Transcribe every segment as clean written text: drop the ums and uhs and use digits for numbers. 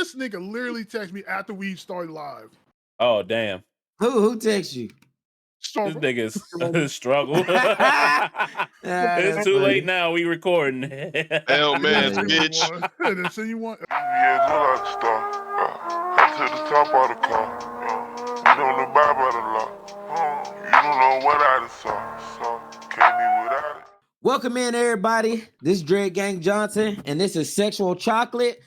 This nigga literally texted me after we started live. Oh damn. Who texts you? This nigga's struggle. It's too late now. We recording. Hell man, bitch. And then send you one. Yeah, look like the star. I took the top out of the car. You don't know about the law. You don't know what I just saw. So can't be without it. Welcome in, everybody. This is Dread Gang Johnson, and this is Sexual Chocolate.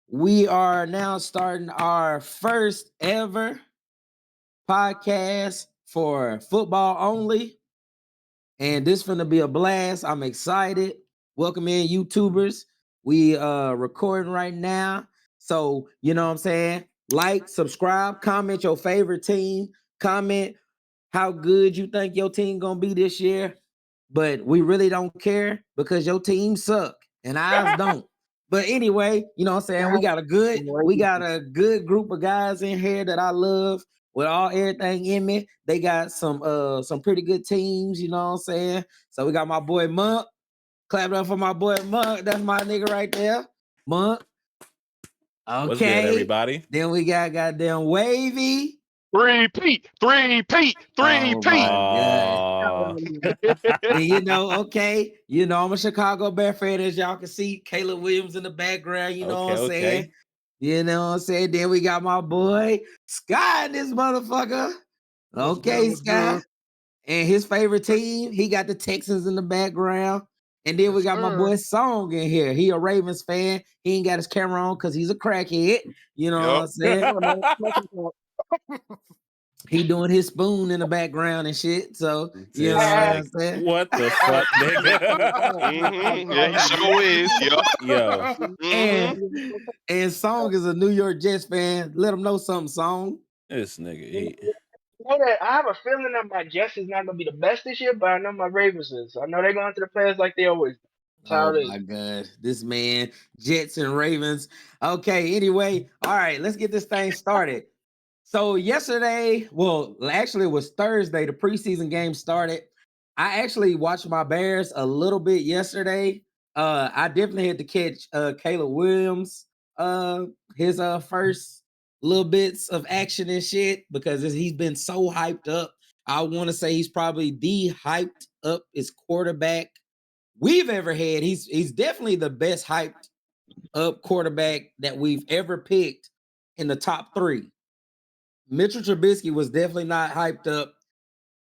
We are now starting our first ever podcast for football only, and this is going to be a blast. I'm excited. Welcome in, YouTubers. We recording right now, so you know what I'm saying. Like, subscribe, comment your favorite team, comment how good you think your team gonna be this year. But we really don't care because your team suck and ours don't. But anyway, you know what I'm saying? We got a good group of guys in here that I love with everything in me. They got some pretty good teams, you know what I'm saying? So we got my boy Monk. Clap it up for my boy Monk. That's my nigga right there. Monk. Okay. What's good, everybody? Then we got goddamn Wavy. Three-peat. Oh my God. And you know, I'm a Chicago Bear fan, as y'all can see. Caleb Williams in the background, you know what I'm saying? You know what I'm saying? Then we got my boy Sky in this motherfucker. Okay, Sky. And his favorite team, he got the Texans in the background. And then we got my boy Song in here. He a Ravens fan. He ain't got his camera on because he's a crackhead. You know what I'm saying? He doing his spoon in the background and shit. So you know what I'm saying? What the fuck, nigga? Yeah, he sure is. Yo. And Song is a New York Jets fan. Let him know something, Song. This nigga. I have a feeling that my Jets is not gonna be the best this year, but I know my Ravens is. I know they're going to the playoffs like they always do. Oh my God, this man, Jets and Ravens. Okay, anyway, all right, let's get this thing started. So yesterday, well, actually it was Thursday, the preseason game started. I actually watched my Bears a little bit yesterday. I definitely had to catch Caleb Williams, his first little bits of action and shit because he's been so hyped up. I want to say he's probably the hyped up his quarterback we've ever had. He's definitely the best hyped up quarterback that we've ever picked in the top three. Mitchell Trubisky was definitely not hyped up,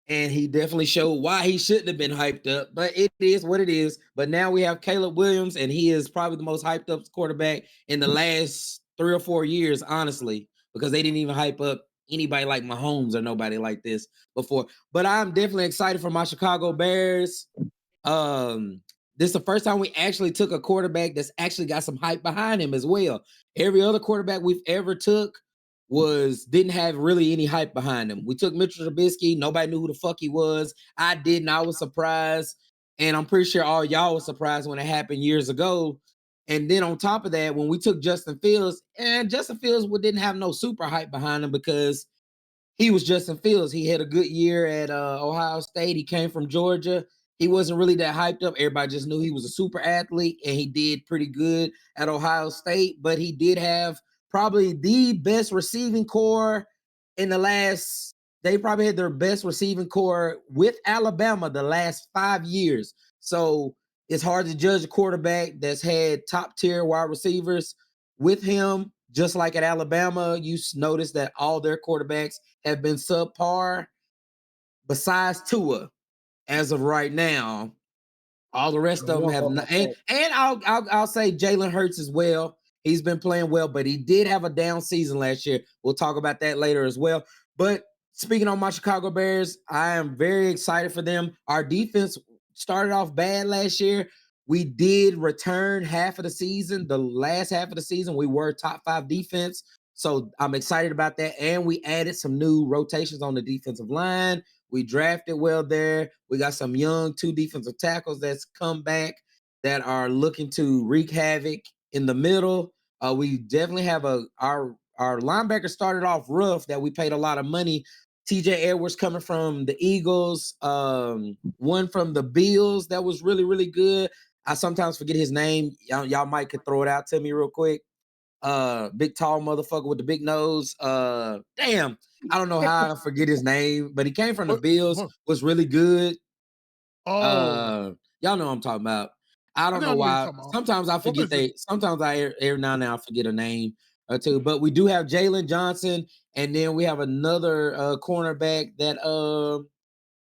and he definitely showed why he shouldn't have been hyped up, but it is what it is. But now we have Caleb Williams, and he is probably the most hyped up quarterback in the last 3 or 4 years, honestly, because they didn't even hype up anybody like Mahomes or nobody like this before. But I'm definitely excited for my Chicago Bears. This is the first time we actually took a quarterback that's actually got some hype behind him as well. Every other quarterback we've ever took didn't have really any hype behind him. We took Mitchell Trubisky. Nobody knew who the fuck he was. I didn't. I was surprised. And I'm pretty sure all y'all was surprised when it happened years ago. And then on top of that, when we took Justin Fields, and Justin Fields didn't have no super hype behind him because he was Justin Fields. He had a good year at Ohio State. He came from Georgia. He wasn't really that hyped up. Everybody just knew he was a super athlete, and he did pretty good at Ohio State. But he did have probably the best receiving core in the last. They probably had their best receiving core with Alabama the last 5 years. So it's hard to judge a quarterback that's had top tier wide receivers with him. Just like at Alabama, you notice that all their quarterbacks have been subpar besides Tua as of right now. All the rest of them have not. And I'll say Jalen Hurts as well. He's been playing well, but he did have a down season last year. We'll talk about that later as well. But speaking on my Chicago Bears, I am very excited for them. Our defense started off bad last year. We did return half of the season. The last half of the season, we were top 5 defense. So I'm excited about that. And we added some new rotations on the defensive line. We drafted well there. We got some young 2 defensive tackles that's come back that are looking to wreak havoc in the middle. We definitely have our linebacker started off rough that we paid a lot of money. TJ Edwards coming from the Eagles, one from the Bills that was really, really good. I sometimes forget his name. Y'all might could throw it out to me real quick. big tall motherfucker with the big nose. Damn, I don't know how I forget his name, but he came from the Bills. Was really good. Y'all know what I'm talking about. I don't know why. Sometimes I forget sometimes every now and then I forget a name or two. But we do have Jalen Johnson, and then we have another cornerback that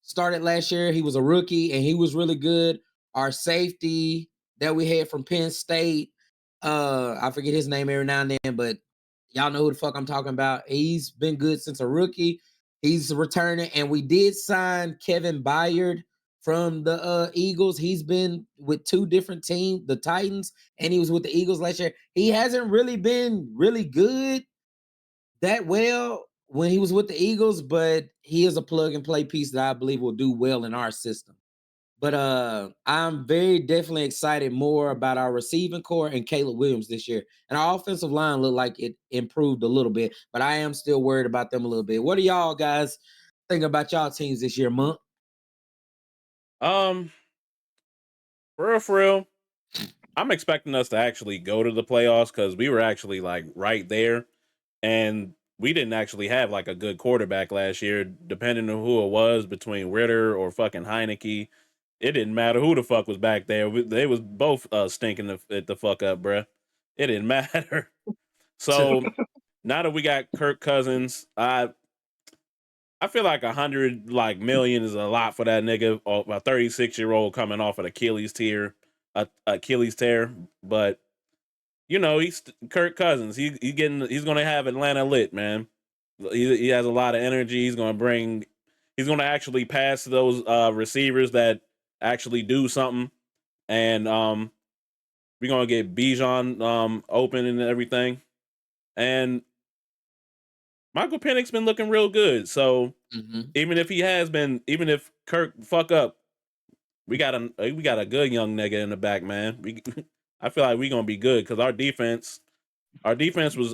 started last year. He was a rookie and he was really good. Our safety that we had from Penn State, I forget his name every now and then, but y'all know who the fuck I'm talking about. He's been good since a rookie. He's returning, and we did sign Kevin Byard from the Eagles. He's been with two different teams, the Titans, and he was with the Eagles last year. He hasn't really been really good that well when he was with the Eagles, but he is a plug and play piece that I believe will do well in our system. But I'm very definitely excited more about our receiving core and Caleb Williams this year. And our offensive line looked like it improved a little bit, but I am still worried about them a little bit. What do y'all guys think about y'all teams this year, Monk? For real, I'm expecting us to actually go to the playoffs because we were actually like right there, and we didn't actually have like a good quarterback last year. Depending on who it was, between Ritter or fucking Heineke, it didn't matter who the fuck was back there. They was both stinking the fuck up, bruh. It didn't matter. So now that we got Kirk Cousins, I feel like 100 like million is a lot for that nigga, or a 36-year-old coming off an Achilles tear, But you know, he's Kirk Cousins. He's gonna have Atlanta lit, man. He has a lot of energy. He's gonna actually pass to those receivers that actually do something, and we're gonna get Bijan open and everything. And Michael Penix's been looking real good. So even if Kirk fuck up, we got a good young nigga in the back, man. I feel like we're gonna be good because our defense was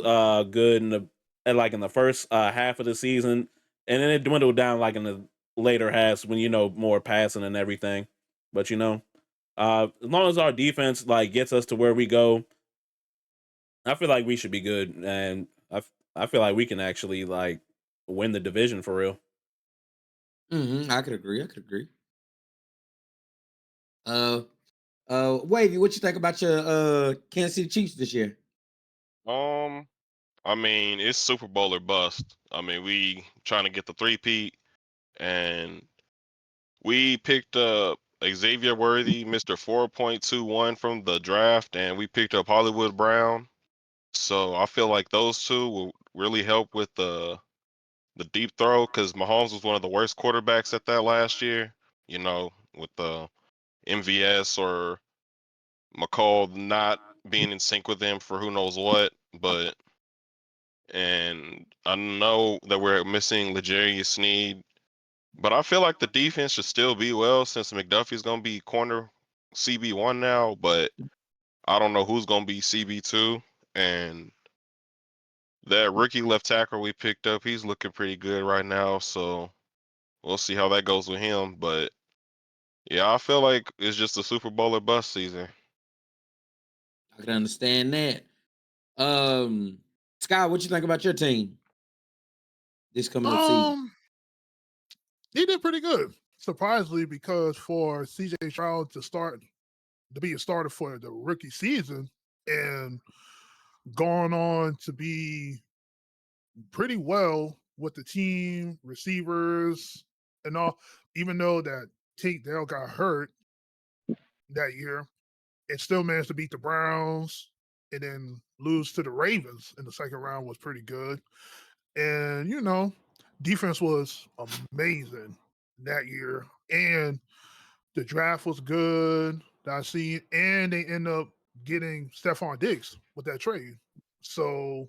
good in the first half of the season, and then it dwindled down like in the later halves when more passing and everything. But as long as our defense like gets us to where we go, I feel like we should be good, and I feel like we can actually like win the division for real. I could agree. Wavy, what you think about your Kansas City Chiefs this year? I mean, it's Super Bowl or bust. I mean, we trying to get the three-peat, and we picked up Xavier Worthy, Mr. 4.21 from the draft, and we picked up Hollywood Brown. So I feel like those two will really help with the deep throw because Mahomes was one of the worst quarterbacks at that last year. With the MVS or McCall not being in sync with him for who knows what. And I know that we're missing L'Jarius Sneed, but I feel like the defense should still be well since McDuffie's going to be corner CB1 now, but I don't know who's going to be CB2. And that rookie left tackle we picked up, he's looking pretty good right now, so we'll see how that goes with him. But yeah, I feel like it's just a Super Bowl or bust season. I can understand that. Scott, what you think about your team this coming up season? He did pretty good, surprisingly, because for CJ Stroud to be a starter for the rookie season and gone on to be pretty well with the team, receivers, and all, even though that Tank Dell got hurt that year, it still managed to beat the Browns and then lose to the Ravens in the second round was pretty good. And, defense was amazing that year. And the draft was good that I see. And they end up getting Stephon Diggs with that trade. So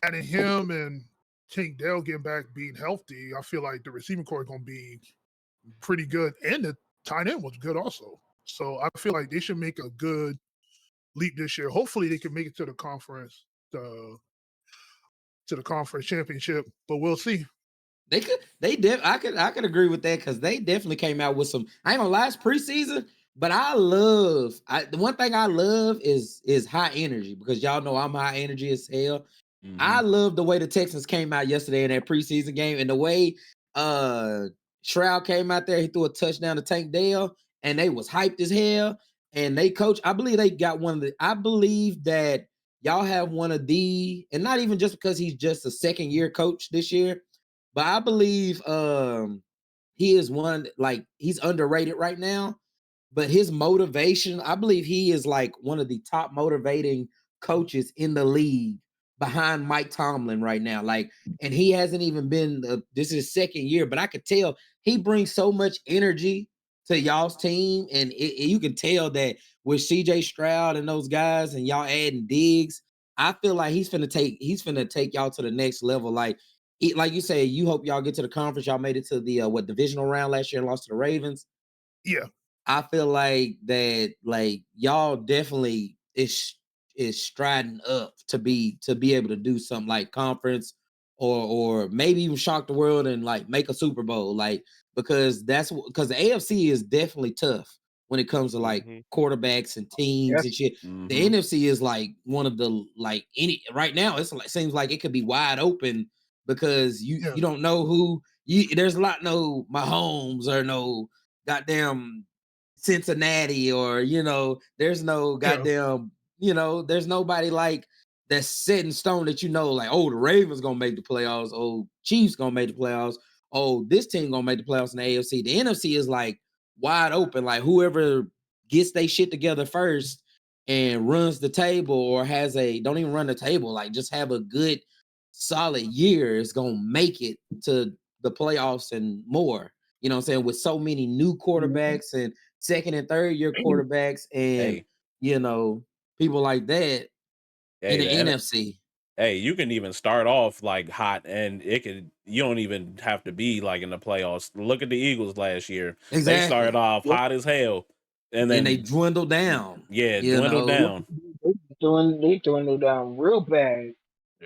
adding him and Tank Dell getting back being healthy, I feel like the receiving core is going to be pretty good. And the tight end was good also. So I feel like they should make a good leap this year. Hopefully they can make it to the conference, to the conference championship, but we'll see. I could agree with that because they definitely came out with some. I ain't gonna lie, preseason But the one thing I love is high energy, because y'all know I'm high energy as hell. I love the way the Texans came out yesterday in that preseason game, and the way Shroud came out there. He threw a touchdown to Tank Dell, and they was hyped as hell. And they coach, I believe they got I believe that y'all have one of and not even just because he's just a second year coach this year, but I believe he is one, like, he's underrated right now. But his motivation, I believe he is like one of the top motivating coaches in the league behind Mike Tomlin right now. Like, and he hasn't even been this is his second year, but I could tell he brings so much energy to y'all's team, and you can tell that with CJ Stroud and those guys, and y'all adding Diggs. I feel like he's finna take y'all to the next level. Like you say, you hope y'all get to the conference. Y'all made it to the divisional round last year and lost to the Ravens. Yeah. I feel like that, like, y'all definitely is striding up to be able to do something like conference, or maybe even shock the world and like make a Super Bowl, like, because the AFC is definitely tough when it comes to like quarterbacks and teams and shit. The NFC is like one of the, like, any right now it's like seems like it could be wide open, because you don't know who there's no Mahomes or no goddamn Cincinnati, or there's no goddamn, there's nobody like that's set in stone that like, oh, the Ravens gonna make the playoffs, oh, Chiefs gonna make the playoffs, oh, this team gonna make the playoffs in the AFC. The NFC is like wide open, like whoever gets their shit together first and runs the table, or don't even run the table, like just have a good solid year, is gonna make it to the playoffs and more. You know what I'm saying? With so many new quarterbacks and second and third year quarterbacks, and people like that in the NFC. Hey, you can even start off like hot, and you don't even have to be like in the playoffs. Look at the Eagles last year. Exactly. They started off hot as hell, and then they dwindled down. Yeah, dwindled down. They dwindled down real bad.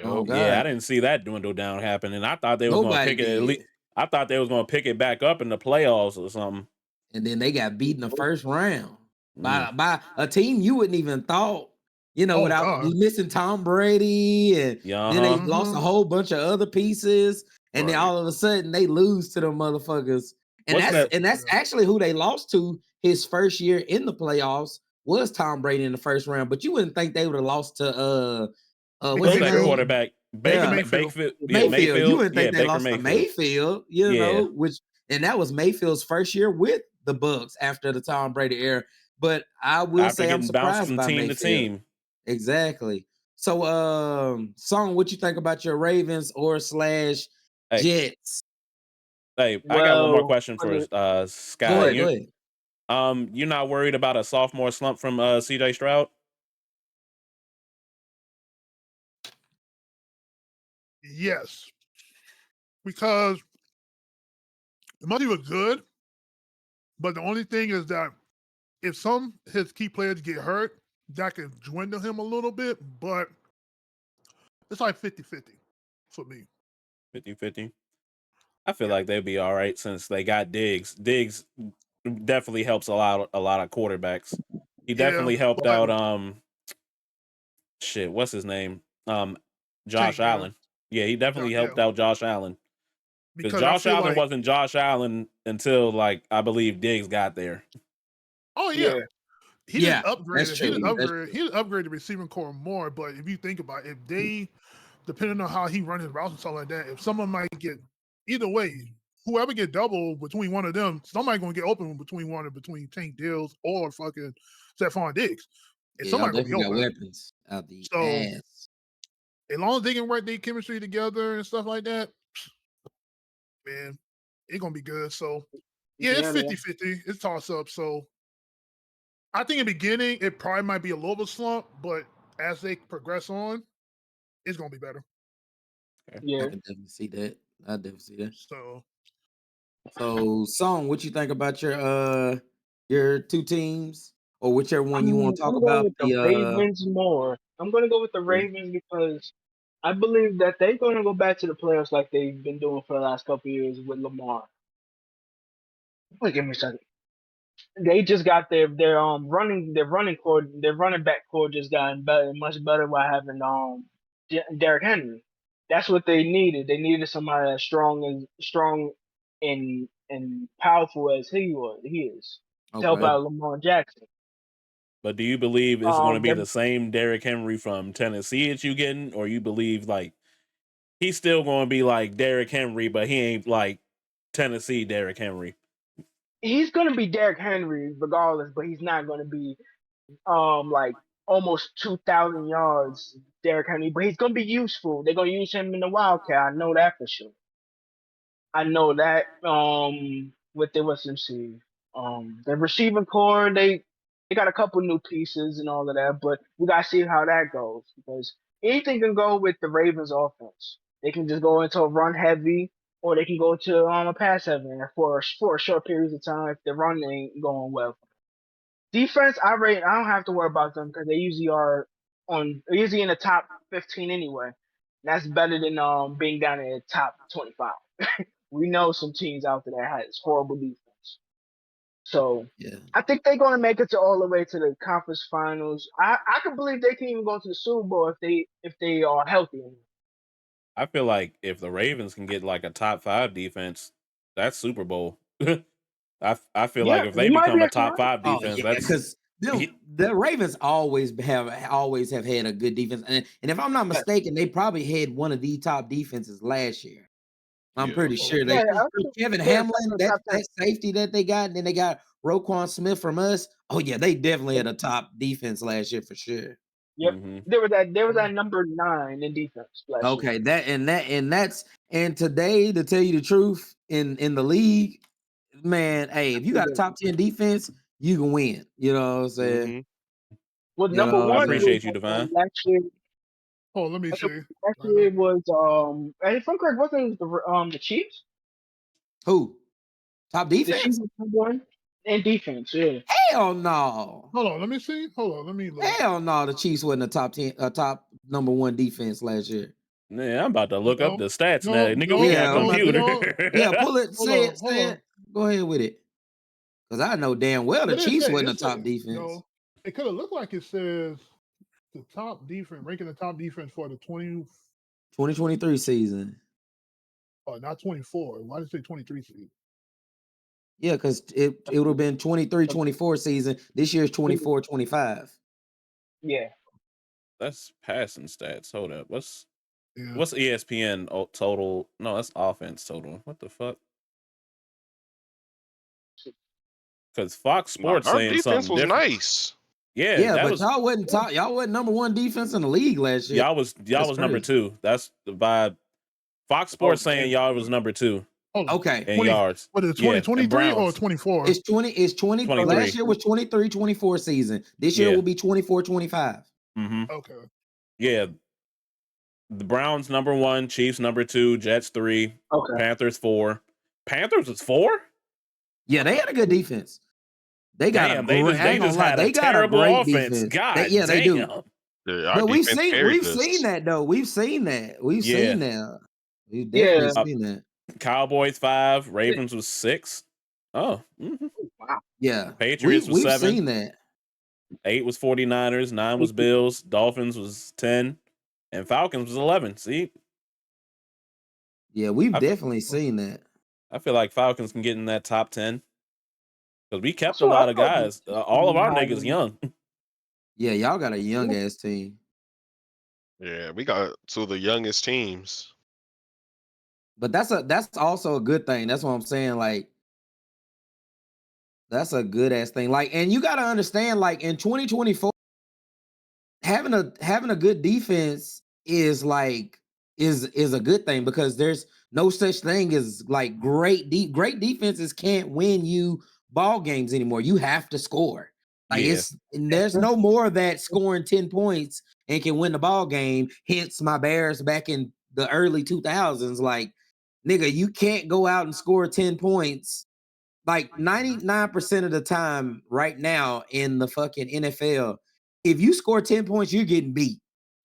Oh God. Yeah, I didn't see that dwindle down happen, and I thought they was gonna pick it. At least I thought they was gonna pick it back up in the playoffs or something. And then they got beat in the first round by a team you wouldn't even thought, without missing Tom Brady, and then they lost a whole bunch of other pieces, and then all of a sudden they lose to them motherfuckers. And that's actually who they lost to his first year in the playoffs, was Tom Brady in the first round. But you wouldn't think they would have lost to what's his name? Quarterback Mayfield. You wouldn't think they lost to Mayfield, and that was Mayfield's first year with the Bucks after the Tom Brady era. But I will say I'm surprised from team Mayfield. To team. Exactly. So, Song, what you think about your Ravens or Jets? Hey, I got one more question for Scott. Go ahead. You're not worried about a sophomore slump from CJ Stroud? Yes, because the money was good, but the only thing is that if some of his key players get hurt, that can dwindle him a little bit, but it's like 50-50 for me. 50-50. I feel like they'd be all right since they got Diggs. Diggs definitely helps a lot of quarterbacks. He definitely helped out what's his name? Josh Allen. Yeah, he definitely helped out Josh Allen. Because Josh Allen wasn't Josh Allen until, like, I believe Diggs got there. Oh yeah. He didn't upgrade it. He didn't upgrade the receiving core more, but if you think about it, if they, depending on how he runs his routes and stuff like that, if someone might get, either way, whoever get double between one of them, somebody gonna get open between Tank Dills or fucking Stephon Diggs. And somebody gonna be open. Weapons out the ass. As long as they can work their chemistry together and stuff like that, man, it's gonna be good. So it's 50-50. It's toss up. So I think in the beginning it probably might be a little bit slump, but as they progress on, it's gonna be better. Yeah, I can definitely see that. I definitely see that. So, Song, what you think about your two teams, or whichever one you want to talk about? With the Ravens more. I'm gonna go with the Ravens because I believe that they're gonna go back to the playoffs like they've been doing for the last couple of years with Lamar. Wait, give me a second. they just got their running back core just gotten better, much better by having Derrick Henry. That's what they needed. They needed somebody as strong and powerful as he is to help Okay. out Lamar Jackson. But do you believe it's going to be They're the same Derrick Henry from Tennessee that you getting, or you believe like he's still going to be like Derrick Henry, but he ain't like Tennessee Derrick Henry? he's gonna be Derrick Henry regardless, but he's not gonna be like almost 2,000 yards Derrick Henry, but he's gonna be useful. They're gonna use him in the Wildcat. I know that for sure. I know that. With the what's them see, the receiving core, they got a couple new pieces and all of that, but we gotta see how that goes because anything can go with the Ravens offense. They can just go into a run heavy, or they can go to a pass heavy for a short periods of time if the run ain't going well. Defense, I don't have to worry about them because they usually are they're usually in the top 15 anyway. That's better than being down in the top 25. We know some teams out there that has horrible defense. So Yeah. I think they're going to make it to all the way to the conference finals. I can believe they can even go to the Super Bowl if they are healthy. I feel like if the Ravens can get like a top 5 defense, that's Super Bowl. I feel like Yeah, if we they might be become a a top 5 Oh defense, yeah, that's because the Ravens always have had a good defense, and if I'm not mistaken, they probably had one of the top defenses last year. I'm Yeah. pretty sure yeah. Kevin Yeah, Hamlin, top 10. that safety that they got, and then they got Roquan Smith from us. Oh yeah, they definitely had a top defense last year for sure. Yep. Mhm. There was that number 9 in defense last year. Okay, and today, to tell you the truth, in the league, man, hey, if you got a top 10 defense, you can win. You know what I'm saying? hmm Well, You number know what I I'm one saying? was appreciate you, Divine. last year. Oh, let me see. Last year was if I'm correct, wasn't it the Chiefs? Who? Top The Chiefs defense? was number one in defense. Yeah. Hell no. Hold on, let me see. Hold on, let me look. Hell no, the Chiefs wasn't a top 10, a top number 1 defense last year. Yeah, I'm about to look up No, the stats now. no, Nigga, we no, got Yeah, I'm about to computer. yeah, pull it, hold say on, it, hold say on. it. Go ahead with it. Because I know damn well the What did it Chiefs say? wasn't It a top said defense. no. It could have looked like it says the top defense, ranking the top defense for the 2023 season. not 24. Why did it say 23 season? Yeah, because it would have been 23-24 season. This year's 24-25. Yeah. That's passing stats. Hold up. What's Yeah. ESPN total? No, that's offense total. What the fuck? Because Fox Sports Our saying defense something was different. nice. Yeah, Yeah, that but was y'all wasn't top. Y'all wasn't number 1 defense in the league last year. y'all was That's number crazy. 2. That's by Fox Sports saying y'all was number 2 Hold on. Okay. in 20. yards. What is it? Yeah, 2023 or Browns 24? It's 20. 23. Last year was 23-24 season. This year Yeah. will be 24-25. Mm-hmm. Okay. Yeah, the Browns number 1, Chiefs number 2, Jets 3, Okay. Panthers 4. Panthers was 4? Yeah, they had a good defense. They got Damn, they I ain't gonna just lie, had a they got a terrible great offense. defense. God They do. damn. Yeah, our But we've defense carried seen us. that though. We've seen that. We've Yeah. seen that. We've Yeah. definitely seen that. Cowboys 5, Ravens was 6. Oh, mhm. Wow. Yeah, Patriots was we've 7. seen that. 8 was 49ers, 9 was Bills, Dolphins was 10, and Falcons was 11. See, Yeah, we've I, definitely seen that. I feel like Falcons can get in that top 10 because we kept a I lot of thought the guys. Chiefs All of would be our higher niggas than- young. Yeah, y'all got a young ass team. Yeah, we got two of the youngest teams. But that's also a good thing. That's what I'm saying. Like, that's a good ass thing. Like, and you gotta understand, like in 2024, having a good defense is a good thing because there's no such thing as like great defenses can't win you ball games anymore. You have to score. Like Yeah. there's no more of that scoring 10 points and can win the ball game. Hence my Bears back in the early 2000s. Like, nigga, you can't go out and score 10 points. Like 99% of the time right now in the fucking NFL, if you score 10 points, you're getting beat.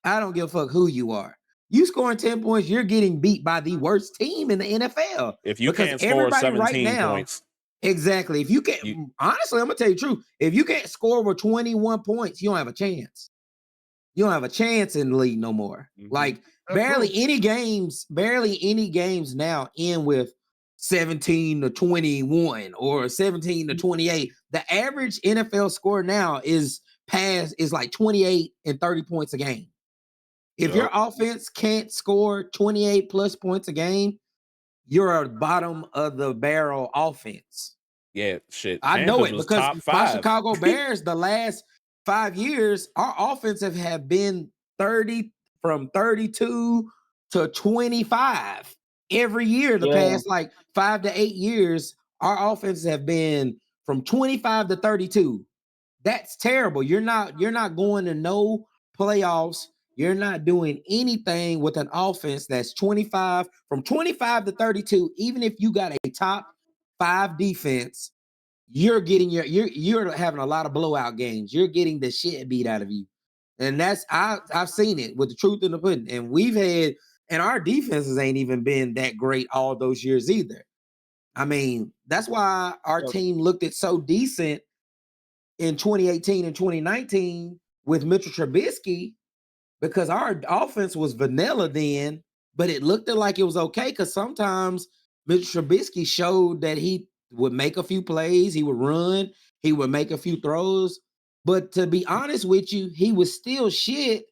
I don't give a fuck who you are. You scoring 10 points, you're getting beat by the worst team in the NFL. If you Because can't score everybody right 17 now, points, Exactly. If you can't, honestly, I'm gonna tell you the truth. If you can't score over 21 points, you don't have a chance. You don't have a chance in the league no more. Like barely any games now end with 17 to 21 or 17 to 28. The average NFL score now is like 28 and 30 points a game. If your offense can't score 28 plus points a game, you're a bottom of the barrel offense. Yeah, shit. I know Panthers it was because top my 5. Chicago Bears, the last 5 years, our offensive have been 30 from 32 to 25 every year. The past like 5 to 8 years, our offenses have been from 25 to 32. That's terrible. You're not going to no playoffs. You're not doing anything with an offense that's 25 from 25 to 32. Even if you got a top 5 defense, you're getting you're having a lot of blowout games. You're getting the shit beat out of you. And that's I've seen it with the truth in the pudding. And we've had, and our defenses ain't even been that great all those years either. I mean, that's why our team looked at so decent in 2018 and 2019 with Mitchell Trubisky, because our offense was vanilla then, but it looked like it was okay because sometimes Mitchell Trubisky showed that he would make a few plays, he would run, he would make a few throws. But to be honest with you, he was still shit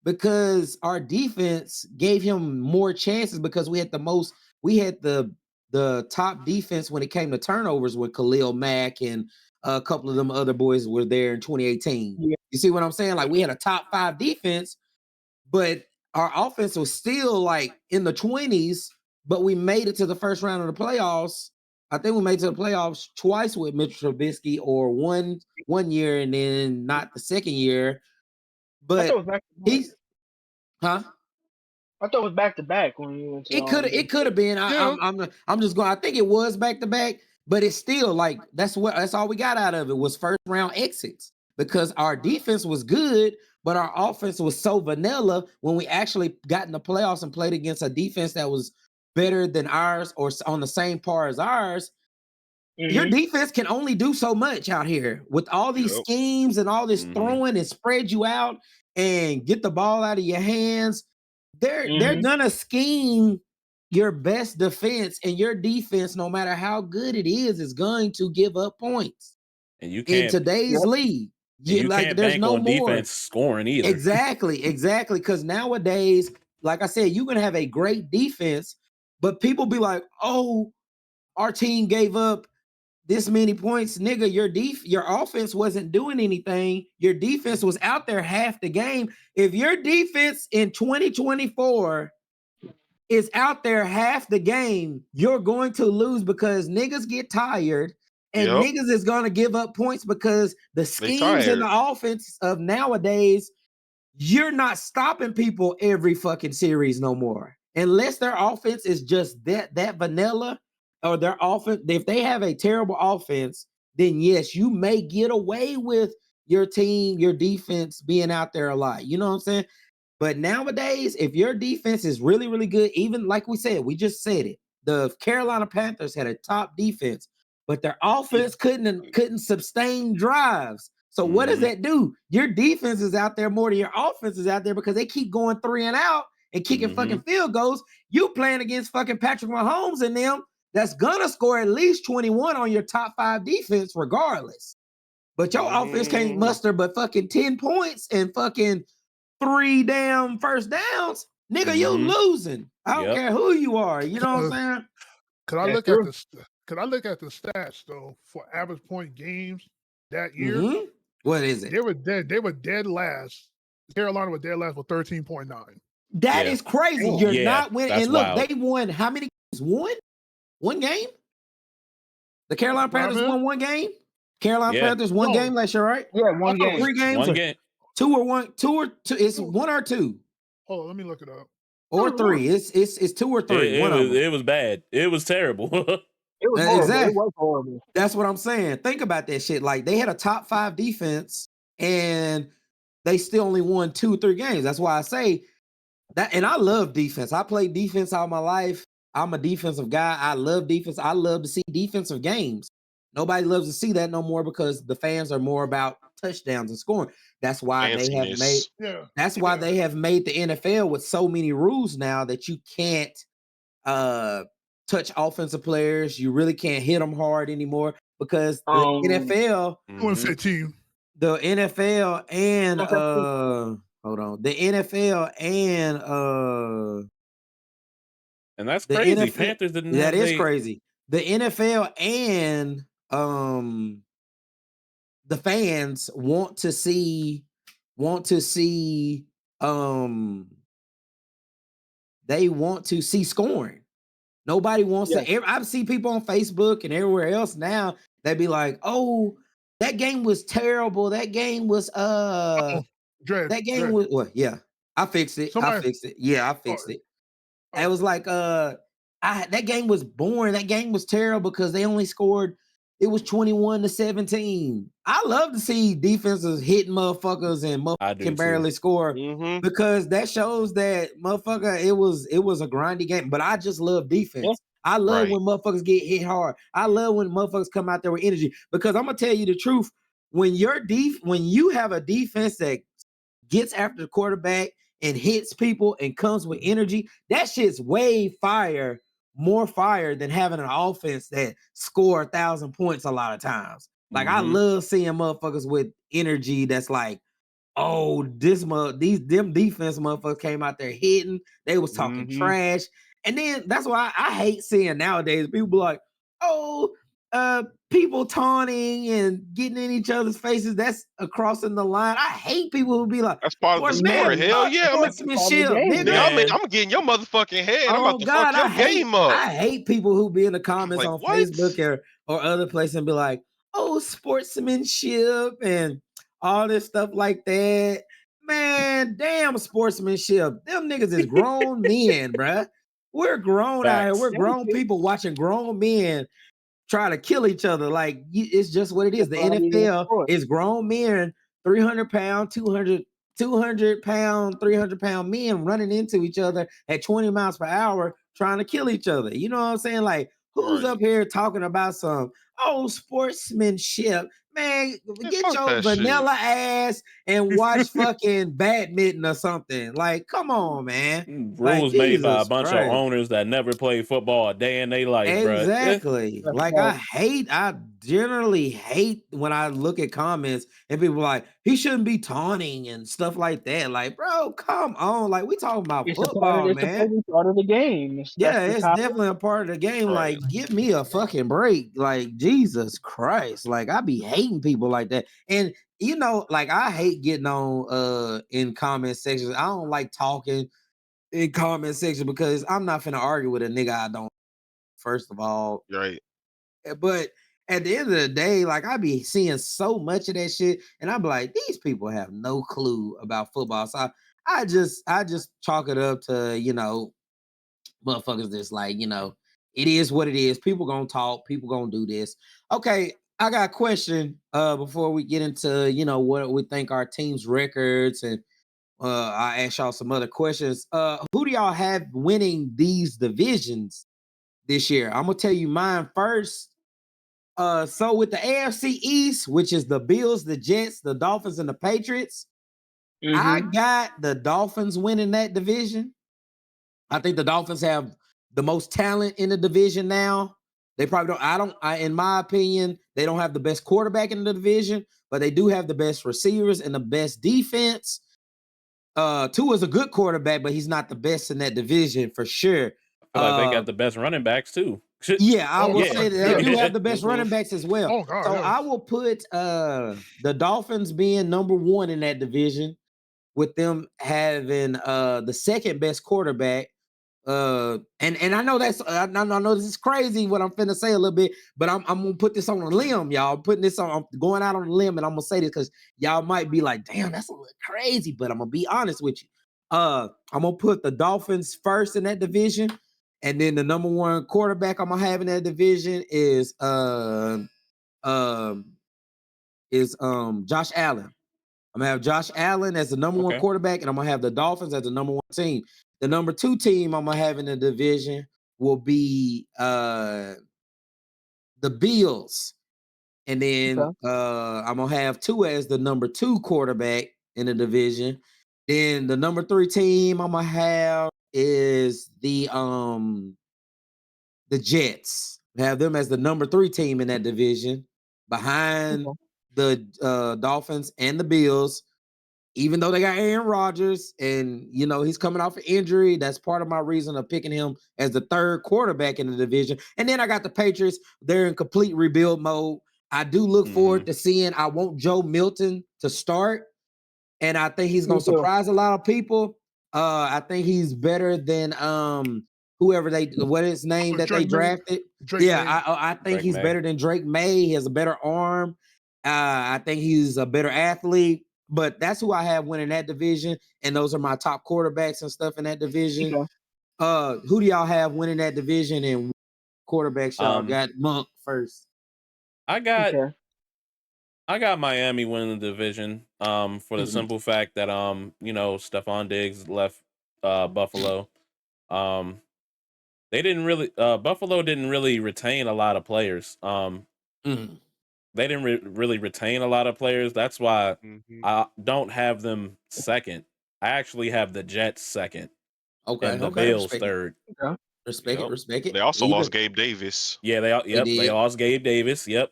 because our defense gave him more chances because we had the top defense when it came to turnovers with Khalil Mack and a couple of them other boys were there in 2018. Yeah. You see what I'm saying? Like we had a top 5 defense, but our offense was still like in the 20s, but we made it to the first round of the playoffs. I think we made it to the playoffs twice with Mitchell Trubisky, or one year and then not the second year. But he's, huh? I thought it was back to back when you went to. It could have been. I'm just going. I think it was back to back, but it's still like that's all we got out of it was first round exits because our defense was good, but our offense was so vanilla when we actually got in the playoffs and played against a defense that was better than ours or on the same par as ours. Your defense can only do so much out here with all these schemes and all this throwing and spread you out and get the ball out of your hands. They're gonna scheme your best defense, and your defense, no matter how good it is going to give up points. And you can't in today's league. You can't there's bank no on more defense scoring either. Exactly. Because nowadays, like I said, you're gonna have a great defense, but people be like, "Oh, our team gave up this many points, nigga." Your offense wasn't doing anything. Your defense was out there half the game. If your defense in 2024 is out there half the game, you're going to lose because niggas get tired and niggas is going to give up points because the schemes in the offense of nowadays, you're not stopping people every fucking series no more. Unless their offense is just that vanilla, or their offense, if they have a terrible offense, then yes, you may get away with your team, your defense being out there a lot. You know what I'm saying? But nowadays, if your defense is really, really good, even like we said, we just said it, the Carolina Panthers had a top defense, but their offense couldn't sustain drives. So what does that do? Your defense is out there more than your offense is out there because they keep going 3 and out and kicking fucking field goals. You playing against fucking Patrick Mahomes and them that's gonna score at least 21 on your top 5 defense regardless. But your offense can't muster but fucking 10 points and fucking 3 damn first downs. Nigga, you losing. I don't care who you are. You know what I'm saying? Could I look at the stats though for average point games that year? What is it? They were dead last. Carolina was dead last with 13.9. That is crazy. You're not winning. And look, wild. they won how many games? One game? The Carolina Panthers won one game? Carolina Panthers one game last year, right? Yeah, one game. 3 games? One game. 2 or 2. It's 1 or 2. Hold on, let me look it up. Or 3. It's 2 or 3. It was bad. It was terrible. It was horrible. Exactly. It was horrible. That's what I'm saying. Think about that shit. Like they had a top 5 defense and they still only won 2 or 3 games. That's why I say that. And I love defense. I played defense all my life. I'm a defensive guy. I love defense. I love to see defensive games. Nobody loves to see that no more because the fans are more about touchdowns and scoring. That's why they have made. Fanciness. Yeah. That's why Yeah. they have made the NFL with so many rules now that you can't touch offensive players. You really can't hit them hard anymore because the NFL, I want to say team. the NFL and Okay. hold on, the NFL And that's the crazy. NFL Panthers didn't that have is they. crazy. The NFL and the fans want to see they want to see scoring. Nobody wants Yeah. to. I see people on Facebook and everywhere else now. They be like, "Oh, that game was terrible. That game was Dre. that game was well, yeah. I fixed it. I Somebody- fixed it. Yeah, I fixed it. I was like, that game was boring. That game was terrible because they only scored. It was 21-17. I love to see defenses hitting motherfuckers and I motherfuckers do can barely too. score Mm-hmm. because that shows that motherfucker it was a grindy game. But I just love defense. Yeah. I love Right. when motherfuckers get hit hard. I love when motherfuckers come out there with energy because I'm gonna tell you the truth. When you have a defense that gets after the quarterback and hits people and comes with energy, that shit's way more fire than having an offense that score 1,000 points a lot of times. Like I Mhm. love seeing motherfuckers with energy that's like, oh, them defense motherfuckers came out there hitting, they was talking Mhm. trash. And then that's why I hate seeing nowadays people be like, oh, people taunting and getting in each other's faces. That's crossing the line. I hate people who be like, That's part of the Man, sport. Hell yeah. I'm sportsmanship, game. nigga. Man. I'm getting your motherfucking head. I'm Oh about to fuck God, your game up. I hate people who be in the comments Like, on what? Facebook or other places and be like, oh, sportsmanship and all this stuff like that. Man, damn sportsmanship. Them niggas is grown men, bruh. We're grown out here. Facts. We're grown people watching grown men try to kill each other. Like it's just what it is. The That's all it is in NFL sport. is grown men, 300-pound, 200-pound, 300-pound men running into each other at 20 miles per hour trying to kill each other. You know what I'm saying? Like, who's Right. up here talking about some sportsmanship? Man, get fuck your that shit. vanilla ass and watch fucking badminton or something. Like, come on, man. Like, Rules made by a Jesus bunch of Christ. owners that never played football a day in their life, bruh. Exactly. That's Like right. I generally hate when I look at comments and people like he shouldn't be taunting and stuff like that. Like, bro, come on. Like we talking about It's football, it's man. a part of the game. That's Yeah, just it's how definitely a part of the game. Right. Like, give me a fucking break. Like, Jesus Christ. Like, I be hating people like that. And you know, like I hate getting on in comment sections. I don't like talking in comment section because I'm not finna argue with a nigga I don't. First of all, Right. but at the end of the day, like I be seeing so much of that shit, and I'm like, these people have no clue about football. So I just chalk it up to motherfuckers that's like, it is what it is. People gonna talk, people gonna do this. Okay, I got a question before we get into what we think our team's records and I ask y'all some other questions. Who do y'all have winning these divisions this year? I'm gonna tell you mine first. So with the AFC East, which is the Bills, the Jets, the Dolphins, and the Patriots, I got the Dolphins winning that division. I think the Dolphins have the most talent in the division now. They probably don't. In my opinion, they don't have the best quarterback in the division, but they do have the best receivers and the best defense. Tua is a good quarterback, but he's not the best in that division for sure. I feel like they got the best running backs too. Yeah, I Oh, will yeah, say that yeah. they do have the best running backs as well. Oh, God, So yeah. I will put the Dolphins being number one in that division, with them having the second best quarterback. And I know I know this is crazy what I'm finna say a little bit, but I'm gonna put this on a limb, y'all. I'm going out on a limb, and I'm gonna say this because y'all might be like, damn, that's a little crazy, but I'm gonna be honest with you. I'm gonna put the Dolphins first in that division, and then the number one quarterback I'm gonna have in that division is Josh Allen. I'm gonna have Josh Allen as the number one Okay. quarterback, and I'm gonna have the Dolphins as the number one team. The number two team I'm gonna have in the division will be the Bills. And then Okay. I'm gonna have Tua as the number 2 quarterback in the division. Then the number 3 team I'm gonna have is the Jets. Have them as the number 3 team in that division, behind Okay. the Dolphins and the Bills. Even though they got Aaron Rodgers, and he's coming off an injury, that's part of my reason of picking him as the 3rd quarterback in the division. And then I got the Patriots; they're in complete rebuild mode. I do look forward to seeing. I want Joe Milton to start, and I think he's Me gonna too. surprise a lot of people. I think he's better than whoever what is his name that they Drake May. drafted. Drake Yeah, May. I think Drake he's May. better than Drake May. He has a better arm. I think he's a better athlete. But that's who I have winning that division, and those are my top quarterbacks and stuff in that division. Okay. Who do y'all have winning that division, and quarterbacks y'all got? Monk first. I got Okay. Miami winning the division. For the simple fact that Stephon Diggs left Buffalo. They didn't really Buffalo didn't really retain a lot of players. They didn't really retain a lot of players. That's why I don't have them second. I actually have the Jets second. Okay. And the Bills respect third. Okay. Respect it. Respect it. They also lost Gabe Davis. Yeah, they lost Gabe Davis. Yep.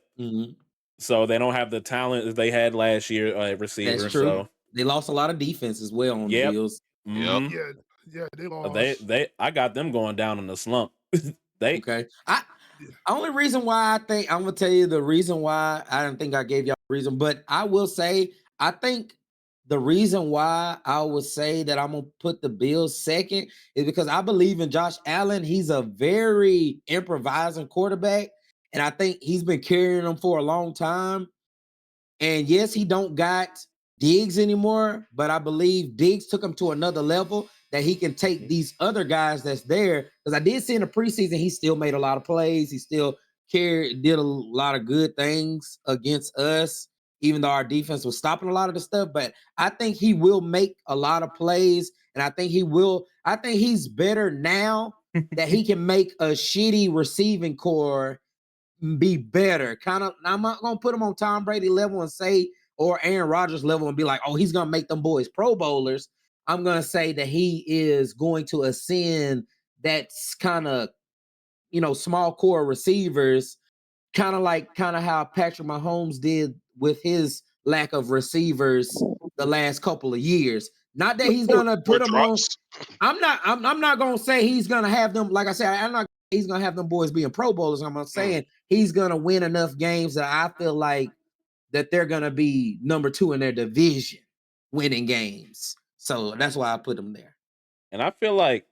So they don't have the talent that they had last year at receiver. That's true. So they lost a lot of defense as well on the Bills. Mhm. Yeah, they lost. I got them going down in the slump. Okay. Only reason why I'm gonna tell you the reason why I don't think I gave y'all a reason, but I will say I think the reason why I would say that I'm gonna put the Bills second is because I believe in Josh Allen. He's a very improvising quarterback, and I think he's been carrying them for a long time. And yes, he don't got Diggs anymore, but I believe Diggs took him to another level that he can take these other guys that's there. Because I did see in the preseason, he still made a lot of plays. He still did a lot of good things against us, even though our defense was stopping a lot of the stuff. But I think he will make a lot of plays, and I think he's better now that he can make a shitty receiving core be better. Kind of, I'm not gonna put him on Tom Brady level and say, or Aaron Rodgers level and be like, oh, he's gonna make them boys Pro Bowlers. I'm gonna say that he is going to ascend that's kind of, small core receivers, kind of how Patrick Mahomes did with his lack of receivers the last couple of years. Not that he's gonna put them on. I'm not gonna say he's gonna have them. Like I said, I'm not. He's gonna have them boys being Pro Bowlers. I'm not saying he's gonna win enough games that I feel like that they're gonna be number 2 in their division, winning games. So that's why I put them there. And I feel like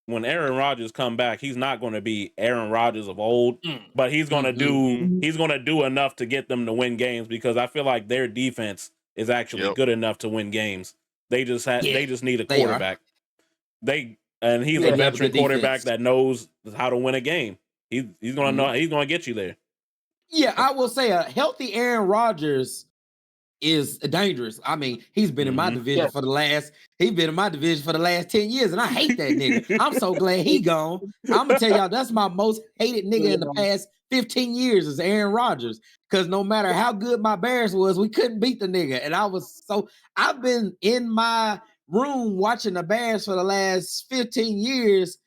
when Aaron Rodgers come back, he's not going to be Aaron Rodgers of old, but he's going to do enough to get them to win games, because I feel like their defense is actually good enough to win games. They just need a quarterback. And he's a veteran quarterback that knows how to win a game. He's going to know, he's going to get you there. Yeah, I will say a healthy Aaron Rodgers is dangerous. I mean, he's been in my division for the last 10 years, and I hate that nigga. I'm so glad he gone. I'm gonna tell y'all that's my most hated nigga in the past 15 years is Aaron Rodgers. Because no matter how good my Bears was, we couldn't beat the nigga. And I've been in my room watching the Bears for the last 15 years,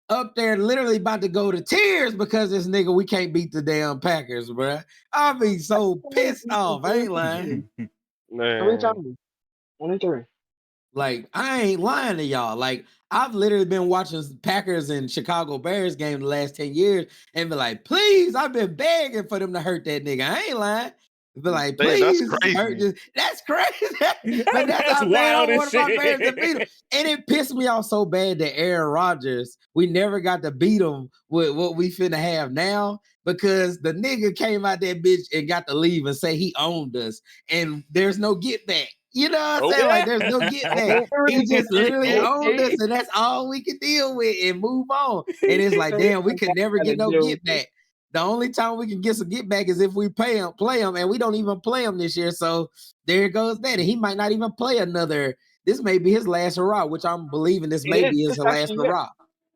up there literally about to go to tears because this nigga, we can't beat the damn Packers, bro. I be so pissed off. I ain't lying. Man. 23. Like, I ain't lying to y'all. Like, I've literally been watching Packers and Chicago Bears game the last 10 years and be like, please, I've been begging for them to hurt that nigga. I ain't lying. Be like, please, hurt this. That's crazy. But that's how bad I want my Bears to beat him. And it pissed me off so bad that Aaron Rodgers, we never got to beat him with what we finna have now, because the nigga came out that bitch and got to leave and say he owned us. And there's no get back. You know what I'm saying? Like, there's no get back. He just literally owned us, and that's all we can deal with and move on. And it's like, damn, we could never get no get back. The only time we can get some get back is if we play him, and we don't even play him this year. So there goes that. And he might not even play another. This may be his last hurrah, which I'm believing this may be his last hurrah.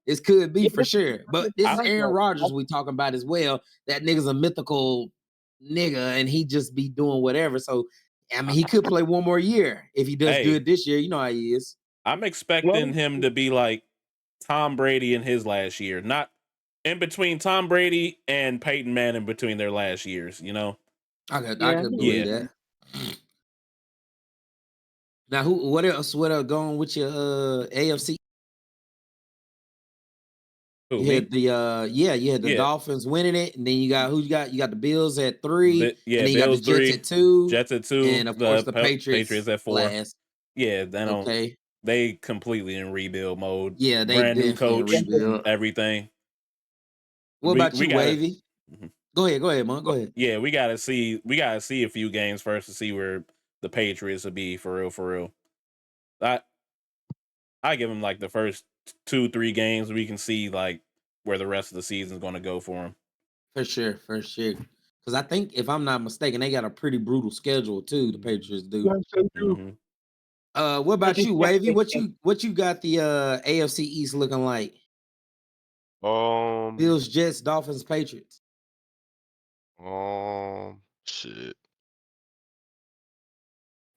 It could be Yeah, for sure. But this is Aaron Rodgers I- we talking about as well. That nigga's a mythical nigga, and he just be doing whatever. So I mean, he could play one more year if he does Hey. good this year. You know how he is. I'm expecting him to be like Tom Brady in his last year, not in between Tom Brady and Peyton Manning between their last years. You know, I could Yeah. believe that. Now, what else? What else going with your AFC? Who, You me? had the you had the Yeah. Dolphins winning it, and then you got who you got? You got the Bills at 3, and then you got the Bills Jets 3, at 2, Jets at 2, and of course the Patriots at 4. last. Yeah, they don't. Okay. They completely in rebuild mode. Yeah, they Brand new definitely in coach, rebuild. everything. What about you, gotta- Wavy? Go ahead, man. Go ahead. Yeah, we gotta see a few games first to see where the Patriots will be for real. I give them like the first 2-3 games we can see like where the rest of the season's going to go for them. For sure. Because I think if I'm not mistaken, they got a pretty brutal schedule too. The Patriots do. Mhm. What about you, Wavy? What you got the AFC East looking like? Bills, Jets, Dolphins, Patriots. Shit.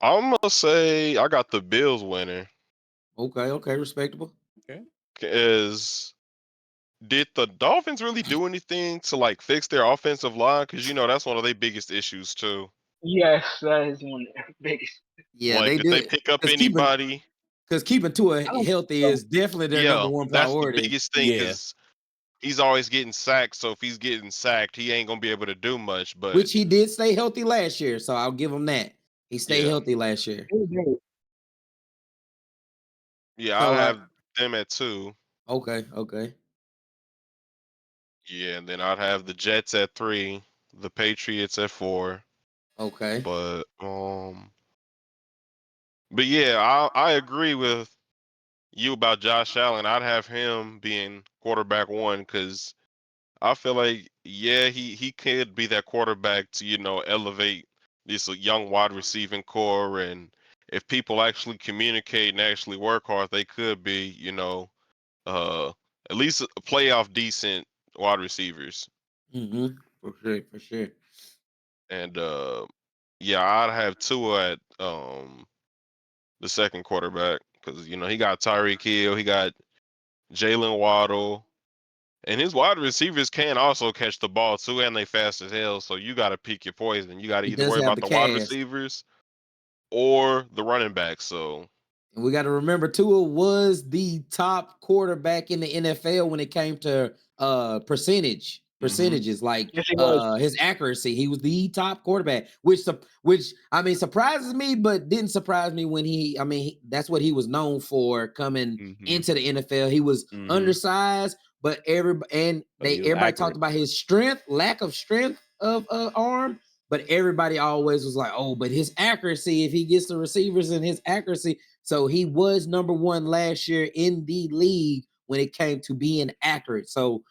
I'm gonna say I got the Bills winning. Okay, respectable. Okay. Cause did the Dolphins really do anything to like fix their offensive line? Because you know that's one of their biggest issues too. Yes, that is one of the biggest. Yeah, like, they did do. they pick up anybody? Because keeping Tua healthy is definitely their number one that's the priority. biggest thing. Because he's always getting sacked. So if he's getting sacked, he ain't gonna be able to do much. But Which he did stay healthy last year, so I'll give him that. He stayed Yeah. healthy last year. yeah, So, I have them at 2. Okay. Yeah, and then I'd have the Jets at 3, the Patriots at 4. Okay. But yeah, I agree with you about Josh Allen. I'd have him being quarterback 1 because I feel like he could be that quarterback to elevate this young wide receiving core, and if people actually communicate and actually work hard, they could be at least a playoff decent wide receivers. Mm-hmm. For sure. And yeah, I'd have Tua at the second quarterback because he got Tyreek Hill, he got Jalen Waddle, and his wide receivers can also catch the ball too, and they fast as hell. So you got to pick your poison. You got to He either does worry have about the the wide cast. receivers or the running backs. So And we got to remember Tua was the top quarterback in the NFL when it came to percentages, like Yes, he was. his accuracy. He was the top quarterback, which I mean surprises me, but didn't surprise me when that's what he was known for coming into the NFL. He was undersized, but everybody talked about his lack of strength of arm. But everybody always was like, oh, but his accuracy, if he gets the receivers and his accuracy. So he was number 1 last year in the league when it came to being accurate. So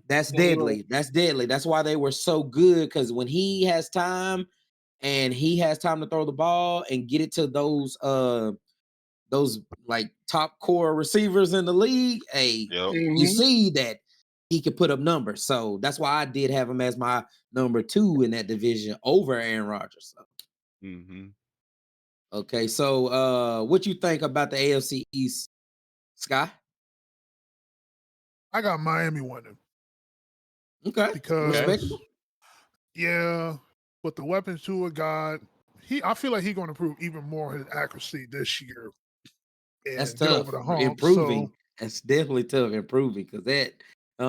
that's deadly. That's deadly. That's why they were so good, because when he has time to throw the ball and get it to those like top core receivers in the league, you see that he could put up numbers. So that's why I did have him as my number 2 in that division over Aaron Rodgers. So. Okay, so what you think about the AFC East, Sky? I got Miami winning. Okay, because respectable. Yeah, with the weapons Tua got, I feel like he's going to improve even more his accuracy this year. And That's get tough. over the hump. Improving. So, that's definitely tough. Improving, because that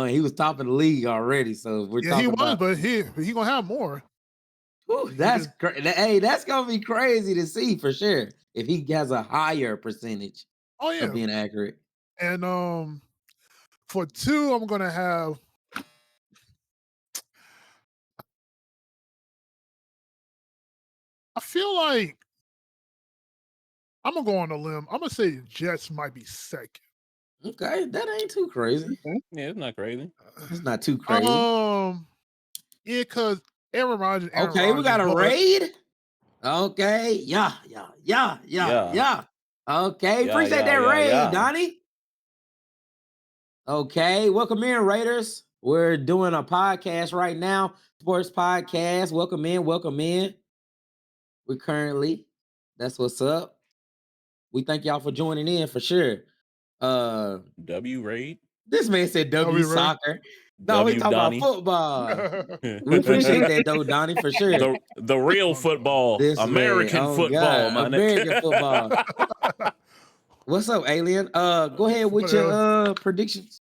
he was top of the league already. So we're talking he was, about, but he gonna have more. Ooh, that's hey, that's gonna be crazy to see for sure if he has a higher percentage. Oh yeah, of being accurate. And for 2, I'm gonna have. I feel like I'm gonna go on a limb. I'm gonna say the Jets might be second. Okay, that ain't too crazy. Yeah, it's not crazy. It's not too crazy. Yeah, because Aaron Rodgers. Okay, we got a raid. Okay, yeah. Okay, appreciate that raid, Donnie. Okay, welcome in, Raiders. We're doing a podcast right now, sports podcast. Welcome in, welcome in. We're currently, that's what's up. We thank y'all for joining in for sure. W Raid. This man said W W, Ray. soccer. No, we W talking Donnie. about football. We appreciate that though, Donnie, for sure. The real football, This American man, oh football, God, man. American football. What's up, Alien? Go ahead with your predictions.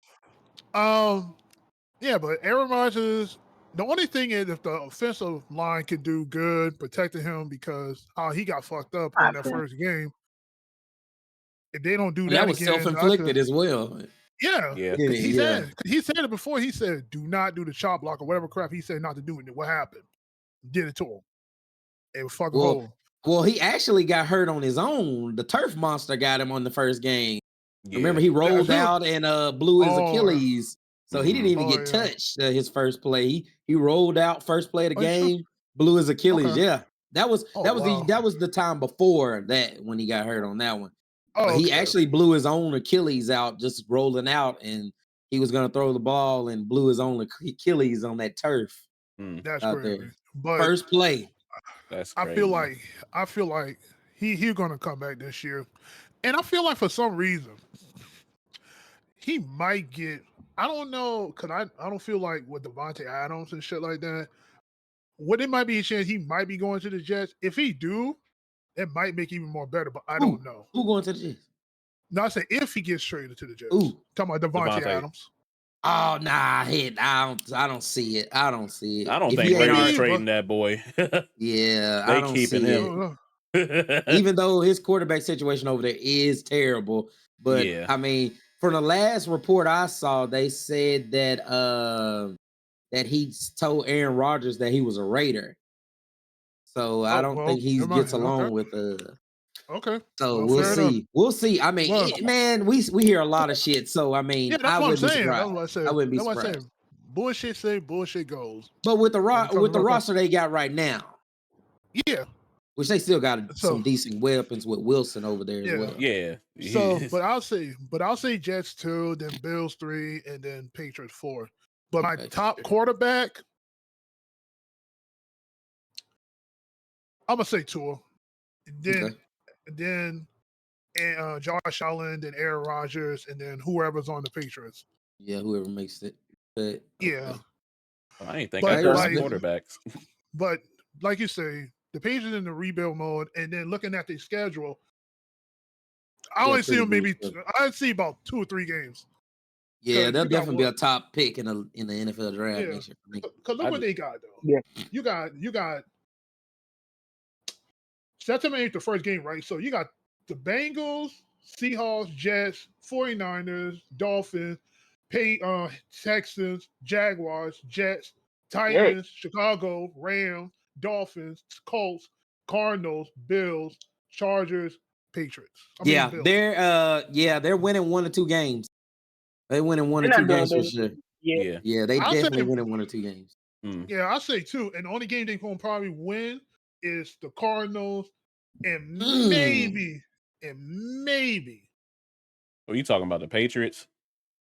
Yeah, but Aaron Rodgers, the only thing is if the offensive line could do good protecting him because he got fucked up on that first game. If they don't do And that that was again, self-inflicted as well. Yeah. Yeah. He said it before. He said, "Do not do the chop block or whatever crap." He said not to do it. What happened? Did it to him. It was fucking hole. Well, he actually got hurt on his own. The turf monster got him on the first game. Yeah. Remember, he rolled out and blew his Achilles. So he didn't even get yeah. touched his first play. He rolled out first play of the game, blew his Achilles. Okay. Yeah, that was wow. that was the time before that when he got hurt on that one. Oh, He actually blew his own Achilles out just rolling out, and he was gonna throw the ball and blew his own Achilles on that turf. That's out crazy. there. But First play. That's I crazy. feel like he's gonna come back this year, and I feel like for some reason he might get. I don't know because I don't feel like with Devontae Adams and shit like that. What it might be a chance he might be going to the Jets. If he do, it might make it even more better. But I don't know. Who going to the Jets? No, I say if he gets traded to the Jets. Talking about Devontae Adams. Oh nah, I don't see it. I don't see it. I don't If think he ain't Brady's trading that boy. Yeah, They I don't keeping see him. it. Even though his quarterback situation over there is terrible, but Yeah. I mean, from the last report I saw, they said that that he told Aaron Rodgers that he was a Raider. So I don't think he gets along with Okay. So we'll see. enough. We'll see. I mean, man, we hear a lot of shit. So I mean, Yeah, that's what I'm saying. That's surprised. what I said. I wouldn't be that's what I'm surprised. saying. Bullshit say, bullshit goes. But with the roster they got right now, yeah, which they still got some decent weapons with Wilson over there as well. Yeah. So, but I'll say Jets 2, then Bills 3, and then Patriots 4. But my top quarterback, I'm gonna say Tua. Then Josh Allen, then Aaron Rodgers, and then whoever's on the Patriots. Yeah, whoever makes it. But, yeah. I ain't think I heard quarterbacks. But like you say, the Patriots in the rebuild mode, and then looking at their schedule, I only see them I see about 2 or 3 games. Yeah, they'll definitely be a top pick in the NFL draft next year. Because look what they got though. Yeah, you got. September 8th, the first game, right? So you got the Bengals, Seahawks, Jets, 49ers, Dolphins, Texans, Jaguars, Jets, Titans, Chicago, Rams, Dolphins, Colts, Cardinals, Bills, Chargers, Patriots. Bills. They're winning 1 or 2 games. They winning 1 or 2 games for sure. Yeah, they definitely winning 1 or 2 games. Yeah, I'll say 2. And the only game they're gonna probably win is the Cardinals, and maybe. Are you talking about the Patriots?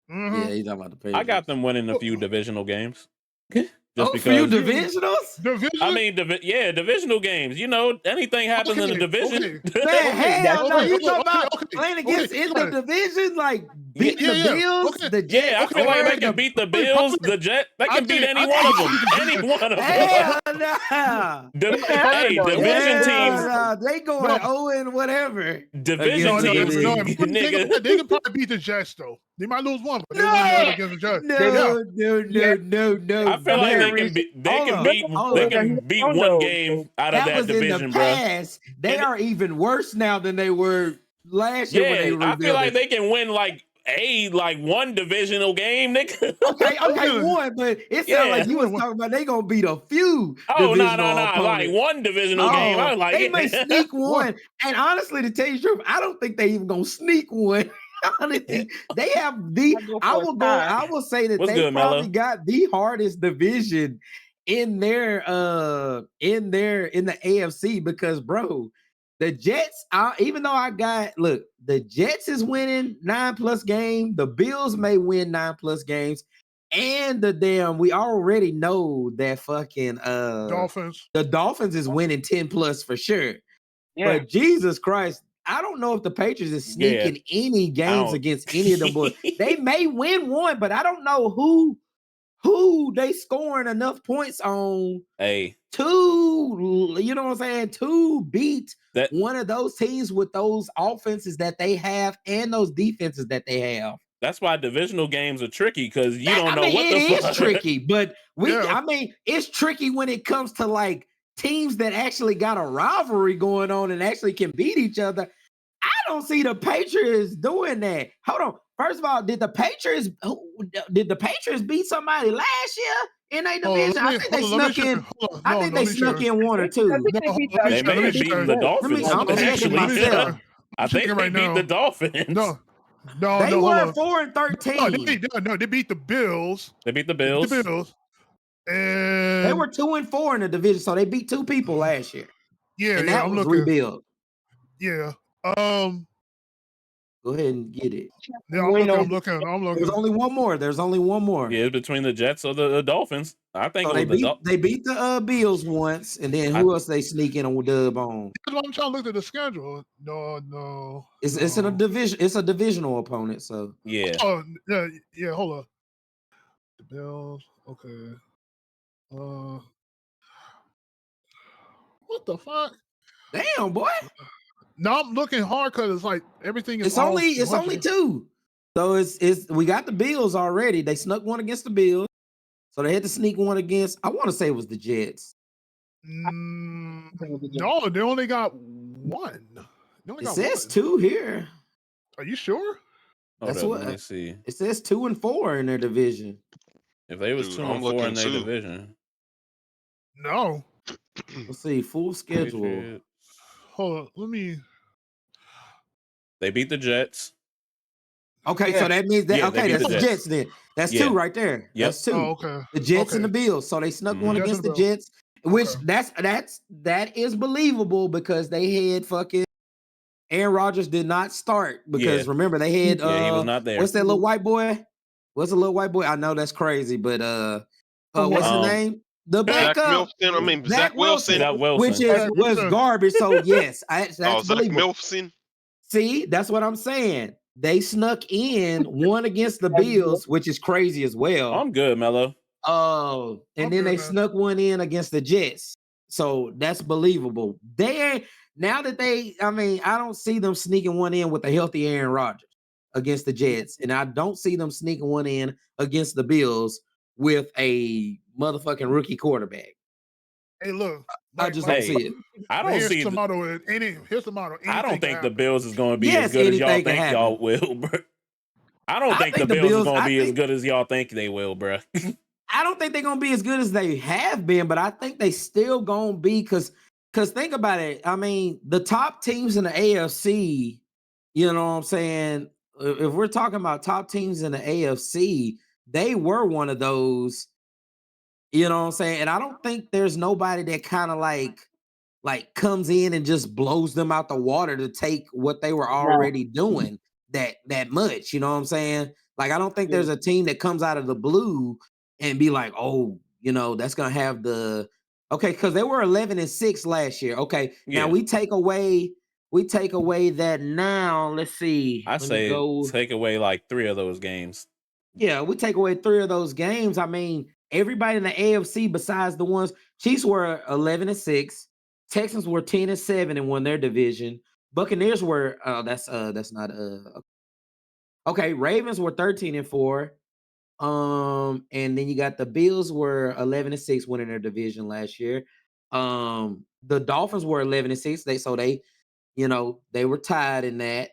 Yeah, he's talking about the Patriots. I got them winning a few divisional games. Just because few divisionals? I mean, divisional games. You know, anything happens in the division. Man, hell no. You talking about playing against in the division, like beating the Bills, the Jets? Yeah, I feel like they can beat the Bills, the Jets. They can beat any one of them. Any one of them. Hell no. Division teams. They going 0 and whatever. Division teams. They can probably beat the Jets, though. They might lose 1, but they win against the Jets. No. I feel like they can beat 1 game out of that division, bro. They are even worse now than they were last year when they were I feel like they can win like 1 divisional game, nigga. Okay, 1, but it sounds like you was talking about they gonna beat a few. Oh, no, like 1 divisional game. I was like, they may sneak 1. And honestly, to tell you the truth, I don't think they even gonna sneak 1. They have I will say that they probably got the hardest division in the AFC because, bro, The Jets, even though the Jets is winning 9+ game, the Bills may win 9+ games, and we already know that fucking Dolphins. the Dolphins is winning 10+ for sure. Yeah. But Jesus Christ, I don't know if the Patriots is sneaking any games against any of them boys. They may win one, but I don't know who they scoring enough points on to, you know what I'm saying, to beat one of those teams with those offenses that they have and those defenses that they have. That's why divisional games are tricky because you don't know what the fuck. It is tricky, but it's tricky when it comes to like teams that actually got a rivalry going on and actually can beat each other. I don't see the Patriots doing that. Hold on. First of all, did the Patriots beat somebody last year in a division? I think they snuck in. I think they snuck in one or two. They may have beaten the Dolphins. I'm checking myself. I think they beat the Dolphins. No, they were 4-13. No, they beat the Bills. They beat the Bills. And they were 2-4 in the division, so they beat two people last year. Yeah, and that was rebuilt. Yeah. Go ahead and get it. Yeah, I'm looking. There's only one more. Yeah, between the Jets or the Dolphins. I think they beat the Bills once, and then who else they sneak in on dub on? I'm trying to look at the schedule. No. It's in a division. It's a divisional opponent. So yeah. Oh yeah. Hold on. The Bills. Okay. What the fuck? Damn, boy. No, I'm looking hard because it's like everything is. It's only two. So it's we got the Bills already. They snuck one against the Bills, so they had to sneak one against. I want to say it was the Jets. No, they only got one. It says two here. Are you sure? That's what. Let me see. It says 2-4 in their division. If they was 2-4 in their division, no. Let's see full schedule. Patriots. Hold on, let me. They beat the Jets. Okay, so that means that that's the Jets then. That's two right there. Yep. That's two. Oh, okay. The Jets and the Bills. So they snuck one against the Jets, which that is believable because they had fucking Aaron Rodgers did not start because remember they had he was not there. What's that little white boy? What's the little white boy? I know that's crazy, but what's his name? The backup. Zach Wilson. Which was garbage. So yes, that's believable. See, that's what I'm saying. They snuck in one against the Bills, which is crazy as well. I'm good, Mello. And then they snuck one in against the Jets. So that's believable. I don't see them sneaking one in with a healthy Aaron Rodgers against the Jets. And I don't see them sneaking one in against the Bills with a motherfucking rookie quarterback. Hey, look. I just don't see it. I don't see Here's the motto. I don't think the Bills is going to be as good as y'all think y'all will, bro. I don't think the Bills is going to be as good as y'all think they will, bro. I don't think they're going to be as good as they have been, but I think they still going to be because think about it. I mean, the top teams in the AFC, you know what I'm saying? If we're talking about top teams in the AFC, they were one of those. You know what I'm saying? And I don't think there's nobody that kind of like comes in and just blows them out the water to take what they were already doing that much. You know what I'm saying? Like, I don't think there's a team that comes out of the blue and be like, oh, you know, that's going to have because they were 11-6 last year. Okay. Yeah. Now we take away that now. Let's see. I say take away like 3 of those games. Yeah, we take away 3 of those games. I mean, everybody in the AFC besides the ones, Chiefs were 11-6, Texans were 10-7 and won their division. Buccaneers were okay. Ravens were 13-4. And then you got the Bills were 11-6 winning their division last year. The Dolphins were 11-6. They were tied in that.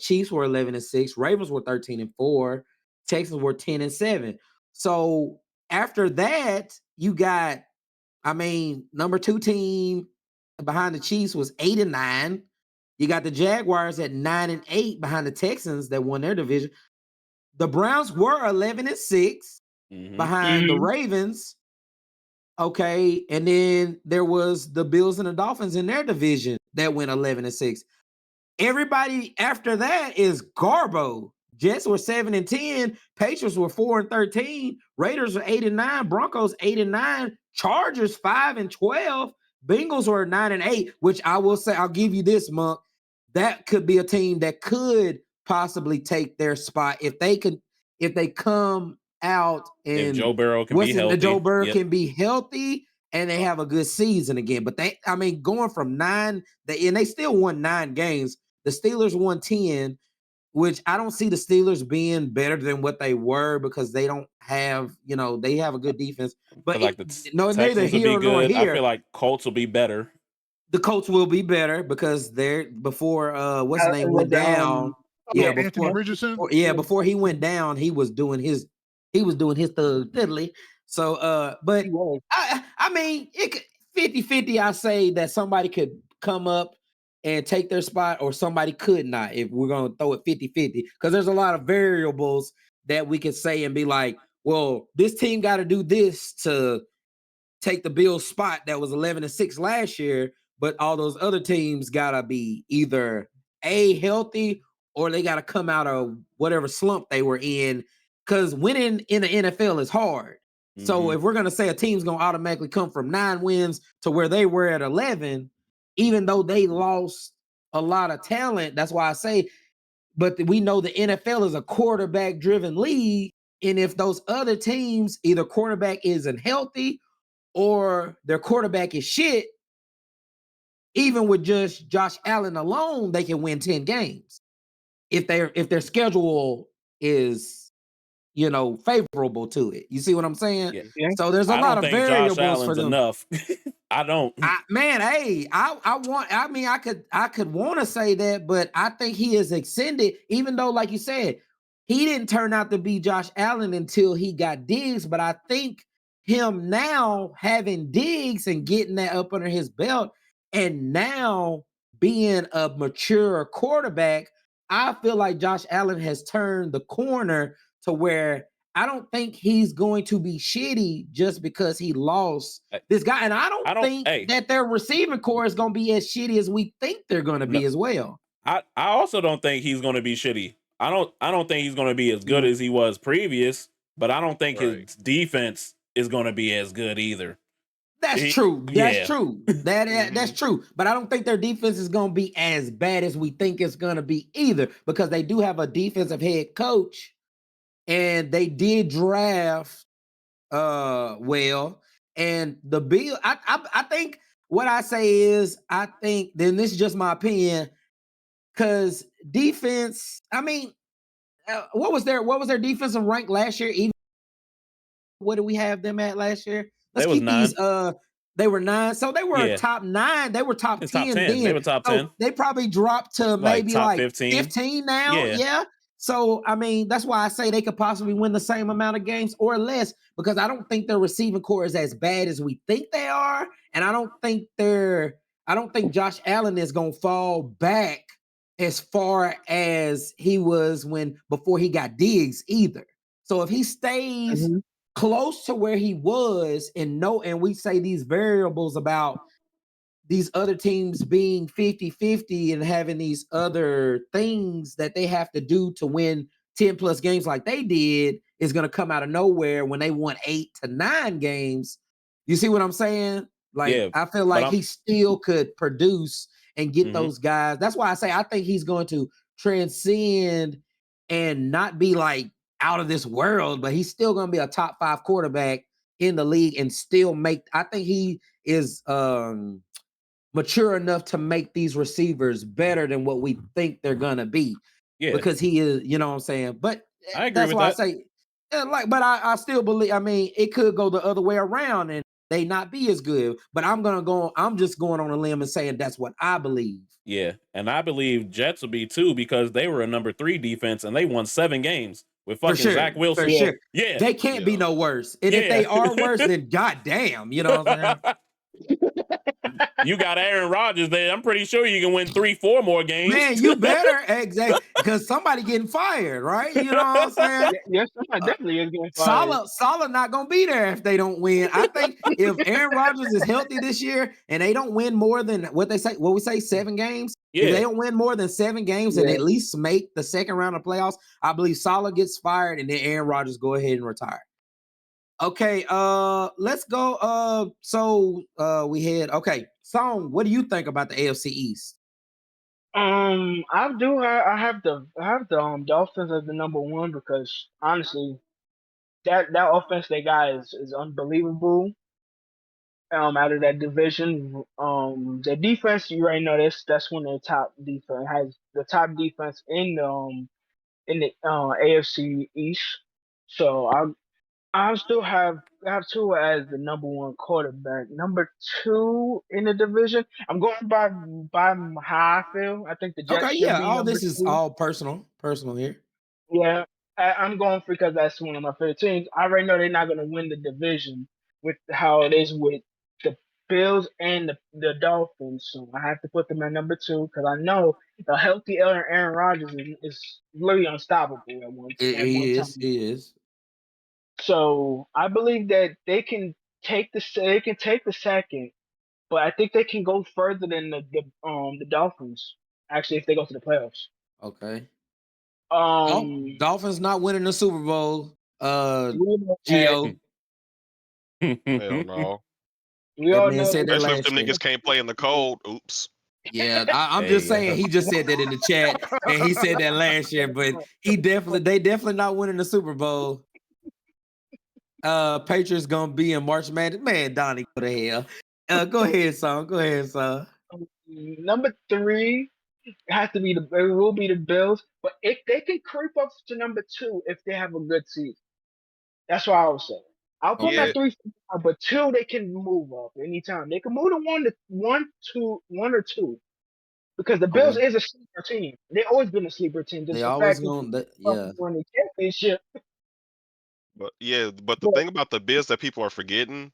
Chiefs were 11-6. Ravens were 13-4. Texans were 10-7. So after that, you got, number 2 team behind the Chiefs was 8-9. You got the Jaguars at 9-8 behind the Texans that won their division. The Browns were 11-6 behind the Ravens. Okay, and then there was the Bills and the Dolphins in their division that went 11-6. Everybody after that is Garbo. Jets were 7-10. Patriots were 4-13. Raiders were 8-9. Broncos 8-9. Chargers 5-12. Bengals were 9-8. Which I will say, I'll give you this, Monk. That could be a team that could possibly take their spot if they come out and if Joe Burrow can be healthy. Joe Burrow can be healthy and they have a good season again. But going from 9, and they still won 9 games. The Steelers won 10, which I don't see the Steelers being better than what they were because they don't have, they have a good defense. But like neither here nor here. I feel like Colts will be better. The Colts will be better because before what's his name went down. Anthony Richardson. Before he went down, he was doing his thug diddly. So but I mean it could 50-50. I say that somebody could come up and take their spot, or somebody could not, if we're going to throw it 50-50, because there's a lot of variables that we could say and be like, well, this team got to do this to take the Bills spot that was 11-6 last year, but all those other teams got to be either healthy or they got to come out of whatever slump they were in, because winning in the NFL is hard. Mm-hmm. So if we're going to say a team's going to automatically come from 9 wins to where they were at 11, even though they lost a lot of talent, that's why I say, but we know the NFL is a quarterback-driven league, and if those other teams, either quarterback isn't healthy or their quarterback is shit, even with just Josh Allen alone, they can win 10 games if their schedule is, favorable to it. You see what I'm saying? Yeah. So there's a lot of variables Josh Allen's for them. Enough. I don't. I could want to say that, but I think he is extended, even though, like you said, he didn't turn out to be Josh Allen until he got Diggs. But I think him now having Diggs and getting that up under his belt, and now being a mature quarterback, I feel like Josh Allen has turned the corner to where I don't think he's going to be shitty just because he lost this guy. And I don't think that their receiving core is going to be as shitty as we think they're going to be as well. I also don't think he's going to be shitty. I don't think he's going to be as good as he was previous, but I don't think his defense is going to be as good either. That's true. That's true. That's true. But I don't think their defense is going to be as bad as we think it's going to be either, because they do have a defensive head coach. And they did draft well. And the Bill, I think what I say is, I think, then this is just my opinion, because defense, I mean, what was their defensive rank last year? Even what did we have them at last year? Let's keep 9. They were 9. So they were a top 9. They were top 10 then. They were top 10. They probably dropped to maybe top 15 now. Yeah. So, I mean, that's why I say they could possibly win the same amount of games or less, because I don't think their receiving core is as bad as we think they are. And I don't think Josh Allen is going to fall back as far as he was before he got Diggs either. So if he stays close to where he was, and we say these variables about these other teams being 50-50 and having these other things that they have to do to win 10 plus games like they did, is going to come out of nowhere when they won 8 to 9 games. You see what I'm saying? I feel like he still could produce and get those guys. That's why I say I think he's going to transcend and not be like out of this world, but he's still going to be a top 5 quarterback in the league and still I think he is mature enough to make these receivers better than what we think they're gonna be. Yeah, because he is, you know what I'm saying. But I agree with that. I say, but I still believe. I mean, it could go the other way around and they not be as good. But I'm just going on a limb and saying that's what I believe. Yeah, and I believe Jets will be too, because they were a number 3 defense and they won 7 games with fucking Zach Wilson. For sure. Yeah, they can't be no worse. And if they are worse, then goddamn, you know what I'm saying. You got Aaron Rodgers there. I'm pretty sure you can win 3-4 more games. Man, you better exactly because somebody getting fired, right? You know what I'm saying? Yes, somebody definitely is getting fired. Salah not gonna be there if they don't win. I think if Aaron Rodgers is healthy this year and they don't win more than what we say 7 games. If they don't win more than 7 games and at least make the second round of playoffs, I believe Salah gets fired and then Aaron Rodgers go ahead and retire. Okay, let's go. We had Song, what do you think about the AFC East? I have the Dolphins as the number 1 because honestly, that offense they got is unbelievable. Out of that division, the defense you already know that's one of the top defense has the top defense in the AFC East. So I still have Tua as the number 1 quarterback. Number 2 in the division, I'm going by how I feel. I think the Jets should be All number this is 2. all personal here. Yeah, I'm going for because that's one of my favorite teams. I already know they're not going to win the division with how it is with the Bills and the Dolphins. So I have to put them at number 2 because I know the healthy Aaron Rodgers is literally unstoppable at one time. He is. So I believe that they can take the second, but I think they can go further than the Dolphins. Actually, if they go to the playoffs. Okay. Um, Dolphins not winning the Super Bowl. Gio. Hell no. We all know said that Especially if last them year. niggas can't play in the cold. Oops. Yeah, I'm just saying he just said that in the chat, and he said that last year, but they definitely not winning the Super Bowl. Patriots gonna be in March Madness. Man, Donnie, go to hell. Go ahead, son. Number 3 has to be it will be the Bills, but if they can creep up to number 2 if they have a good season. That's what I would say. I'll put them at 3, but 2 they can move up anytime. They can move to 1 or 2. Because the Bills is a sleeper team. They've always been a sleeper team. Just They the always fact going that yeah. won the championship. But the thing about the Bills that people are forgetting,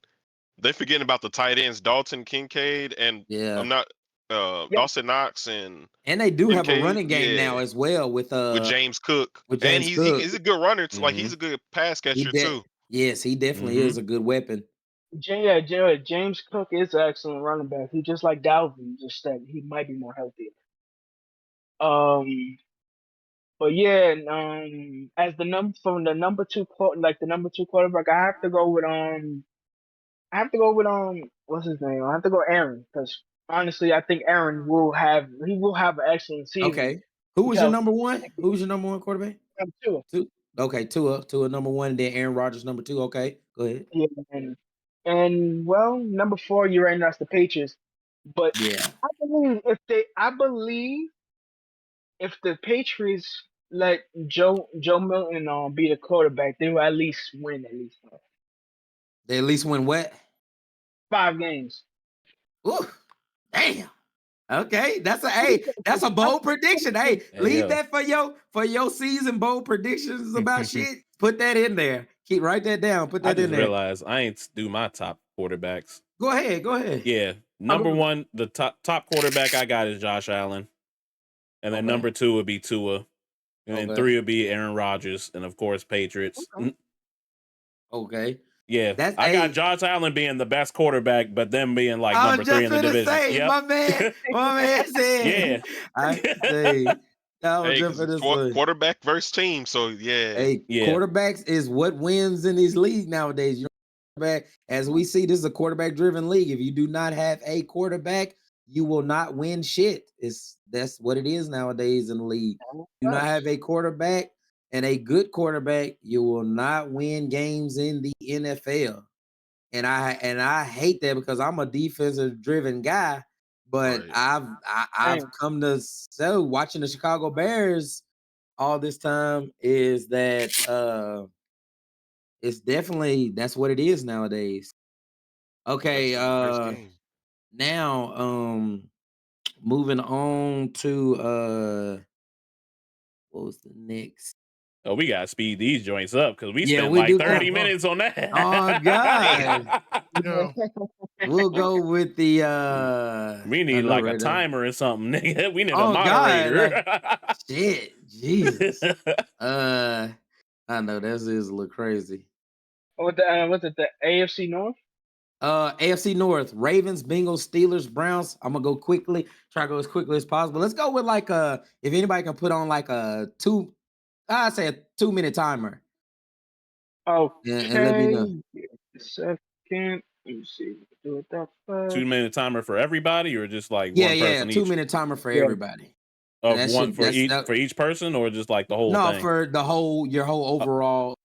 they're forgetting about the tight ends, Dalton Kincaid and I'm not Dawson Knox and they do Kincaid, have a running game now as well with James Cook. James Cook. He's a good runner. Like he's a good pass catcher too. Yes, he definitely is a good weapon. James Cook is an excellent running back. He's just like Dalvin, just that he might be more healthy. But yeah, as the number 2 quarterback, I have to go with what's his name? I have to go Aaron because honestly, I think Aaron will have an excellent season. Okay, who was your number 1? Who was your number 1 quarterback? Tua. Okay, Tua number 1, then Aaron Rodgers number 2. Okay, go ahead. Yeah, and well, number 4, you're right. That's the Patriots. But yeah, I believe if the Patriots let Joe Milton be the quarterback, they will at least win They at least win what? 5 games. Ooh, damn. Okay, that's a bold prediction. Hey, leave that for your season bold predictions about shit. Put that in there. Write that down. Put that in there. I just realized I ain't do my top quarterbacks. Go ahead. Yeah, number 1, the top quarterback I got is Josh Allen, and then number 2 would be Tua, and then 3 would be Aaron Rodgers, and of course Patriots. Okay. Yeah, I got Josh Allen being the best quarterback, but them being like number 3 in the division. Say, my man said. Quarterback versus team. So quarterbacks is what wins in this league nowadays. You know, as we see, this is a quarterback-driven league. If you do not have a quarterback, you will not win shit. That's what it is nowadays in the league. You do not have a quarterback. And a good quarterback, you will not win games in the NFL. And I hate that because I'm a defensive driven guy, but I've come to watching the Chicago Bears all this time is that it's definitely that's what it is nowadays. Okay, now moving on to what was the next? Oh, we gotta speed these joints up because we spent like 30 minutes on that. Oh God! We'll go with the We need no, like a right there. timer or something, nigga. We need a Oh God, moderator. shit, Jesus. I know this is a little crazy. What's it? The AFC North? AFC North, Ravens, Bengals, Steelers, Browns. I'm gonna go quickly, try to go as quickly as possible. Let's go with like if anybody can put on like I'd say a 2-minute timer. And let me know. Okay. Second. Let me see. Do it that fast. 2-minute timer for everybody, or just like Yeah, one person each? 2-minute timer for Yeah. everybody. Of That one should for each person, or just like the whole no thing? for the whole your whole overall.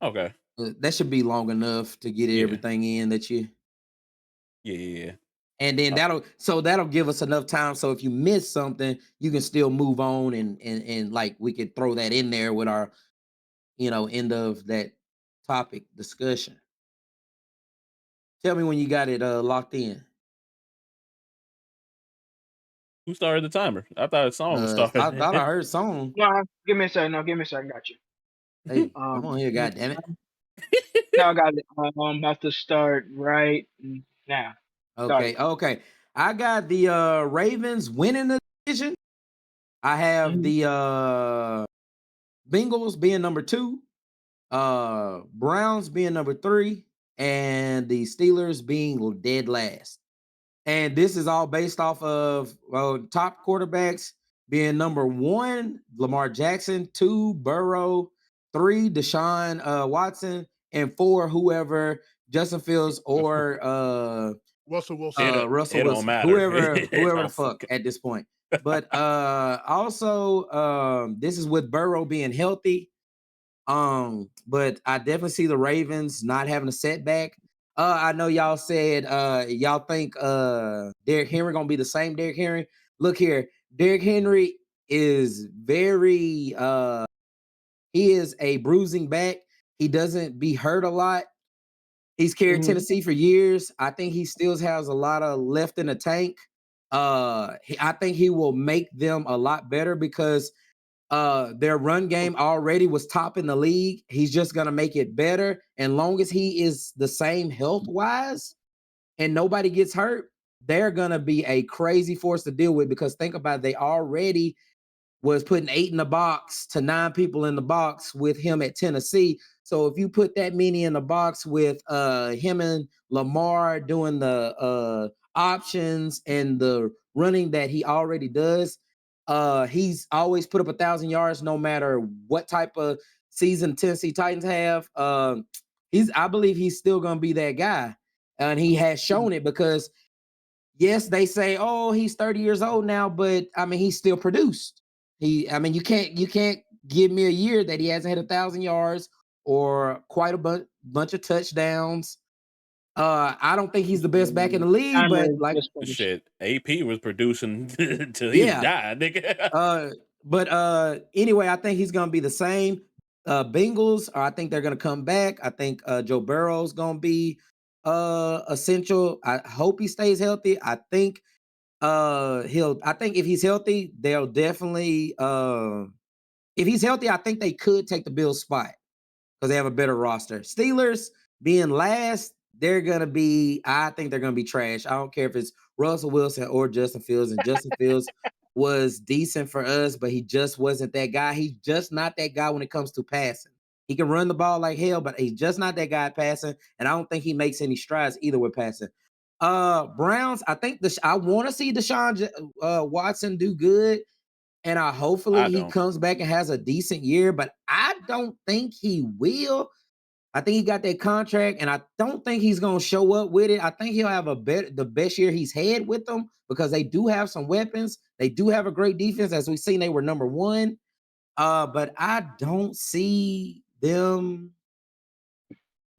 Okay. That should be long enough to get Yeah. everything in that you. Yeah. And then that'll give us enough time. So if you miss something, you can still move on and like we could throw that in there with our, end of that topic discussion. Tell me when you got it locked in. Who started the timer? I thought a song was started. I thought I heard song. No, give me a second. No, give me a second. Got you. Hey, come on here, God damn it. Now I got it. I'm about to start right now. Okay. I got the Ravens winning the division. I have the Bengals being number 2, Browns being number 3, and the Steelers being dead last. And this is all based off of top quarterbacks being number 1, Lamar Jackson, 2, Burrow, 3, Deshaun Watson, and 4, whoever, Justin Fields or Russell Wilson. Russell It don't Wilson, matter. whoever the fuck at this point. But also this is with Burrow being healthy. But I definitely see the Ravens not having a setback. I know y'all said y'all think Derrick Henry gonna be the same Derrick Henry. Look here, Derrick Henry is very he is a bruising back. He doesn't be hurt a lot. He's carried Tennessee for years. I think he still has a lot of left in the tank. I think he will make them a lot better because their run game already was top in the league. He's just gonna make it better. And long as he is the same health-wise and nobody gets hurt, they're gonna be a crazy force to deal with because think about it, they already was putting 8 in the box to 9 people in the box with him at Tennessee. So if you put that many in the box with him and Lamar doing the options and the running that he already does, he's always put up 1,000 yards no matter what type of season Tennessee Titans have. I believe he's still gonna be that guy. And he has shown it because yes, they say, oh, he's 30 years old now, but I mean, he's still produced. You can't give me a year that he hasn't hit 1,000 yards or quite a bunch of touchdowns. I don't think he's the best back in the league, but like shit, AP was producing till he died, nigga. But anyway, I think he's gonna be the same. Bengals, I think they're gonna come back. I think Joe Burrow's gonna be essential. I hope he stays healthy. I think if he's healthy, they'll definitely if he's healthy, I think they could take the Bills spot because they have a better roster. Steelers being last, I think they're gonna be trash. I don't care if it's Russell Wilson or Justin Fields, and Justin Fields was decent for us, but he just wasn't that guy. He's just not that guy when it comes to passing. He can run the ball like hell, but he's just not that guy passing, and I don't think he makes any strides either with passing. Browns, I think I want to see Deshaun Watson do good, and hopefully he comes back and has a decent year, but I don't think he will. I think he got that contract, and I don't think he's gonna show up with it. I think he'll have the best year he's had with them because they do have some weapons. They do have a great defense, as we've seen. They were number 1, but I don't see them.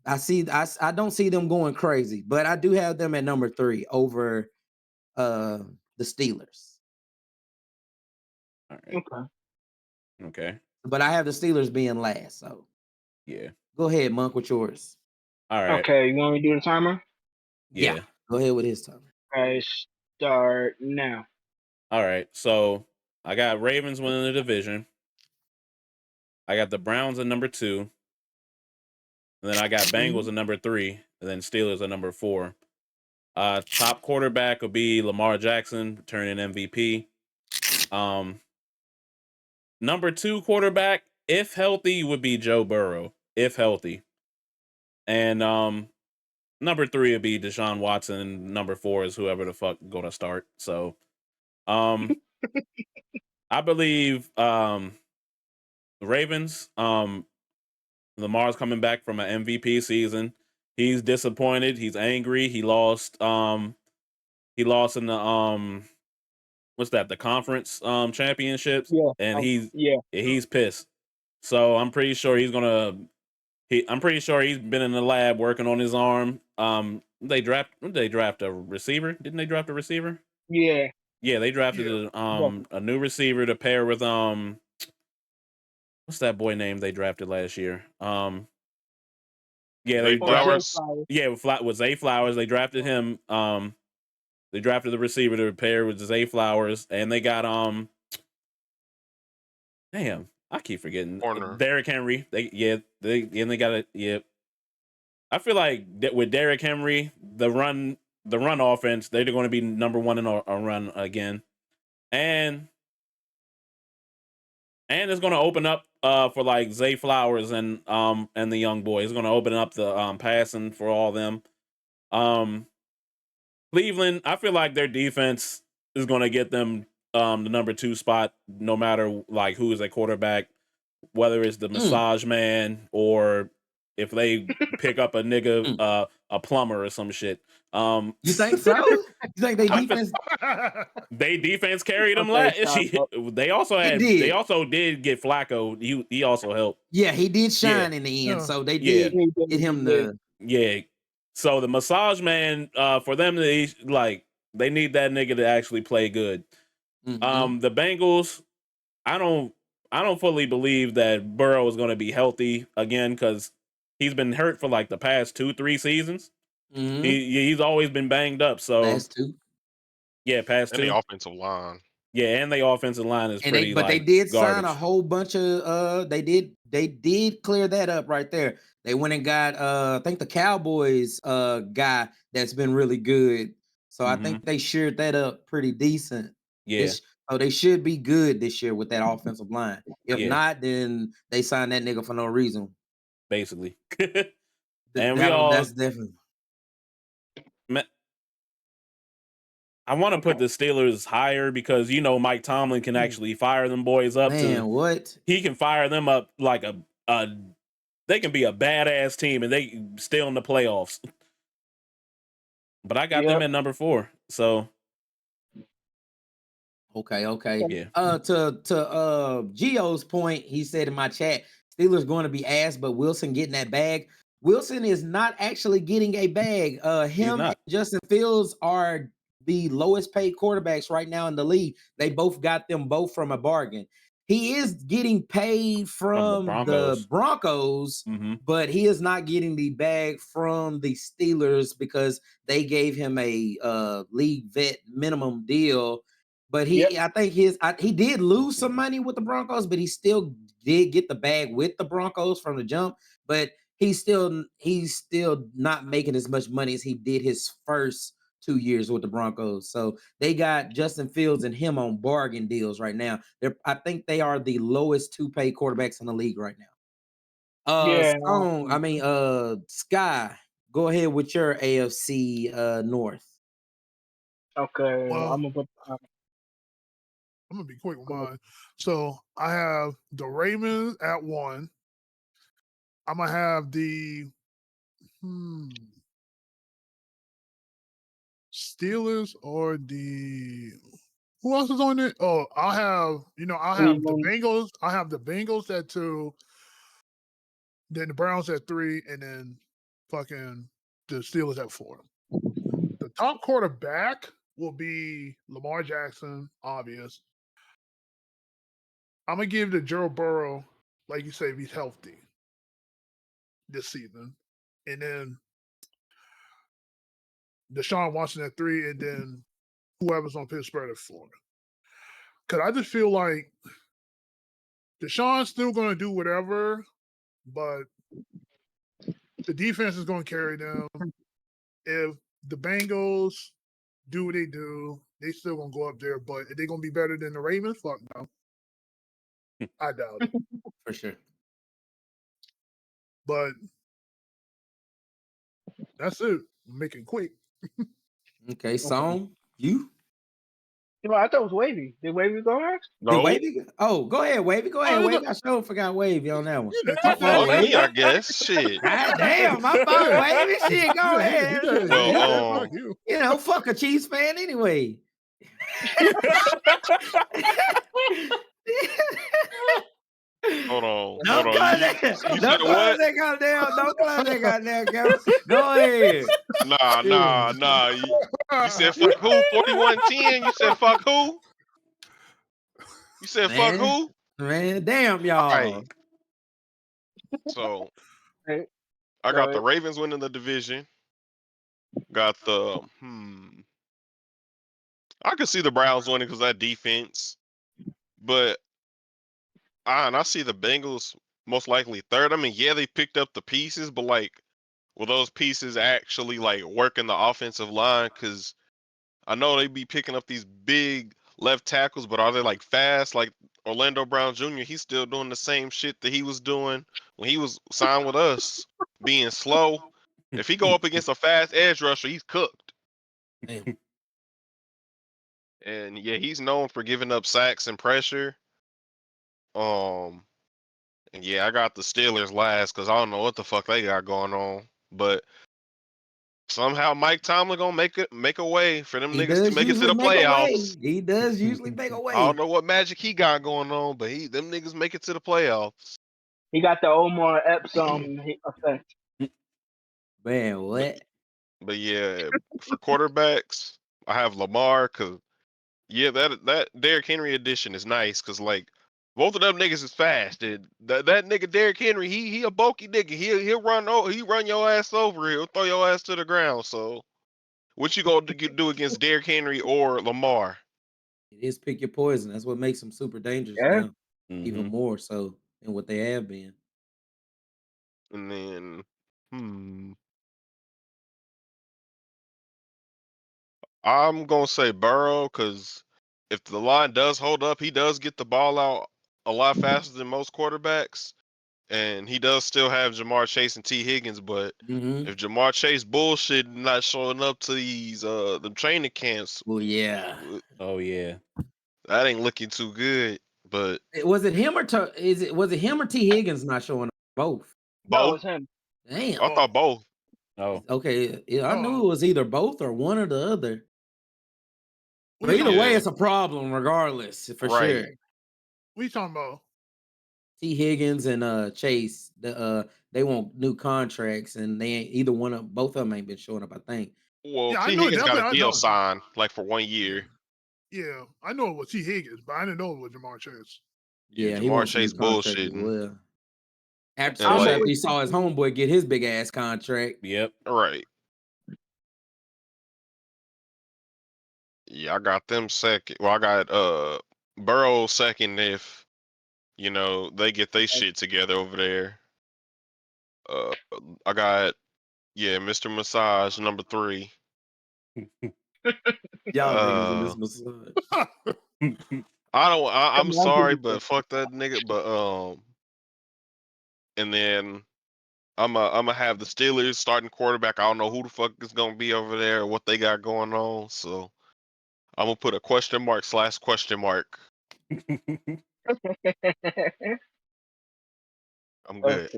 I don't see them going crazy, but I do have them at number 3 over the Steelers. All right. Okay. But I have the Steelers being last, so yeah. Go ahead, Monk, with yours. All right. Okay, you want me to do the timer? Yeah. Go ahead with his timer. Okay, start now. All right. So I got Ravens winning the division. I got the Browns at number 2. And then I got Bengals at number 3, and then Steelers at number 4. Top quarterback will be Lamar Jackson, turning MVP. Number 2 quarterback, if healthy, would be Joe Burrow, if healthy. And number 3 would be Deshaun Watson, and number 4 is whoever the fuck gonna start. So I believe the Ravens, Lamar's coming back from an MVP season. He's disappointed, he's angry, he lost in the what's that, the conference championships, Yeah. and Yeah. he's pissed. So I'm pretty sure he's been in the lab working on his arm. They draft a receiver? Didn't they draft a receiver? Yeah. Yeah, they drafted a new receiver to pair with what's that boy name they drafted last year? Yeah, Zay they drafted Flowers. with Zay Flowers. They drafted him. They drafted the receiver to pair with Zay Flowers, and they got damn, I keep forgetting Corner. Derrick Henry. They got it. Yeah, I feel like with Derrick Henry, the run offense, they're going to be number 1 in a run again, and it's going to open up for like Zay Flowers and the young boy. It's going to open up the passing for all them. Cleveland, I feel like their defense is going to get them the number 2 spot, no matter like who is a quarterback, whether it's the massage man or if they pick up a nigga, a plumber or some shit. You think so? You think they defense? They defense carried them Okay, last year. They also did get Flacco. He also helped. Yeah, he did shine in the end, so they did get him the. Yeah. So the massage man, for them to they need that nigga to actually play good. The Bengals, I don't fully believe that Burrow is going to be healthy again because he's been hurt for like the past 2-3 seasons. He's always been banged up. So past 2. Yeah, past 2. And the offensive line. Yeah, and the offensive line is pretty. But they did garbage. sign a whole bunch of. They did clear that up right there. They went and got I think the Cowboys guy that's been really good. So I think they sheared that up pretty decent. Yeah. So they should be good this year with that offensive line. If not, then they signed that nigga for no reason. Basically. And that's definitely. I want to put the Steelers higher because Mike Tomlin can actually fire them boys up. What? He can fire them up like they can be a badass team and they still in the playoffs. But I got them at number 4. So Okay. Yeah. To Gio's point, he said in my chat, Steelers going to be ass, but Wilson getting that bag. Wilson is not actually getting a bag. Him and Justin Fields are the lowest paid quarterbacks right now in the league. They both got them both from a bargain. He is getting paid from the Broncos, but he is not getting the bag from the Steelers because they gave him a league vet minimum deal. But I think he did lose some money with the Broncos, but he still did get the bag with the Broncos from the jump. But he's still not making as much money as he did his first 2 years with the Broncos. So they got Justin Fields and him on bargain deals right now. I think they are the lowest 2 paid quarterbacks in the league right now. Sky, go ahead with your AFC North. Okay, Well, I'm gonna be quick with mine. So I have the Ravens at 1. I'm gonna have the Steelers or the who else is on it? Oh, I'll have the Bengals. I have the Bengals at 2, then the Browns at 3, and then fucking the Steelers at 4. The top quarterback will be Lamar Jackson, obvious. I'm gonna give to Joe Burrow, like you say, if he's healthy this season, and then Deshaun Watson at 3, and then whoever's on Pittsburgh at 4. Because I just feel like Deshaun's still going to do whatever, but The defense is going to carry them. If the Bengals do what they do, they still going to go up there. But are they going to be better than the Ravens? Fuck no. I doubt it. For sure. But that's it. Make it quick. Okay, Song, you? Well, I thought it was Wavy. Did Wavy go next? Did No, Wavy? Oh, go ahead, Wavy. Go ahead, Oh, Wavy. I sure forgot Wavy on that one. You know, My keep fault, fuck that- me, I Wavy. guess. Shit. God damn, my fault, Wavy. Shit, go ahead. Well, fuck you. You know, fuck a Chiefs fan anyway. Hold on. Don't Hold on. close You that. said Don't close what? that goddamn. Don't close that goddamn camera. Go ahead. Nah. You said fuck who? 41-10? You said fuck who? You said fuck Man, who? man, damn All y'all. right. So Right. I Go got the ahead. Ravens winning the division. Got the I could see the Browns winning because that defense. But I see the Bengals most likely third. I mean, yeah, they picked up the pieces, but like, will those pieces actually like work in the offensive line? Because I know they be picking up these big left tackles, but are they like fast? Like Orlando Brown Jr., he's still doing the same shit that he was doing when he was signed with us, being slow. If he go up against a fast edge rusher, he's cooked. Damn. And yeah, he's known for giving up sacks and pressure. And yeah, I got the Steelers last because I don't know what the fuck they got going on. But somehow Mike Tomlin gonna make a way for them He niggas to does make it to usually the make a way. playoffs. He does usually make a I way. don't know what magic he got going on, but them niggas make it to the playoffs. He got the Omar Epsom effect. Man, what? But yeah, for quarterbacks, I have Lamar because yeah, that Derrick Henry edition is nice because like both of them niggas is fast. And that nigga Derrick Henry, he a bulky nigga. He'll run your ass over. He'll throw your ass to the ground. So what you gonna do against Derrick Henry or Lamar? It is pick your poison. That's what makes them super dangerous Yeah. now. Even more so than what they have been. And then I'm gonna say Burrow because if the line does hold up, he does get the ball out a lot faster than most quarterbacks. And he does still have Jamar Chase and T. Higgins, but if Jamar Chase bullshit not showing up to these the training camps, Well, yeah. Oh yeah. that ain't looking too good. But Was it him or was it him or T. Higgins not showing up? Both. No, it both, was him. Damn. I thought both. Oh. Okay. Yeah, I knew it was either both or one or the other. What But you either talking way, Yeah. it's a problem regardless, for Right. sure. What you talking about? T. Higgins and Chase, they want new contracts, and they ain't either one of both of them ain't been showing up, I think. Well, Yeah, I T. know it. Higgins got a Definitely, I deal know. signed like for 1 year. Yeah, I know it was T. Higgins, but I didn't know it was Jamar Chase. Yeah, Yeah, he Jamar wants a new Chase contract as bullshitting. well. After, And especially like, after he saw his homeboy get his big ass contract. Yep. right. Yeah, I got them second. Well, I got Burrow second if they get their shit together over there. I got Mr. Massage number 3. Y'all niggas in Uh, this massage. I'm sorry, but fuck that nigga. But and then I'm gonna have the Steelers starting quarterback. I don't know who the fuck is gonna be over there or what they got going on. So I'm gonna put a question mark / question mark. I'm good.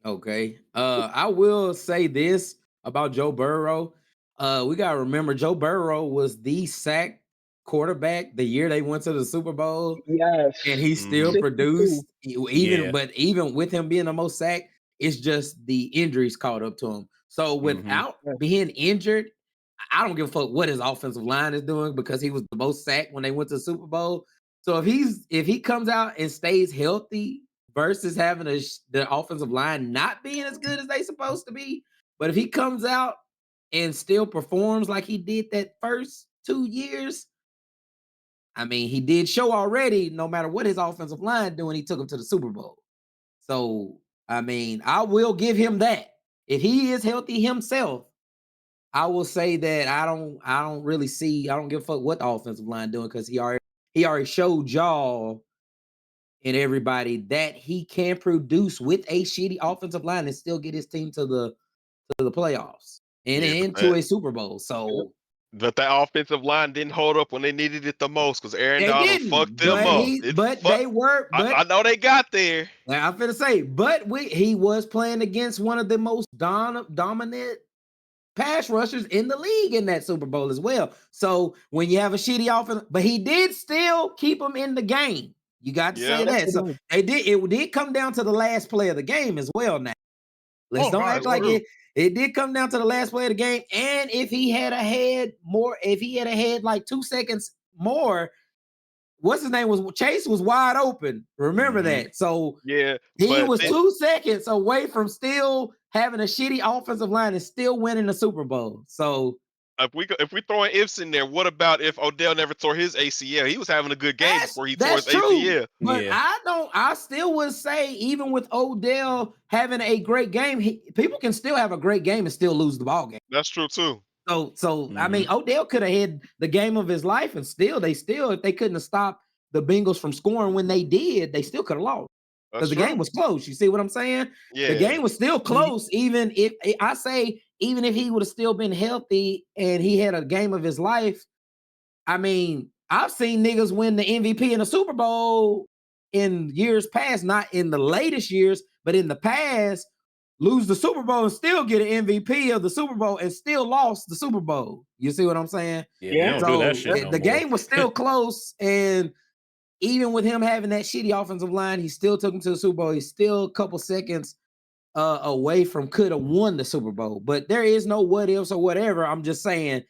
Okay. I will say this about Joe Burrow. We gotta remember Joe Burrow was the sack quarterback the year they went to the Super Bowl. Yes. And he still 62. produced, Yeah. but even with him being the most sacked, it's just the injuries caught up to him. So without being injured, I don't give a fuck what his offensive line is doing because he was the most sacked when they went to the Super Bowl. So if he comes out and stays healthy versus having the offensive line not being as good as they supposed to be, but if he comes out and still performs like he did that first 2 years, I mean, he did show already, no matter what his offensive line doing, he took him to the Super Bowl. So, I mean, I will give him that. if he is healthy himself, I will say that I don't give a fuck what the offensive line doing because he already showed y'all and everybody that he can produce with a shitty offensive line and still get his team to the playoffs and into a Super Bowl. So but that offensive line didn't hold up when they needed it the most because Aaron they Donald didn't, fucked them up. I know they got there. I'm finna say, but he was playing against one of the most dominant pass rushers in the league in that Super Bowl as well. So when you have a shitty offense, but he did still keep them in the game. You got to say that. So it did come down to the last play of the game as well. Now let's don't act like it. It did come down to the last play of the game. And if he had like 2 seconds more, what's his name was Chase was wide open. Remember that. So yeah, he was 2 seconds away from still having a shitty offensive line and still winning the Super Bowl. So if we throw an ifs in there, what about if Odell never tore his ACL? He was having a good game before he tore his ACL. But I still would say, even with Odell having a great game, people can still have a great game and still lose the ball game. That's true too. So I mean, Odell could have had the game of his life, and if they couldn't have stopped the Bengals from scoring when they did, they still could have lost. Because the game was close. You see what I'm saying? Yeah. The game was still close, even if he would have still been healthy and he had a game of his life. I mean, I've seen niggas win the MVP in the Super Bowl in years past, not in the latest years, but in the past, lose the Super Bowl and still get an MVP of the Super Bowl and still lost the Super Bowl. You see what I'm saying? Yeah, they don't do that shit no the game was still close, and even with him having that shitty offensive line, he still took him to the Super Bowl. He's still a couple seconds away from could have won the Super Bowl. But there is no what ifs or whatever. I'm just saying,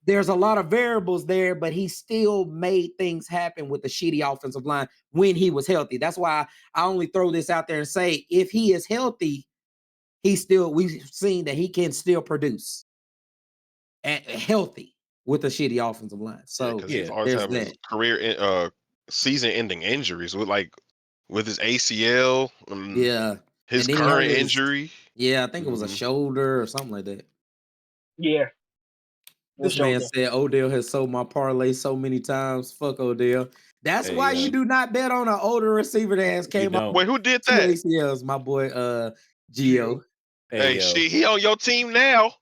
there's a lot of variables there, but he still made things happen with the shitty offensive line when he was healthy. That's why I only throw this out there and say, if he is healthy, we've seen that he can still produce and healthy with a shitty offensive line. So he's always having career season-ending injuries with his ACL. His current injury. Yeah, I think it was a shoulder or something like that. Yeah. This man said Odell has sold my parlay so many times. Fuck Odell. That's why you do not bet on an older receiver that has came up. Wait, who did 2 that? ACLs, my boy Gio. Hey, shit, he on your team now.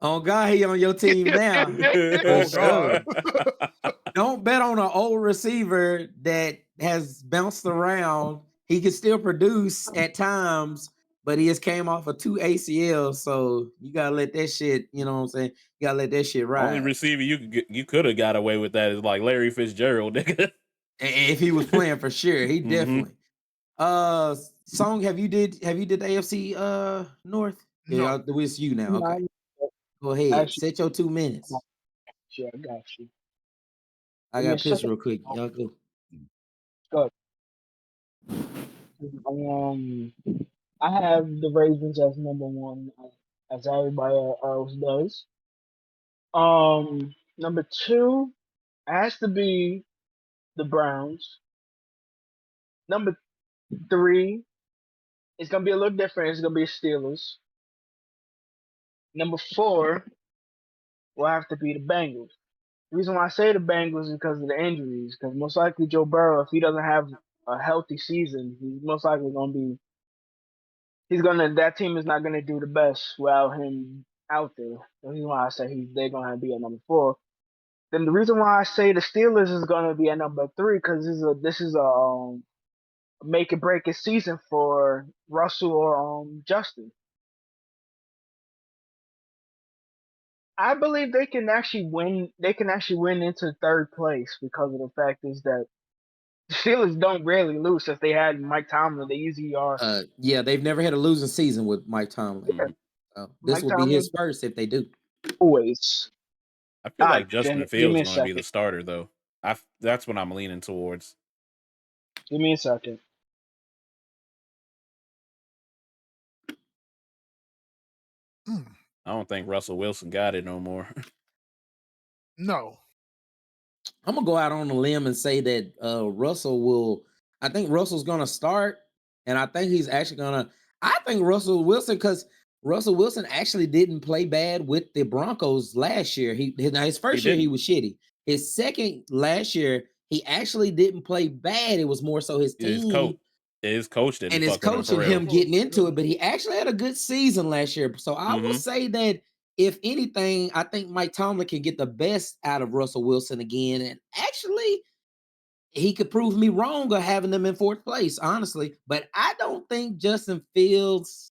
Oh God, he on your team now. Oh God. Don't bet on an old receiver that has bounced around. He can still produce at times, but he just came off of 2 ACLs. So you gotta let that shit, you know what I'm saying? You gotta let that shit ride. Only receiver you could have got away with that is like Larry Fitzgerald, nigga. If he was playing for sure, he definitely. Song, have you did the AFC North? No. It's you now. Okay. Go ahead. Set your 2 minutes. Sure, I got you. I got piss real quick. Y'all go. Go. I have the Ravens as number 1, as everybody else does. Number 2 has to be the Browns. Number 3 is gonna be a little different. It's gonna be Steelers. Number 4 will have to be the Bengals. The reason why I say the Bengals is because of the injuries. Because most likely Joe Burrow, if he doesn't have a healthy season, he's most likely gonna be. That team is not gonna do the best without him out there. The reason why I say they're gonna be at number 4. Then the reason why I say the Steelers is gonna be at number 3 because this is a make or break it season for Russell or Justin. I believe they can actually win. They can actually win into 3rd place because of the fact is that the Steelers don't rarely lose. If they had Mike Tomlin, they usually are. Yeah, they've never had a losing season with Mike Tomlin. Yeah. This will be his first if they do. Always. I feel like Justin Fields is going to be the starter, though. That's what I'm leaning towards. Give me a second. I don't think Russell Wilson got it no more. No. I'm gonna go out on a limb and say that I think Russell's gonna start, and I think he's actually gonna. I think Russell Wilson, because Russell Wilson actually didn't play bad with the Broncos last year. His first year he was shitty. His second last year he actually didn't play bad. It was more so his team. His coach didn't and his fuck with him coach for and real. him getting into it, but he actually had a good season last year. So I will say that if anything, I think Mike Tomlin can get the best out of Russell Wilson again. And actually, he could prove me wrong of having them in fourth place, honestly. But I don't think Justin Fields.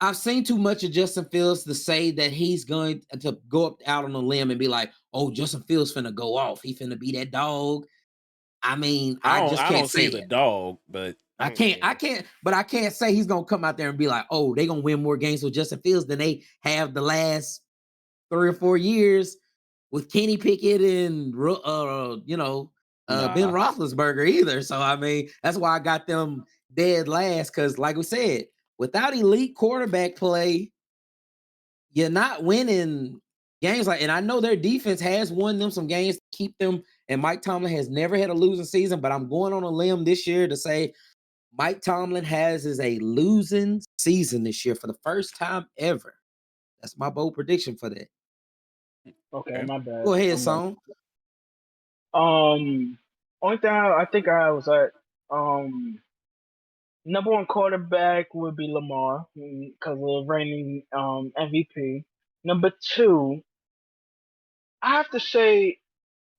I've seen too much of Justin Fields to say that he's going to go up out on a limb and be like, "Oh, Justin Fields finna go off. He finna be that dog." I mean, I just can't say the it. dog, but I can't say he's gonna come out there and be like, "Oh, they're gonna win more games with Justin Fields than they have the last 3 or 4 years with Kenny Pickett and Ben Roethlisberger either." So I mean, that's why I got them dead last, because like we said, without elite quarterback play, you're not winning games. And I know their defense has won them some games to keep them. And Mike Tomlin has never had a losing season, but I'm going on a limb this year to say Mike Tomlin has a losing season this year for the first time ever. That's my bold prediction for that. Okay, my bad. Go ahead, Song. Only thing I think I was at number one quarterback would be Lamar because of reigning MVP. Number two, I have to say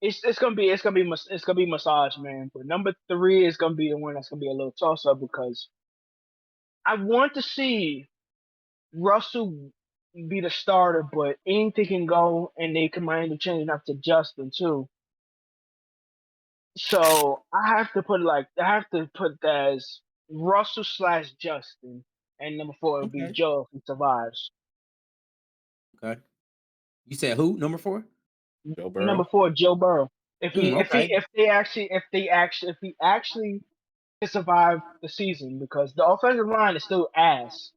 it's gonna be Massage Man. But number three is gonna be the one that's gonna be a little toss up because I want to see Russell be the starter, but anything can go, and they can mind to change up to Justin too. So I have to put that as Russell / Justin, and number four would be Joe if he survives. Okay. You said who? Number 4? Joe Burrow. Number 4, Joe Burrow. If he actually can survive the season, because the offensive line is still ass.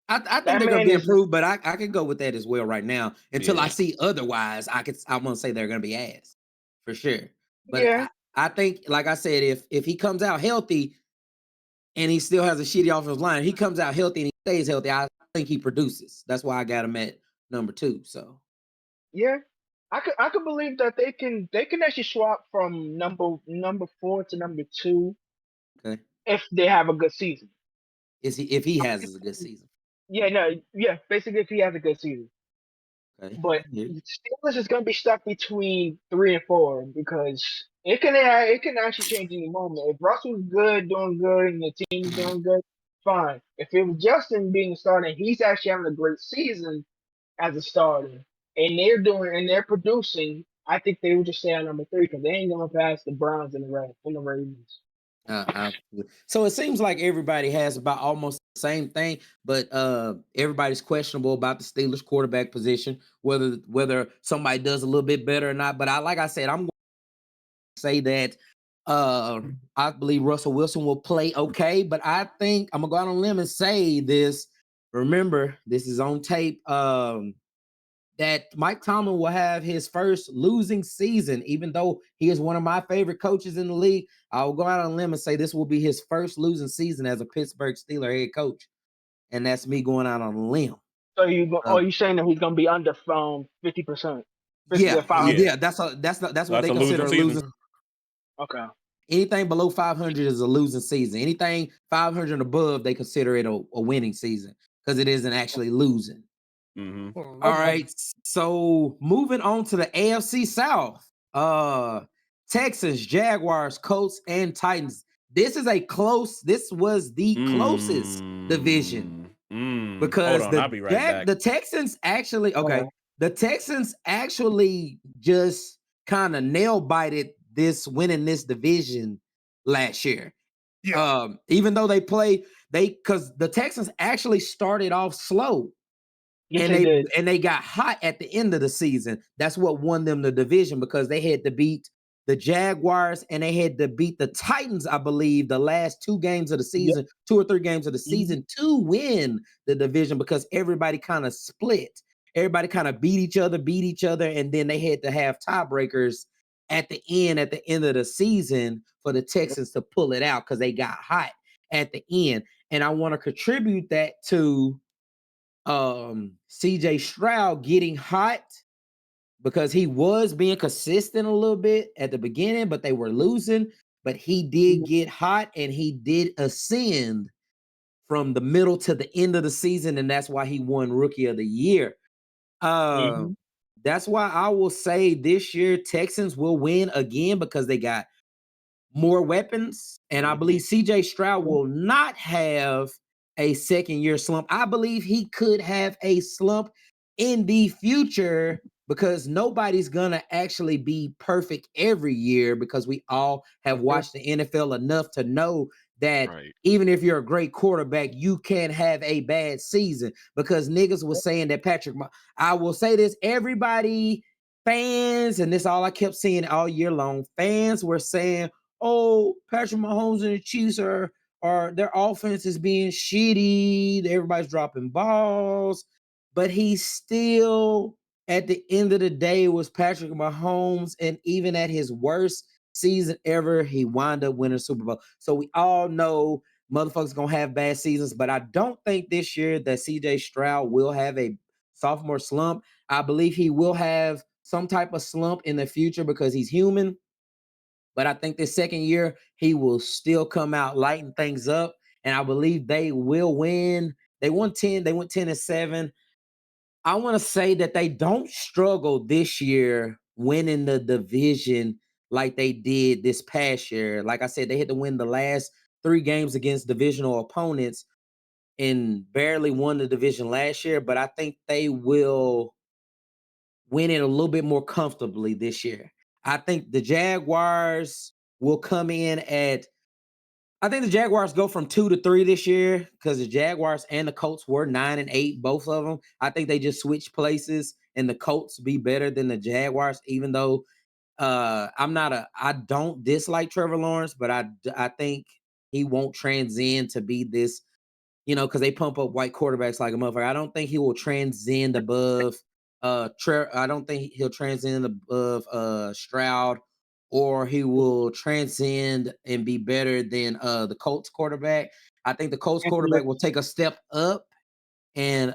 I think they're gonna be improved, but I can go with that as well right now. Until I see otherwise, I'm gonna say they're gonna be ass for sure. But I think, like I said, if he comes out healthy and he still has a shitty offensive line, he comes out healthy and he stays healthy, I think he produces. That's why I got him at number 2. So yeah, I could believe that they can actually swap from number 4 to number 2. Okay. If they have a good season. If he has a good season. Basically if he has a good season. Okay. But Steelers is gonna be stuck between 3 and 4 because it can actually change any moment. If Russell's doing good, and the team's doing good, fine. If it was Justin being a starter, and he's actually having a great season as a starter, and they're producing, I think they would just stay on number 3 because they ain't gonna pass the Browns and the Ravens. So it seems like everybody has about almost the same thing, but everybody's questionable about the Steelers quarterback position, whether somebody does a little bit better or not. But like I said, I'm going to say that I believe Russell Wilson will play okay, but I think I'm gonna go out on a limb and say this. Remember, this is on tape. That Mike Tomlin will have his first losing season, even though he is one of my favorite coaches in the league. I will go out on a limb and say this will be his first losing season as a Pittsburgh Steelers head coach, and that's me going out on a limb. So you saying that he's going to be under 50%? Yeah. That's what they consider a losing. Okay. Anything below 500 is a losing season. Anything 500 and above, they consider it a winning season because it isn't actually losing. Mm-hmm. All right, so moving on to the AFC South, Texans, Jaguars, Colts, and Titans. This was the closest division because hold on, I'll be right back. The Texans actually the Texans actually just kind of nail bited winning this division last year. Yeah. Even though because the Texans actually started off slow. Yes, and they got hot at the end of the season. That's what won them the division because they had to beat the Jaguars and they had to beat the Titans, I believe, the last 2 games of the season, 2 or 3 games of the season to win the division because everybody kind of split. Everybody kind of beat each other, and then they had to have tiebreakers at the end of the season for the Texans to pull it out because they got hot at the end. And I want to contribute that to CJ Stroud getting hot because he was being consistent a little bit at the beginning, but they were losing. But he did get hot and he did ascend from the middle to the end of the season, and that's why he won Rookie of the Year. That's why I will say this year Texans will win again because they got more weapons, and I believe CJ Stroud will not have a second year slump. I believe he could have a slump in the future because nobody's gonna actually be perfect every year because we all have watched the NFL enough to know that even if you're a great quarterback, you can have a bad season because niggas was saying that I will say this, everybody, fans, and this all I kept seeing all year long, fans were saying, oh, Patrick Mahomes and the Chiefs are their offense is being shitty. Everybody's dropping balls, but he still, at the end of the day, was Patrick Mahomes. And even at his worst season ever, he wound up winning Super Bowl. So we all know motherfuckers gonna have bad seasons, but I don't think this year that CJ Stroud will have a sophomore slump. I believe he will have some type of slump in the future because he's human. But I think this second year, he will still come out lighting things up. And I believe they will win. They went 10-7. I want to say that they don't struggle this year winning the division like they did this past year. Like I said, they had to win the last 3 games against divisional opponents and barely won the division last year. But I think they will win it a little bit more comfortably this year. I think the Jaguars will come in I think the Jaguars go from 2-3 this year because the Jaguars and the Colts were 9-8, both of them. I think they just switched places and the Colts be better than the Jaguars, even though I don't dislike Trevor Lawrence, but I think he won't transcend to be this, because they pump up white quarterbacks like a motherfucker. I don't think he will transcend above I don't think he'll transcend above Stroud, or he will transcend and be better than the Colts quarterback. I think the Colts quarterback will take a step up and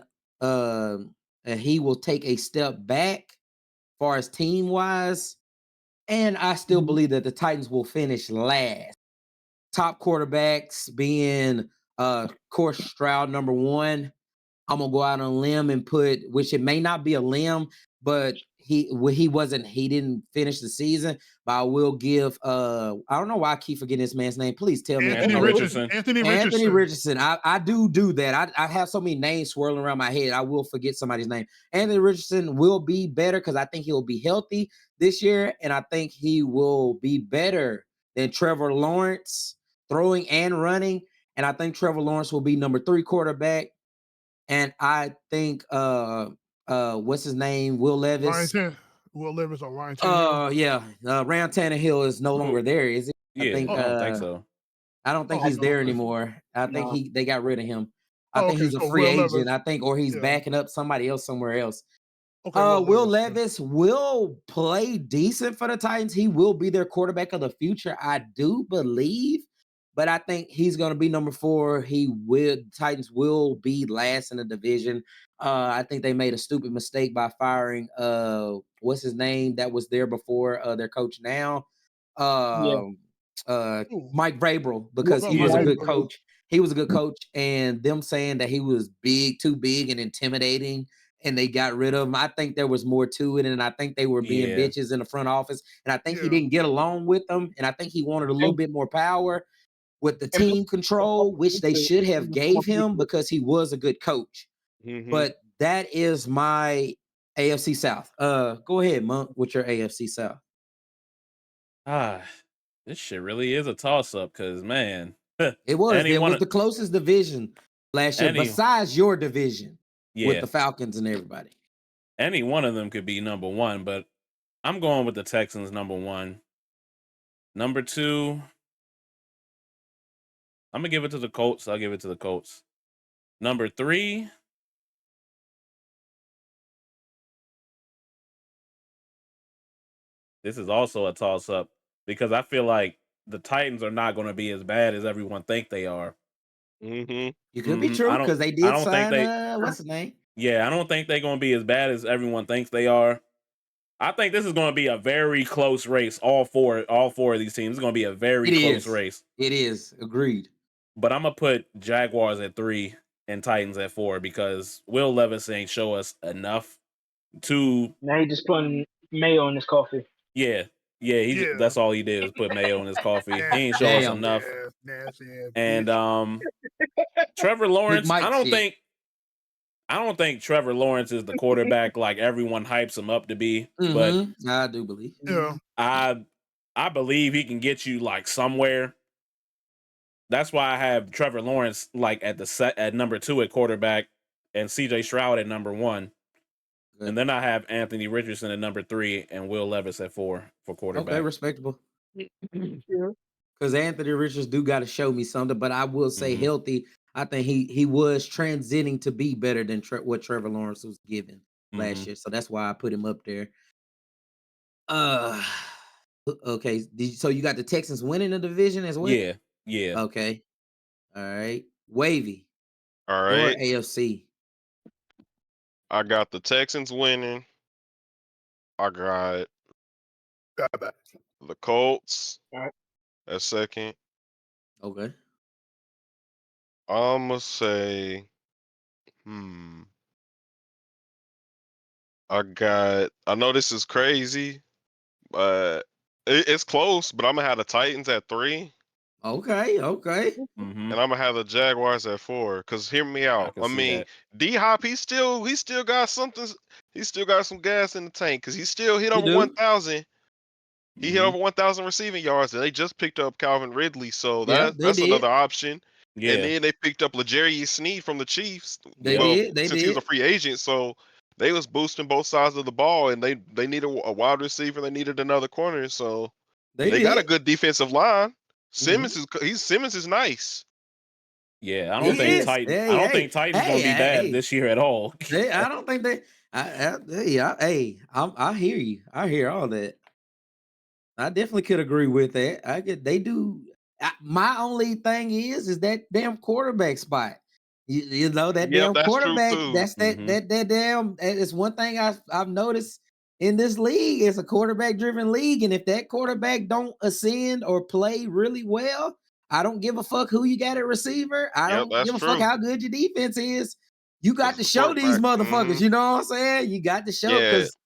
he will take a step back as far as team wise. And I still believe that the Titans will finish last. Top quarterbacks being of course Stroud number 1. I'm gonna go out on a limb and put, which it may not be a limb, but he didn't finish the season, but I will give I don't know why I keep forgetting this man's name. Please tell me. Anthony Richardson. Anthony Richardson. I do that. I have so many names swirling around my head. I will forget somebody's name. Anthony Richardson will be better because I think he'll be healthy this year, and I think he will be better than Trevor Lawrence throwing and running. And I think Trevor Lawrence will be number 3 quarterback. And I think what's his name? Will Levis. Will Levis or Ryan Tannehill. Yeah. Ryan Tannehill is no longer there, is he? Yeah, I don't think so. I don't think he's there anymore. I think they got rid of him. I think he's a free agent. I think, or he's backing up somebody else somewhere else. Okay, Will Levis will play decent for the Titans. He will be their quarterback of the future, I do believe. But I think he's going to be number 4. Titans will be last in the division. I think they made a stupid mistake by firing what's his name that was there before their coach now. Mike Vrabel, because he was a good coach. He was a good coach, and them saying that he was too big and intimidating, and they got rid of him. I think there was more to it, and I think they were being bitches in the front office, and I think he didn't get along with them, and I think he wanted a little bit more power with the team control, which they should have gave him because he was a good coach. But that is my AFC South. Go ahead, Monk, with your AFC South. This shit really is a toss-up because, man. It was the closest division last year, besides your division with the Falcons and everybody. Any one of them could be number 1, but I'm going with the Texans number 1. Number 2, I'm going to give it to the Colts. I'll give it to the Colts. Number 3, this is also a toss-up because I feel like the Titans are not going to be as bad as everyone think they are. You could be true because they did sign what's his name? Yeah, I don't think they're going to be as bad as everyone thinks they are. I think this is going to be a very close race. All four of these teams. It's going to be a very close race. It is. Agreed. But I'm gonna put Jaguars at 3 and Titans at 4 because Will Levis ain't show us enough to. Now he just putting mayo in his coffee. Yeah, Yeah. that's all he did was put mayo in his coffee. He ain't Nasty, show us Damn. enough. nasty ass And bitch. Trevor Big Lawrence, Mike shit. I don't think Trevor Lawrence is the quarterback like everyone hypes him up to be. But I do believe. Yeah. I believe he can get you like somewhere. That's why I have Trevor Lawrence like at number 2 at quarterback and CJ Stroud at number 1. Good. And then I have Anthony Richardson at number 3 and Will Levis at 4 for quarterback. Okay, respectable. Yeah. Because Anthony Richards do got to show me something, but I will say Mhm. healthy. I think he was transiting to be better than what Trevor Lawrence was given last year, so that's why I put him up there. Okay. So you got the Texans winning the division as well? Yeah. Okay. All right. Wavy. All Or right. AFC. I got the Texans winning. I got Got that. the Colts All right. at second. Okay. I'ma say, I know this is crazy, but it's close, but I'm gonna have the Titans at 3. Okay. Mhm. And I'm gonna have the Jaguars at 4. Cause hear me I out. can I see mean, that. D Hop, he still got something. He still got some gas in the tank. Cause he still hit You over do? 1,000. He hit Mhm. over 1,000 receiving yards, and they just picked up Calvin Ridley, so Yeah, they that's did. another option. And Yeah. then they picked up L'Jarius Sneed from the Chiefs. They Yep. Well, did. They since he was did. a free agent, so they was boosting both sides of the ball, and they needed a wide receiver. They needed another corner, so They they got a did. good defensive line. Mhm. Simmons is nice. Yeah, I He don't think is. Titans going to be bad this year at all. I don't think they. I hear you. I hear all that. I definitely could agree with that. I could. They do. My only thing is that damn quarterback spot. You know that Yep, damn that's true quarterback. too. That's that damn. It's one thing I've noticed in this league. It's a quarterback driven league, and if that quarterback don't ascend or play really well, I don't give a fuck who you got at receiver. I Yep, don't that's give a fuck true. how good your defense is. You got Because to the show these quarterback. motherfuckers. You know what I'm saying? You got to show Yeah, because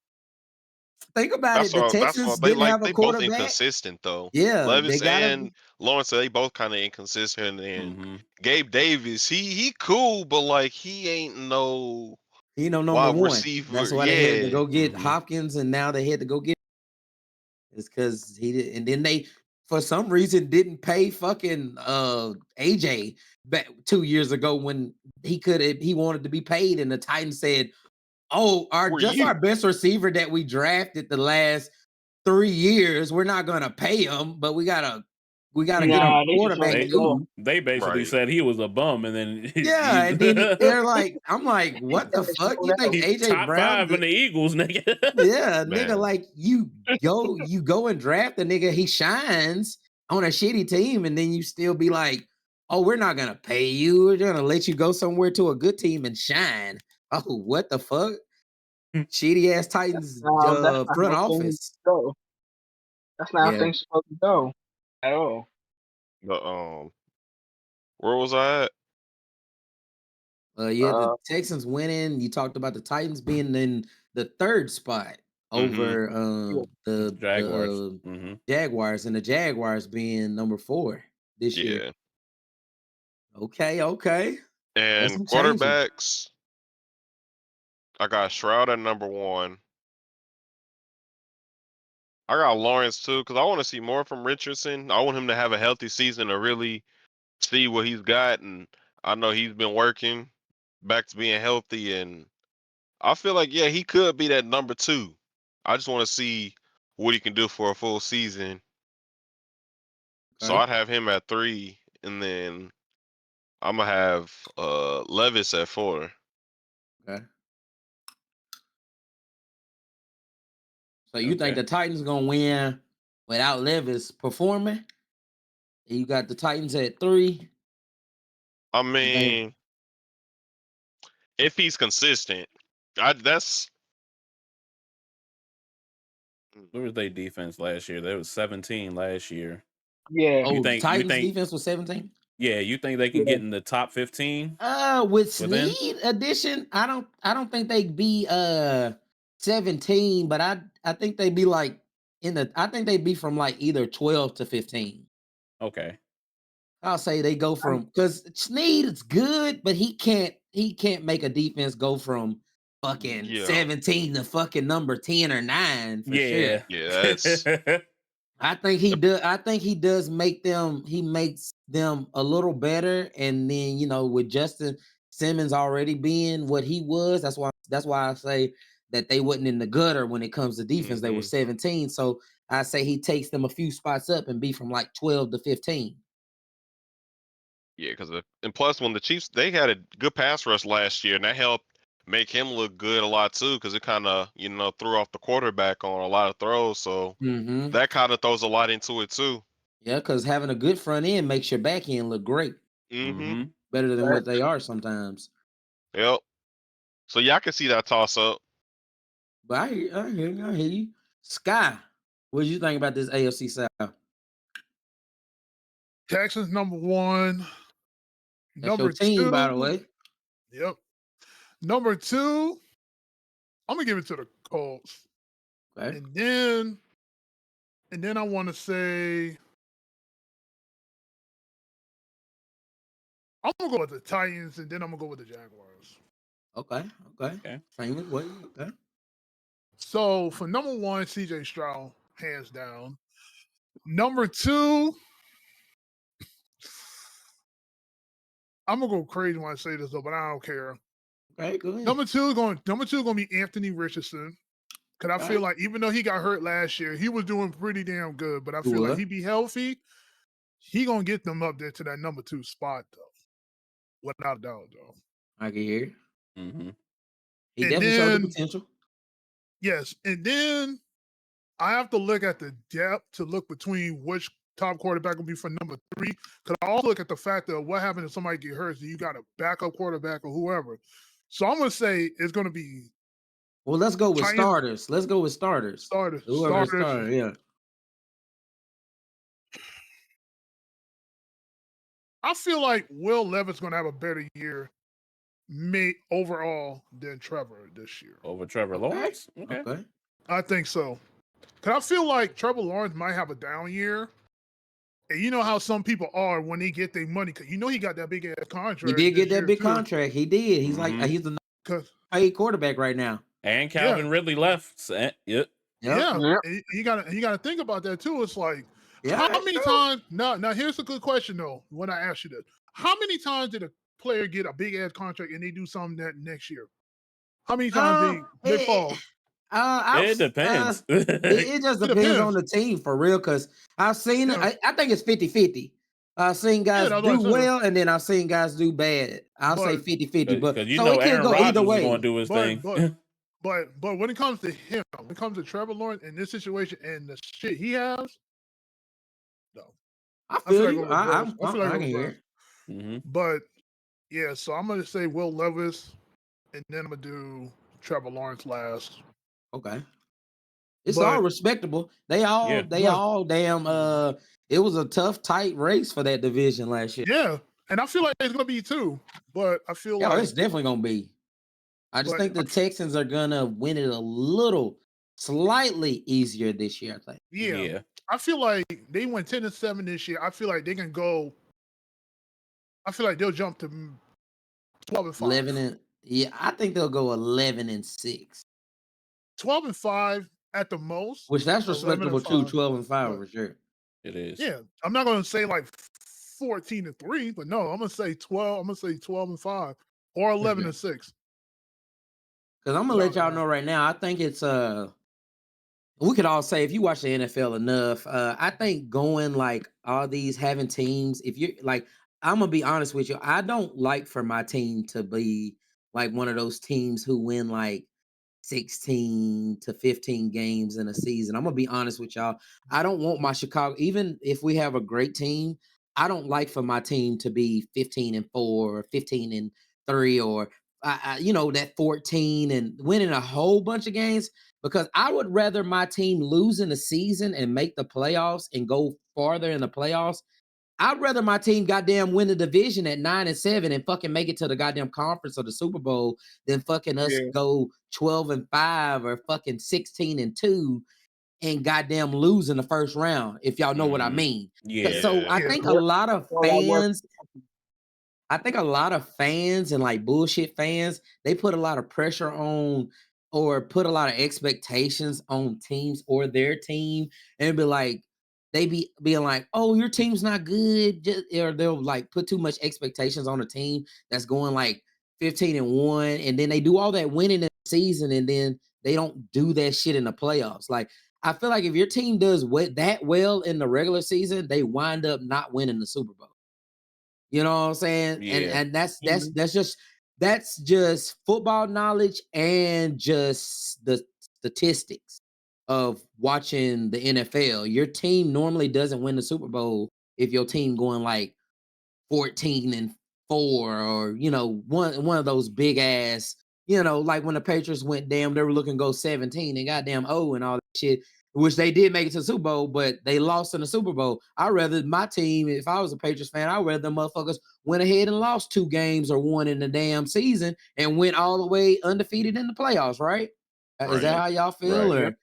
think about it. The that's Texans all they didn't like. have a They both quarterback. inconsistent though. Yeah, they Levis gotta. and Lawrence, they both kind of inconsistent. And Mhm. Gabe Davis, he cool, but like he ain't no Number wide one. That's receiver. why they had to Yeah, go get Mhm. Hopkins, and now they had to go get. It's because he did, and then they for some reason didn't pay fucking AJ back 2 years ago when he wanted to be paid, and the Titans said, "Oh, were our you? best receiver that we drafted the last 3 years, we're not gonna pay him, but we gotta get him Nah, they just let quarterback him They go. too." they basically Right. said he was a bum, and then Yeah, and then they're like, I'm like, what the That's fuck? sold You think out. he AJ top Brown? 5 in the Eagles, nigga. Yeah, nigga, Man. like you go and draft a nigga, he shines on a shitty team, and then you still be like, oh, we're not gonna pay you. We're gonna let you go somewhere to a good team and shine. Oh, what the fuck? Shitty ass Titans That's not front how things office. go. That's not how Yeah. things supposed to go at all. The where was I at? Yeah, the Uh, Texans winning. You talked about the Titans being in the third spot Mm-hmm. over yeah. Jaguars. the Mhm. Jaguars, and the Jaguars being number 4 this year. Yeah. Okay. That's And some changing. quarterbacks, I got Shroud at number 1. I got Lawrence too, because I want to see more from Richardson. I want him to have a healthy season to really see what he's got. And I know he's been working back to being healthy. And I feel like, yeah, he could be that number 2. I just want to see what he can do for a full season. So Okay. I'd have him at 3. And then I'm going to have Levis at 4. Okay. So you think Okay. the Titans gonna win without Levis performing? You got the Titans at 3. I You think mean, if he's consistent. That's What was their defense last year? They was 17 last year. Yeah. Oh, think- you Titans think- defense was 17. Yeah, you think they can Yeah. get in the top 15? With Within? Snead addition, I don't think they'd be 17, but I think they'd be like I think they'd be from like either 12 to 15. Okay. I'll say they go from because Snead is good, but he can't make a defense go from fucking Yeah. 17 to fucking number 10 or 9 for sure. Yeah, that's I think he does. I think he does make them. He makes them a little better, and then with Justin Simmons already being what he was, that's why I say that they wasn't in the gutter when it comes to defense. They were 17, so I say he takes them a few spots up and be from like 12 to 15. yeah, and plus when the Chiefs they had a good pass rush last year, and that helped make him look good a lot too, because it kind of threw off the quarterback on a lot of throws. So Mm-hmm. that kind of throws a lot into it too. Yeah, because having a good front end makes your back end look great, Mm-hmm. better than what they are sometimes. Yep. So yeah, I can see that toss up. But I hear you. Sky, what do you think about this AFC South? Texans number 1. That's Number your team, 2. by the way. Yep. Number 2, I'm gonna give it to the Colts. Okay. And then I want to say I'm gonna go with the Titans, and then I'm gonna go with the Jaguars. Okay. Same way. Okay. So for number 1, CJ Stroud, hands down. Number 2, I'm gonna go crazy when I say this though, but I don't care. Okay, go ahead. Number two gonna be Anthony Richardson. Cause I feel like even though he got hurt last year, he was doing pretty damn good. But I feel like he be healthy, he gonna get them up there to that number 2 spot though. Without a doubt though. I can hear. Mm-hmm. He And definitely showed the then- potential. Yes, and then I have to look at the depth to look between which top quarterback will be for number 3. Because I also look at the fact of what happens if somebody get hurt. So you got a backup quarterback or whoever. So I'm gonna say it's gonna be Well, let's go with Titans- starters. Let's go with starters. starters. Whoever Starters. starter, yeah. I feel like Will Levis gonna have a better year, overall than Trevor this year. Over Trevor Lawrence? Okay. I think so. Cause I feel like Trevor Lawrence might have a down year. And you know how some people are when they get their money, because he got that big ass contract. He did get this that year, big too. contract. He did. He's like Mhm. he's the 'Cause- paid quarterback right now. And Calvin Ridley left. So, yep. Yep. Yeah, Yep. and you gotta think about that too. It's like Yeah, how that's many true. times? Now here's a good question though. When I ask you this, how many times did a player get a big ass contract and they do something that next year? How many times they fall? It depends. It just It depends on depends. the team for real. Because I've seen Yeah. I think it's 50-50. I've seen guys that's what I do said. well, and then I've seen guys do bad. I'll say But- 50-50. But Because you so know it can Aaron go Rodgers either is way. going to do his thing. But when it comes to him, when it comes to Trevor Lawrence in this situation and the shit he has, no. I feel feel like you. we'll I reverse. I feel like can we'll hear reverse. it. Mhm. But yeah, so I'm gonna say Will Levis, and then I'm gonna do Trevor Lawrence last. Okay. It's But- all respectable. They all damn it was a tough, tight race for that division last year. Yeah, and I feel like it's gonna be 2, but I feel Yeah, like it's definitely gonna be. I just But think the Texans are gonna win it a little slightly easier this year, I think. yeah, I feel like they went 10-7 this year. I feel like they can go. I feel like they'll jump to 12-5. 11 I think they'll go 11-6. 12-5 at the most. Which that's 11 and respectable too, 5. 12-5 But- for sure. It is. Yeah, I'm not gonna say like 14-3, but no, I'm gonna say 12. I'm gonna say 12-5 or 11-6. Because I'm gonna let Without a y'all doubt. know right now. I think it's we could all say if you watch the NFL enough, I think going like all these having teams, if you're like, I'm gonna be honest with you, I don't like for my team to be like one of those teams who win like 16 to 15 games in a season. I'm gonna be honest with y'all. I don't want my Chicago, even if we have a great team, I don't like for my team to be 15-4 or 15-3 or that 14 and winning a whole bunch of games, because I would rather my team lose in the season and make the playoffs and go farther in the playoffs. I'd rather my team goddamn win the division at 9-7 and fucking make it to the goddamn conference or the Super Bowl than fucking us Yeah. go 12-5 or fucking 16-2 and goddamn lose in the first round, if y'all know what I mean. Yeah. So I Yeah. think a Yep. lot of All that work. fans, and like bullshit fans, they put a lot of pressure on or put a lot of expectations on teams or their team, and be like, they be being like, "Oh, your team's not good," or they'll like put too much expectations on a team that's going like 15-1, and then they do all that winning in the season, and then they don't do that shit in the playoffs. Like, I feel like if your team does that well in the regular season, they wind up not winning the Super Bowl. You know what I'm saying? Yeah. And that's Mhm. that's just football knowledge and just the statistics of watching the NFL. Your team normally doesn't win the Super Bowl if your team going like 14-4, or one of those big ass, like when the Patriots went damn, they were looking to go 17 and goddamn and all that shit, which they did make it to the Super Bowl, but they lost in the Super Bowl. I'd rather my team, if I was a Patriots fan, I'd rather them motherfuckers went ahead and lost 2 games or 1 in the damn season and went all the way undefeated in the playoffs, right? Is that Right. how y'all feel? Right. Yeah. Or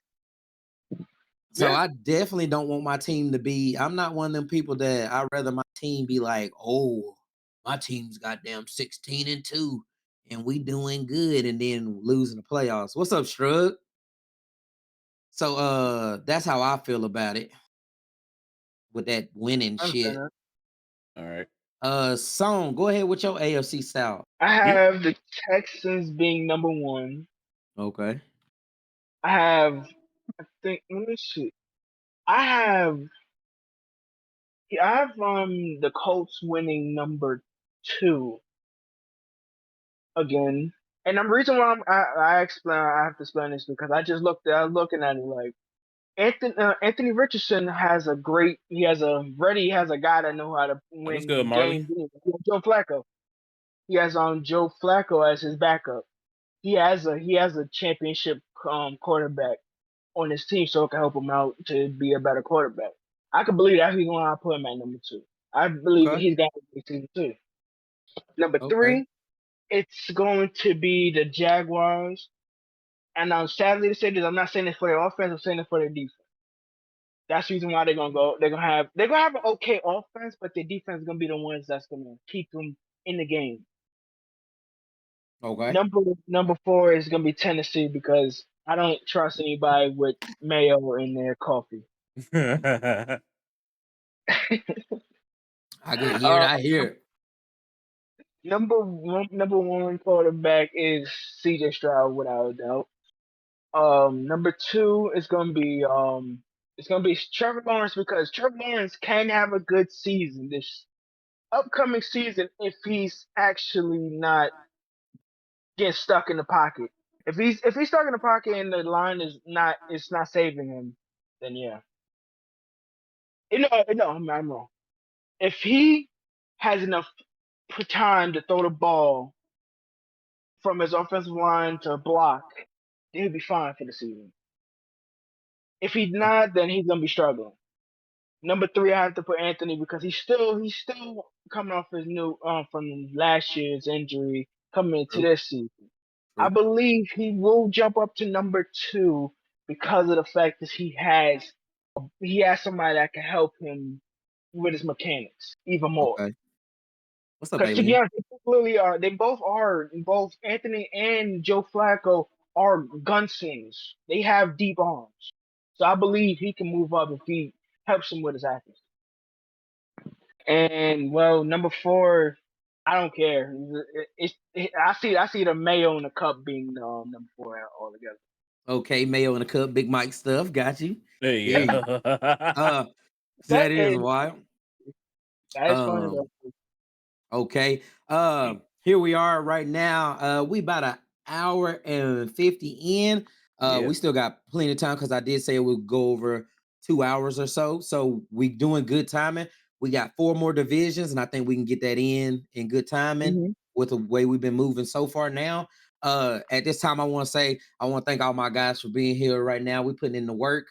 so Yeah. I definitely don't want my team to be. I'm not one of them people that I'd rather my team be like, oh, my team's goddamn 16-2 and we doing good, and then losing the playoffs. What's up, Shrug? So that's how I feel about it with that winning I understand shit. that. All right. Song, go ahead with your AFC South. I You have the Texans being number 1. Okay. I have, I think, let me see. I have, the Colts winning number 2 again. And the reason why I have to explain this because I was looking at it like Anthony Richardson has a great, he has a guy that know how to What's good, win Marley? games. Joe Flacco. He has Joe Flacco as his backup. He has a championship quarterback on his team, so it can help him out to be a better quarterback. I can believe that he's going to put him at number 2. I believe Okay. he's got a great team too. Number Okay. 3, it's going to be the Jaguars. And I'm sadly to say this, I'm not saying it for their offense, I'm saying it for their defense. That's the reason why they're gonna go. They're gonna have an okay offense, but their defense is gonna be the ones that's gonna keep them in the game. Okay. Number 4 is gonna be Tennessee because I don't trust anybody with mayo in their coffee. I can hear it. uh, I hear it. number 1 quarterback is C.J. Stroud without a doubt. Number 2 is gonna be Trevor Lawrence because Trevor Lawrence can have a good season this upcoming season if he's actually not getting stuck in the pocket. If he's stuck in the pocket and the line is not it's not saving him, then yeah. No, I'm wrong. If he has enough time to throw the ball from his offensive line to block, then he'll be fine for the season. If he's not, then he's gonna be struggling. Number 3, I have to put Anthony because he's still coming off his new from last year's injury coming into True. this season. I True. believe he will jump up to number 2 because of the fact that he has somebody that can help him with his mechanics even more. Okay. What's up, Because to be Alien? honest, both Anthony and Joe Flacco are gunslingers. They have deep arms, so I believe he can move up if he helps him with his accuracy. And well, number 4, I don't care. I see the mayo in the cup being number 4 altogether. Okay, Mayo in the cup, Big Mike stuff. Got you. There Hear you you. go. Uh, That that is is wild. that is funny Um, though. okay. Here we are right now. We about an hour and 50 in. Yeah. We still got plenty of time because I did say we'll go over 2 hours or so. So we doing good timing. We got 4 more divisions, and I think we can get that in good timing. Mhm. with the way we've been moving so far now. At this time, I want to thank all my guys for being here right now. We're putting in the work.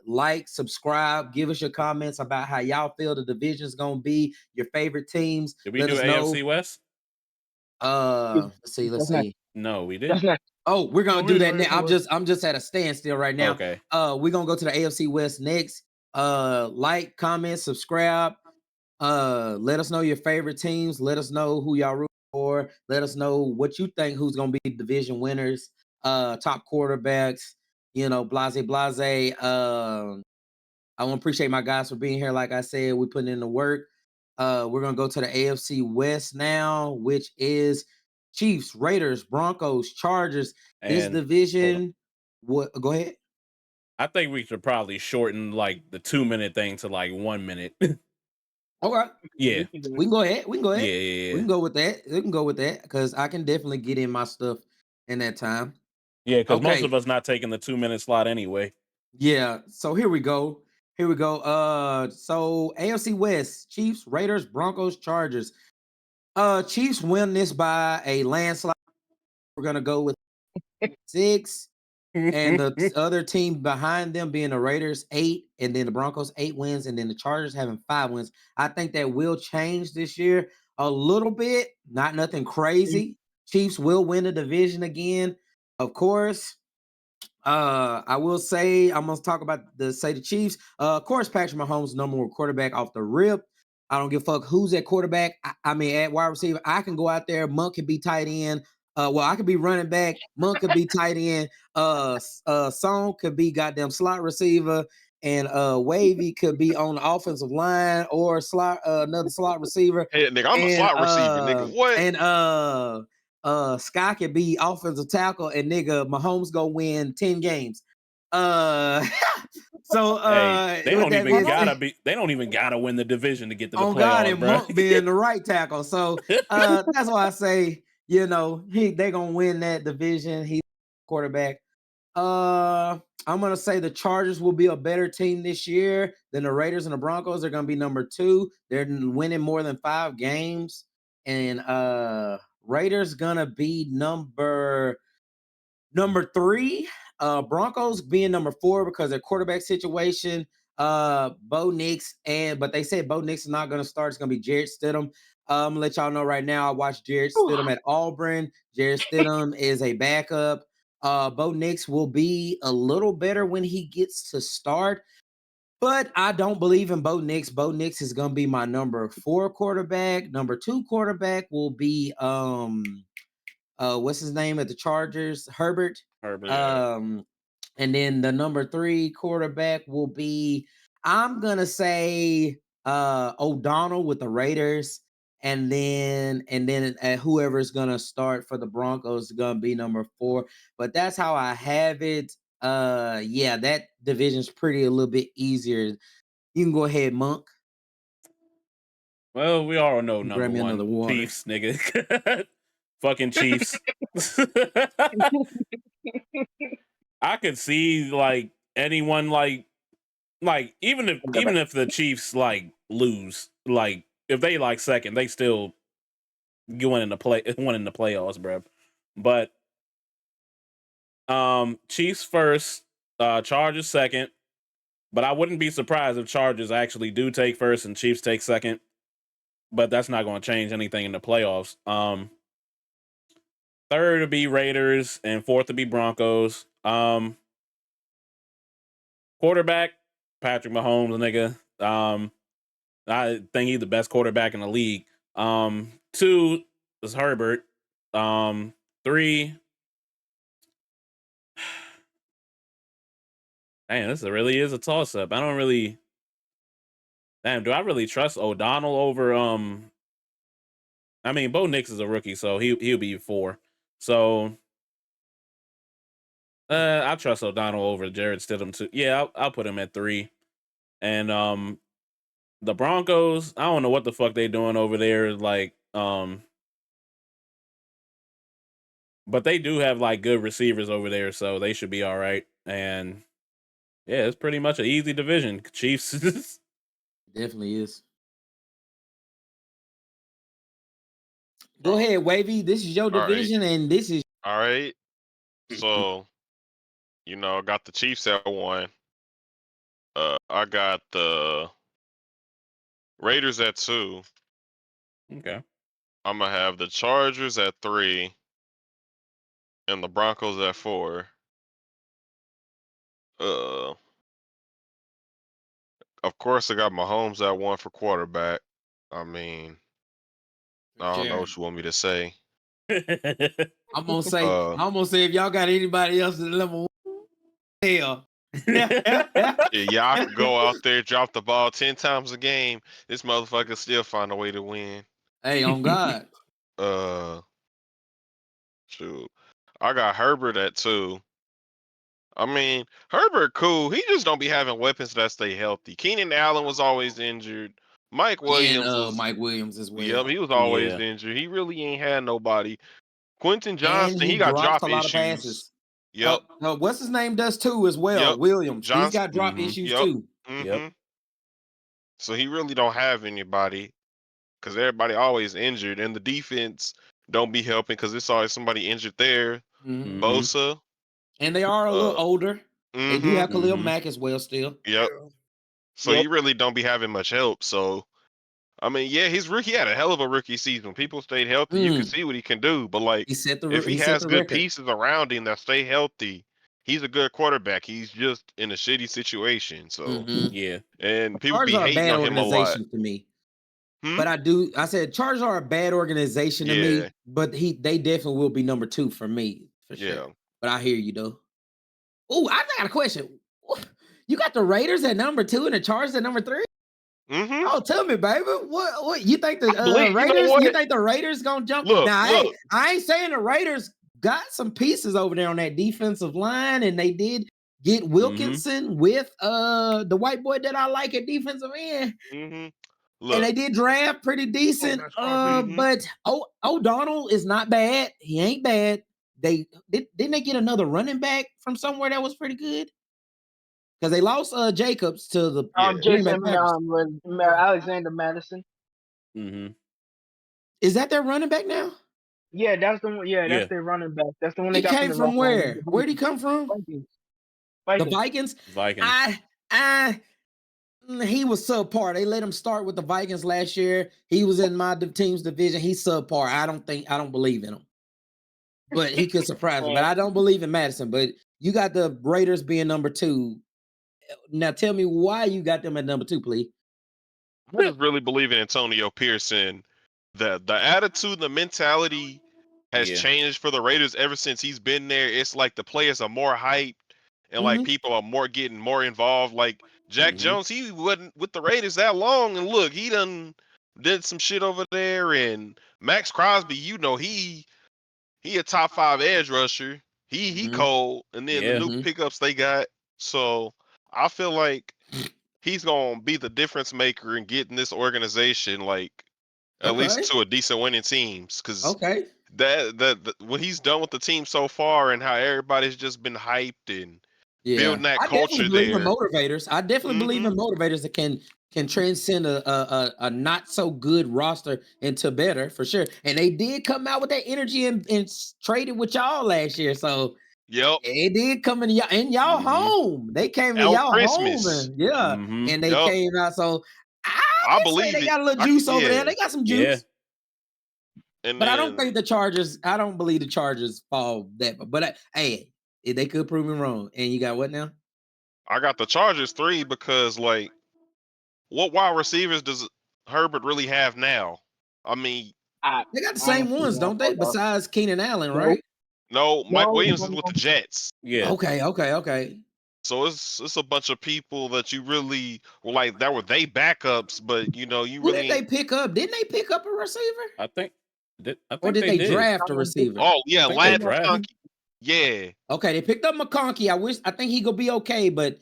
Like, subscribe, give us your comments about how y'all feel the division's gonna be, your favorite teams. Did we Let do us know. AFC West? Let's see. No, we That's didn't. not. Oh, we're gonna No, do we that didn't. now. I'm just at a standstill right now. Okay. We're gonna go to the AFC West next. Like, comment, subscribe. Let us know your favorite teams. Let us know who y'all root for. Let us know what you think who's gonna be division winners, top quarterbacks, blase. I want to appreciate my guys for being here. Like I said, we're putting in the work. We're gonna go to the AFC West now, which is Chiefs, Raiders, Broncos, Chargers. This And division. What? Go ahead. I think we should probably shorten like the 2-minute thing to like 1 minute. Okay. Yeah. We can go ahead. Yeah. We can go with that. We can go with that because I can definitely get in my stuff in that time. Yeah, because most Okay. of us not taking the 2-minute slot anyway. Yeah. So here we go. So AFC West, Chiefs, Raiders, Broncos, Chargers. Chiefs win this by a landslide. We're gonna go with 6. And the other team behind them being the Raiders 8, and then the Broncos 8 wins, and then the Chargers having 5 wins. I think that will change this year a little bit, not nothing crazy. Chiefs will win the division again, of course. I will say I'm gonna talk about the Chiefs. Of course, Patrick Mahomes, number one quarterback off the rip. I don't give a fuck who's at quarterback. I mean, at wide receiver, I can go out there. Monk can be tight end. I could be running back. Monk could be tight end. Song could be goddamn slot receiver, and Wavy could be on the offensive line or slot another slot receiver. Hey, nigga, I'm a slot receiver, nigga. What? And Sky could be offensive tackle, and nigga Mahomes go win 10 games. So hey, they don't even gotta win the division to get to the playoffs, God, and bro. Monk being the right tackle. So that's why I say, they gonna win that division. He's quarterback. I'm gonna say the Chargers will be a better team this year than the Raiders and the Broncos. They're gonna be number 2. They're winning more than 5 games, and Raiders gonna be number 3. Broncos being number 4 because their quarterback situation. Bo Nix but they said Bo Nix is not gonna start. It's gonna be Jarrett Stidham. I'm gonna let y'all know right now. I watched Jarrett Stidham at Auburn. Jarrett Stidham is a backup. Bo Nix will be a little better when he gets to start, but I don't believe in Bo Nix. Bo Nix is gonna be my number 4 quarterback. Number 2 quarterback will be what's his name at the Chargers? Herbert. Herbert. And then the number 3 quarterback will be, I'm gonna say O'Donnell with the Raiders. And then whoever's gonna start for the Broncos is gonna be number 4. But that's how I have it. Yeah, that division's a little bit easier. You can go ahead, Monk. Well, we all know number Grab me another 1 water. Chiefs, nigga. Fucking Chiefs. I could see like anyone like even if the Chiefs like lose, like if they like second, they still win in the playoffs, bro. But Chiefs first, Chargers second. But I wouldn't be surprised if Chargers actually do take first and Chiefs take second. But that's not going to change anything in the playoffs. Third to be Raiders and fourth to be Broncos. Quarterback, Patrick Mahomes, nigga. I think he's the best quarterback in the league. 2 is Herbert. 3. Man, this really is a toss up. I don't really. Damn, do I really trust O'Donnell over I mean, Bo Nix is a rookie, so he'll be 4. So I trust O'Donnell over Jarrett Stidham too. Yeah, I'll put him at 3. And the Broncos, I don't know what the fuck they doing over there. Like, but they do have like good receivers over there, so they should be all right. And yeah, it's pretty much an easy division. Chiefs. Definitely is. Go Oh, ahead, Wavy. This is your all right. division, and this is All right. So, I got the Chiefs at 1. I got the Raiders at 2. Okay. I'm gonna have the Chargers at 3 and the Broncos at 4. Uh, of course, I got Mahomes at 1 for quarterback. I mean, I don't know sure. what you want me to say. I'm gonna say, Uh, if y'all got anybody else in level 1, hell. yeah, I could go out there, drop the ball 10 times a game. This motherfucker still find a way to win. Hey, on God. Uh, shoot, I got Herbert at 2. I mean, Herbert cool. He just don't be having weapons that stay healthy. Keenan Allen was always injured. Mike And Williams was, Mike Williams as yep, well. he was always Yeah. injured. He really ain't had nobody. Quentin And Johnston, he he got drops drop a lot of issues. passes. Yep, What's his name does too as well. yep. Williams. He's got Johnston, drop Mhm. issues yep. too. Yep. Mm-hmm. So he really don't have anybody because everybody always injured, and the defense don't be helping because it's always somebody injured there. Mhm. Bosa. And they are a little Uh, older. They do mm-hmm. have Khalil Mhm. Mack as well still. Yep. Yeah. So Yep. he really don't be having much help. So I mean, yeah, his rookie had a hell of a rookie season. People stayed healthy. You can see what he can do. But like, He set if he he set has the good record. pieces around him that stay healthy, he's a good quarterback. He's just in a shitty situation. So, Mhm. Yeah. and people Chargers be are a hating bad on him a lot. organization to me. Hmm? But I said Chargers are a bad organization to Yeah, me, but they definitely will be number 2 for me, for sure. yeah. But I hear you though. Oh, I got a question. You got the Raiders at number 2 and the Chargers at number 3? Mm-hmm. Oh, tell me, baby. What you think the I believe. You know Raiders? You what? think the Raiders gonna jump? Look, Now, look. I ain't saying the Raiders got some pieces over there on that defensive line, and they did get Wilkinson with the white boy that I like at defensive end, Mm-hmm. and Look. they did draft pretty decent. that's RB. But O'Donnell is not bad. He ain't bad. Didn't they get another running back from somewhere that was pretty good? Because they lost Jacobs to the Yeah. Green Bay Jason Packers. Alexander Madison. Mhm. Is that their running back now? Yeah, that's the one. Yeah, that's Yeah. their running back. That's the one He they got came from from the where? Where'd he come from? Vikings. The Vikings. Vikings. Vikings. He was subpar. They let him start with the Vikings last year. He was in my team's division. He's subpar. I don't believe in him. But he could surprise me. But I don't believe in Madison. But you got the Raiders being number 2. Now tell me why you got them at number 2, please. I just really believe in Antonio Pearson. The attitude, the mentality has Yeah. changed for the Raiders ever since he's been there. It's like the players are more hyped and like people are more getting more involved. Like Jack Mhm. Jones, he wasn't with the Raiders that long, and look, he done did some shit over there. And Max Crosby, he a top 5 edge rusher. He cold, and then the Yeah. new pickups they got. So I feel like he's gonna be the difference maker in getting this organization like at least Okay. to a decent winning teams. Because Okay. that what he's done with the team so far and how everybody's just been hyped and Yeah. building that I definitely culture believe in there. motivators. I definitely believe in motivators that can transcend a not so good roster into better for sure. And they did come out with that energy and traded with y'all last year. So Yep. it did come in y'all home. They came to On y'all home Christmas. and yeah. Mhm. And they Yep. came out. So I I can say believe they it. got a little juice over there. Yeah. They got some Yeah. juice. And But I don't then think I don't believe the Chargers fall that. But hey, they could prove me wrong. And you got what now? I got the Chargers 3 because like what wide receivers does Herbert really have now? I mean, They got the I same don't see ones, that. don't they? Besides Keenan Allen, No, right? no, Mike no, Williams no, is with no. the Jets. Yeah. Okay. So it's a bunch of people that you really were like that were they backups, but you Who really did they ain't. pick up? Didn't they pick up a receiver? I think Or did they they did. draft a receiver? Oh I yeah, think they Lad drafted. McConkey. Yeah, Okay, they picked up McConkey. I think he gonna be okay, but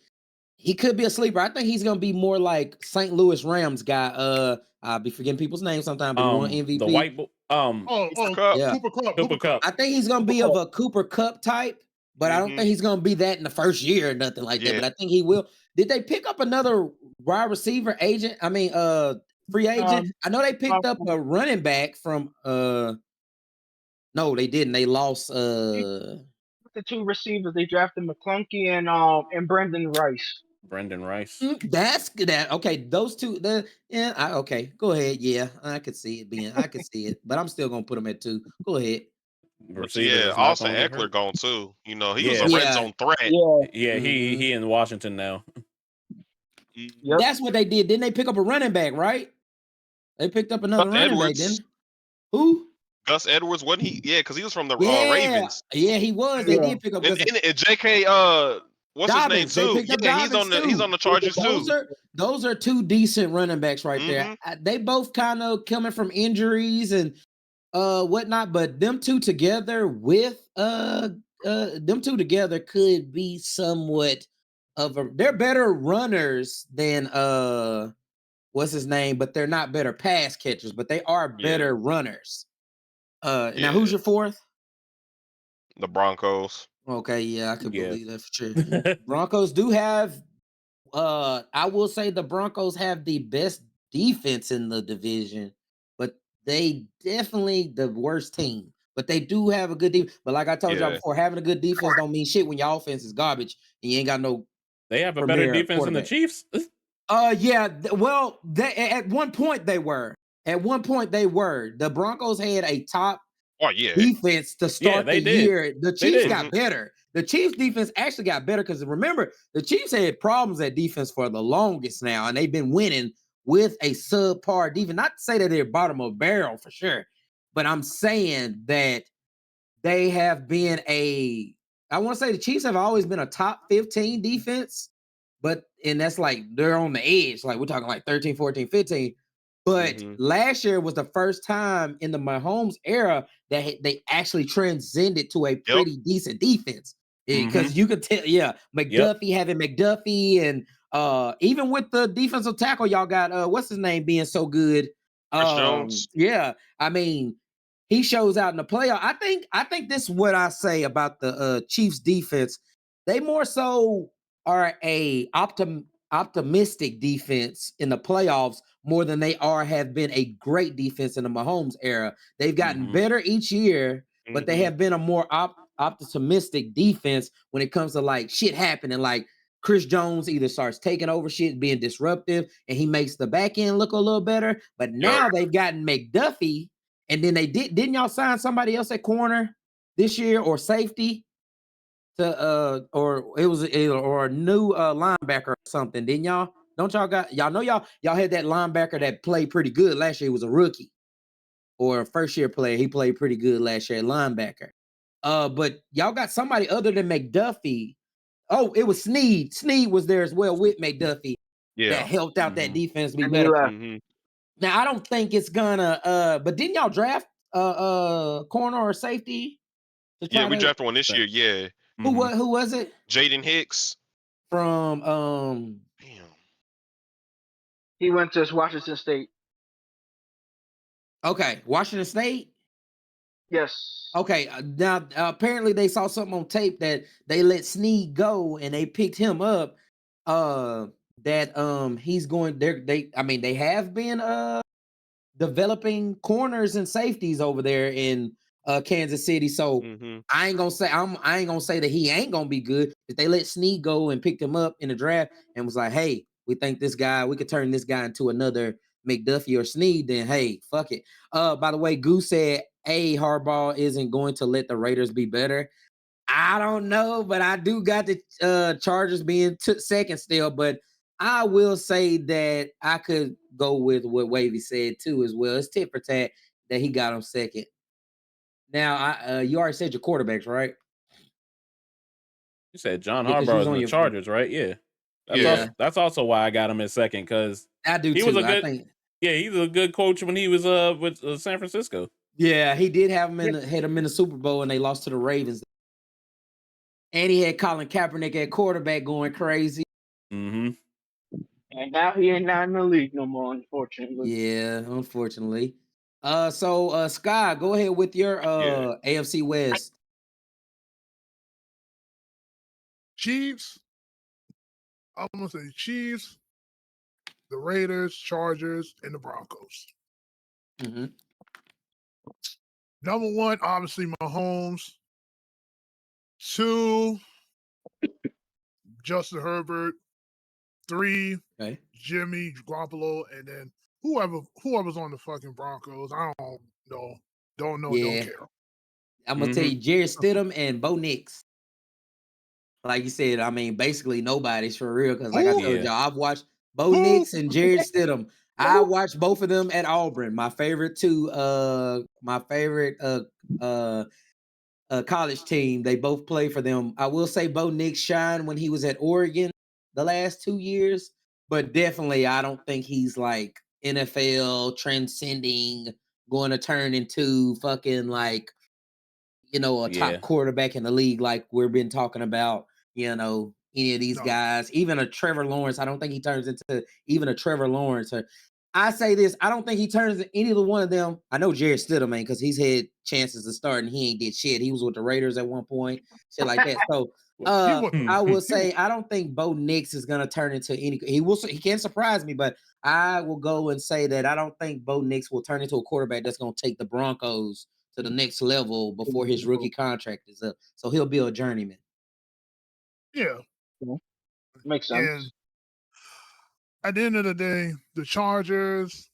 he could be a sleeper. I think he's gonna be more like St. Louis Rams guy. I'll be forgetting people's names sometimes, but he won The MVP. white boy. Cooper Kupp. Yeah. Cooper Cup. Cooper Cup. I think he's gonna be of a Cooper Cup type, but I don't think he's gonna be that in the first year or nothing like that. Yeah. But I think he will. Did they pick up another wide receiver agent? I mean, free agent. I know they picked up um, a running back from no, they didn't. They lost the two receivers they drafted McClunky and Brendan Rice. Brendan Rice. That's that. Okay, those two. Okay, go ahead. Yeah, I could see it being. I could see it, but I'm still gonna put them at 2. Go ahead. But Receiver yeah, that's not Austin gonna get Eckler hurt. gone too. You know, he was a Yeah. red Yeah, zone threat. Yeah. Yeah, he in Washington now. Yep. that's what they did. Didn't they pick up a running back? Right? They picked up another Gus running back. Edwards. Didn't who? Gus Edwards, wasn't he? Yeah, because he was from the Yeah, Ravens. yeah, he was. They Yeah. did pick up And, because and J.K. What's his name Dobbins. They too? picked up Yeah, he's Dobbins on too. the Chargers Those too. are 2 decent running backs right there. Mm-hmm. They both kind of coming from injuries and whatnot, but them two together with them two together could be somewhat of a. They're better runners than what's his name, but they're not better pass catchers, but they are better Yeah, runners. Now yeah. who's your 4th? The Broncos. Okay, yeah, I could Yeah. believe that for sure. Broncos do have I will say the Broncos have the best defense in the division, but they definitely the worst team. But they do have a good defense. But like I told y'all Yeah. before, having a good defense don't mean shit when your offense is garbage and you ain't got no They have a better premier defense than the quarterback. Chiefs. Yeah. Well, at one point they were. At one point they were. The Broncos had a top Oh yeah. defense to start they the did. year. The They Chiefs did. got better. The Chiefs defense actually got better because remember, the Chiefs had problems at defense for the longest now, and they've been winning with a subpar defense. Not to say that they're bottom of barrel for sure, but I'm saying that they have been I want to say the Chiefs have always been a top 15 defense, and that's like they're on the edge. Like we're talking like 13, 14, 15. But last year was the first time in the Mahomes era that they actually transcended to a pretty decent defense. Because you could tell, McDuffie having McDuffie, and even with the defensive tackle, y'all got what's his name being so good. Chris Jones. Yeah, I mean, he shows out in the playoff. I think this is what I say about the Chiefs defense. They more so are a optimistic defense in the playoffs more than they have been a great defense in the Mahomes era. They've gotten better each year, but they have been a more optimistic defense when it comes to like shit happening. Like Chris Jones either starts taking over shit, being disruptive, and he makes the back end look a little better. But now they've gotten McDuffie, and then they didn't y'all sign somebody else at corner this year or safety? Or it was or a new linebacker or something, didn't y'all? Don't y'all know y'all had that linebacker that played pretty good last year. He was a rookie or a first year player. He played pretty good last year at linebacker. But y'all got somebody other than McDuffie. Oh, it was Sneed. Sneed was there as well with McDuffie that helped out that defense be better. Now I don't think it's gonna but didn't y'all draft corner or safety? Yeah, we drafted one this year. Yeah. Who was it? Jaden Hicks. From Damn. He went to Washington State. Okay, Washington State. Yes. Okay, now apparently they saw something on tape that they let Snead go and they picked him up. That he's going there. They have been developing corners and safeties over there in Kansas City. So I ain't gonna say that he ain't gonna be good. If they let Snead go and picked him up in the draft and was like, hey, we think we could turn this guy into another McDuffie or Snead, then hey, fuck it. By the way, Goose said, hey, Harbaugh isn't going to let the Raiders be better. I don't know, but I do got the Chargers being second still, but I will say that I could go with what Wavy said too as well. It's tit for tat that he got him second. Now, you already said your quarterbacks, right? You said John 'cause you Harbaugh was is in on the your Chargers, right? Yeah. That's also why I got him in second because I do he too. was a I good. think. Yeah, he's a good coach when he was with San Francisco. Yeah, he did have him had him in the Super Bowl and they lost to the Ravens. And he had Colin Kaepernick at quarterback going crazy. And now he ain't not in the league no more, unfortunately. Yeah, unfortunately. So Sky, go ahead with your AFC West. Chiefs. I'm gonna say Chiefs. the Raiders, Chargers, and the Broncos. Mm-hmm. Number 1, obviously Mahomes. 2, Justin Herbert. 3, Okay. Jimmy Garoppolo, and then whoever's on the fucking Broncos. I don't know. Don't know, don't Yeah. care. I'm gonna tell Mhm. you, Jared Stidham and Bo Nix. Like you said, I mean, basically nobody's for real. Because like I Who? told Yeah. y'all, I've watched Bo Who? Nix and Jared Stidham. I watched both of them at Auburn. My favorite two, my favorite college team. They both play for them. I will say Bo Nix shined when he was at Oregon the last 2 years, but definitely I don't think he's like NFL transcending, going to turn into fucking like, you know, a Yeah. top quarterback in the league like we've been talking about, you know, any of these No. guys, even a Trevor Lawrence. I don't think he turns into even a Trevor Lawrence. Or I say this, I don't think he turns into any of the one of them. I know Jared Stidham, man, because he's had chances to start and he ain't did shit. He was with the Raiders at one point, shit like that. So He was I the, will he say was, I don't think Bo Nix is gonna turn into any. He can't surprise me, but I will go and say that I don't think Bo Nix will turn into a quarterback that's gonna take the Broncos to the next level before his rookie contract is up. So he'll be a journeyman. yeah. Makes And sense. at the end of the day, the Chargers,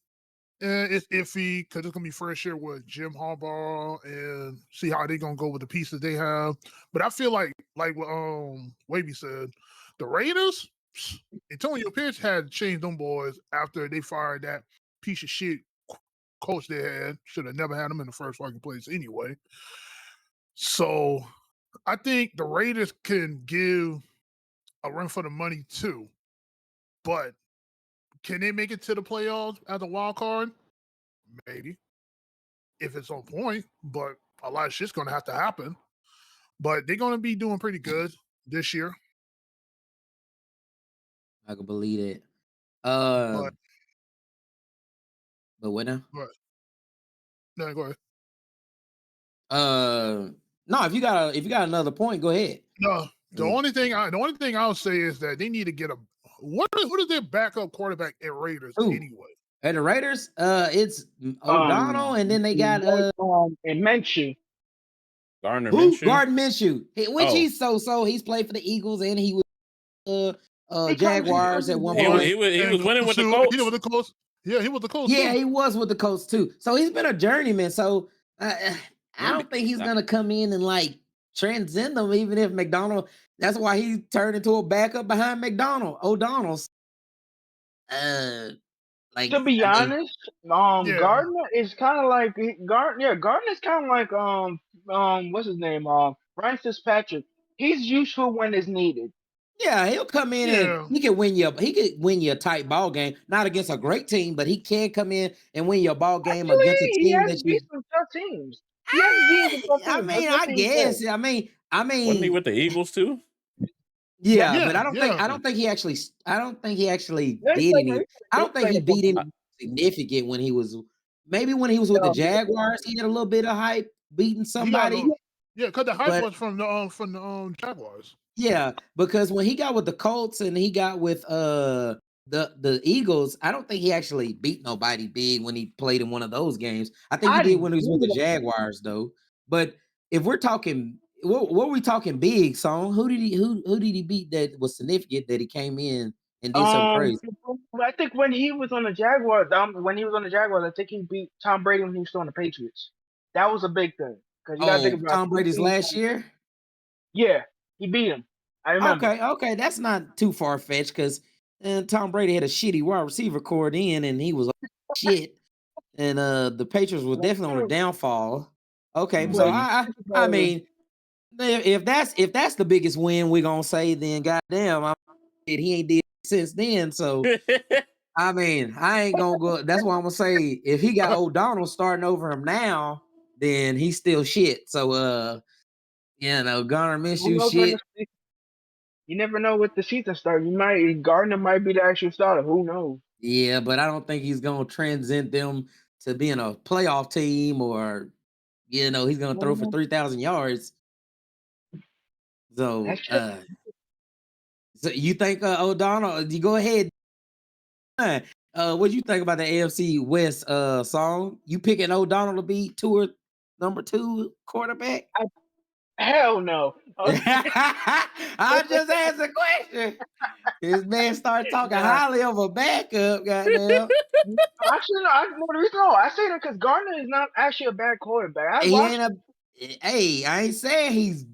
it's iffy because it's gonna be first year with Jim Harbaugh and see how they're gonna go with the pieces they have. But I feel like what Wavy said, the Raiders, Antonio Pierce had to change them boys after they fired that piece of shit coach they had. Should have never had him in the first fucking place anyway. So I think the Raiders can give a run for the money too. But can they make it to the playoffs as a wild card? Maybe. If it's on point, but a lot of shit's gonna have to happen. But they're gonna be doing pretty good this year. I can believe it. But But what now? but no, go ahead. No, if you got another point, go ahead. No, the Mm. only thing I'll say is that they need to get a what is their backup quarterback at Raiders Who? anyway? At the Raiders, it's O'Donnell, and then they got and Minshew. Gardner who? Minshew. Gardner Minshew, which Oh. he's so. He's played for the Eagles and he was He Jaguars at one He point. was winning with the He Colts. was the Colts. Yeah, he was the Colts Yeah, too. he was with the Colts too. So he's been a journeyman. So I Maybe- don't think he's gonna come in and like transcend them, even if McDonald. That's why he turned into a backup behind O'Donnell's. Like To be I mean, honest, Yeah. Gardner is kind of like Gardner's kind of like what's his name? Ryan Fitzpatrick. He's useful when it's needed. yeah, he'll come in and Yeah. he could win you a tight ball game, not against a great team, but he can come in and win your ball game Actually, against a he team has that you. beat some tough teams. He has beat some tough I teams. mean, That's I what he guess. said. I mean, Wasn't he with the Eagles too? yeah, Yeah, but I don't think yeah. I don't think he actually No, he did played- any. I he don't think played he a couple beat any times. significant when he was maybe when he was with the Um, Jaguars, he had a little bit of hype beating He got somebody. because the hype But was from the Jaguars. yeah, because when he got with the Colts and he got with the Eagles, I don't think he actually beat nobody big when he played in one of those games. I think he I did when he was with the do. Jaguars though. But if we're talking what are we talking big, Song? Who did he beat that was significant that he came in and did something crazy? I think when he was on the Jaguars, I think he beat Tom Brady when he was still on the Patriots. That was a big thing because you gotta think Oh, about Tom Brady's last year? Yeah, he beat him. I remember. Okay, that's not too far fetched because Tom Brady had a shitty wide receiver core in, and he was shit. And the Patriots were definitely on a downfall. Okay, so But Mhm. I mean, if that's the biggest win we're gonna say, then goddamn, he ain't did since then. So I mean, I ain't gonna go. That's why I'm gonna say if he got O'Donnell starting over him now, then he's still shit. So Garner who Minshew knows when shit. you never know with the season start. Gardner might be the actual starter. Who knows? Yeah, but I don't think he's gonna transcend them to being a playoff team or he's gonna throw for 3,000 yards. So That's true. so you think O'Donnell, you go ahead. What do you think about the AFC West song? You picking O'Donnell to be number 2 quarterback? Hell no. I just asked a question. This man started talking Nah. highly of a backup, goddamn. Actually, no, the reason I say that because Gardner is not actually a bad quarterback. Hey, I ain't saying he's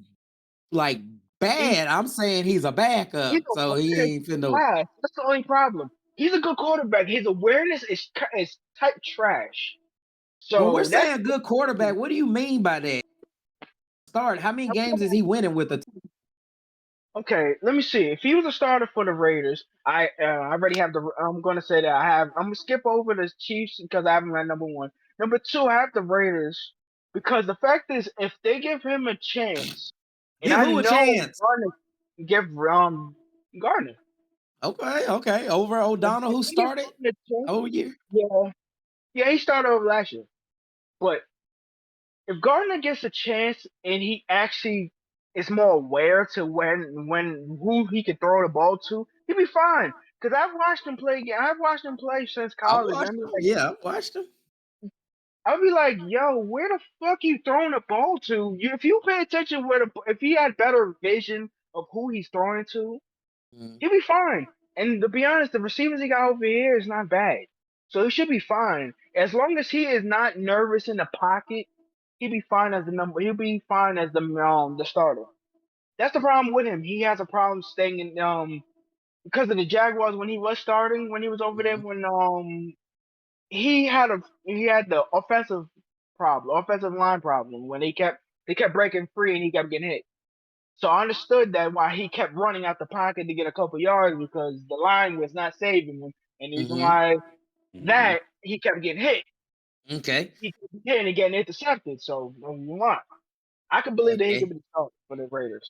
like bad. I'm saying he's a backup, He's so he ain't finna. That's the only problem. He's a good quarterback. His awareness is type trash. When we're So that's saying good quarterback, what do you mean by that? Start. How many games is he winning with the? okay. Let me see. If he was a starter for the Raiders, I already have the. I'm gonna say that I'm gonna skip over the Chiefs because I have him at number 1. Number 2, I have the Raiders because the fact is, if they give him a chance, and Give I who a know chance? give Gardner. Okay. Over O'Donnell, who started over year. Yeah, he started over last year. But if Gardner gets a chance and he actually is more aware to when who he can throw the ball to, he'll be fine. Because I've watched him play. I've watched him play since I college. watched him. Yeah, I watched him. I'll be like, yo, where the fuck you throwing the ball to? If you pay attention if he had better vision of who he's throwing to, he'll be fine. And to be honest, the receivers he got over here is not bad. So he should be fine. As long as he is not nervous in the pocket, he'll be fine as he'll be fine as the starter. That's the problem with him. He has a problem staying in because of the Jaguars when he was starting, when he was over there when he had the offensive line problem when they kept breaking free and he kept getting hit. So I understood that why he kept running out the pocket to get a couple yards because the line was not saving him, and the reason why that he kept getting hit. Okay. He kept hitting and getting intercepted. So I can believe that he could be started for the Raiders.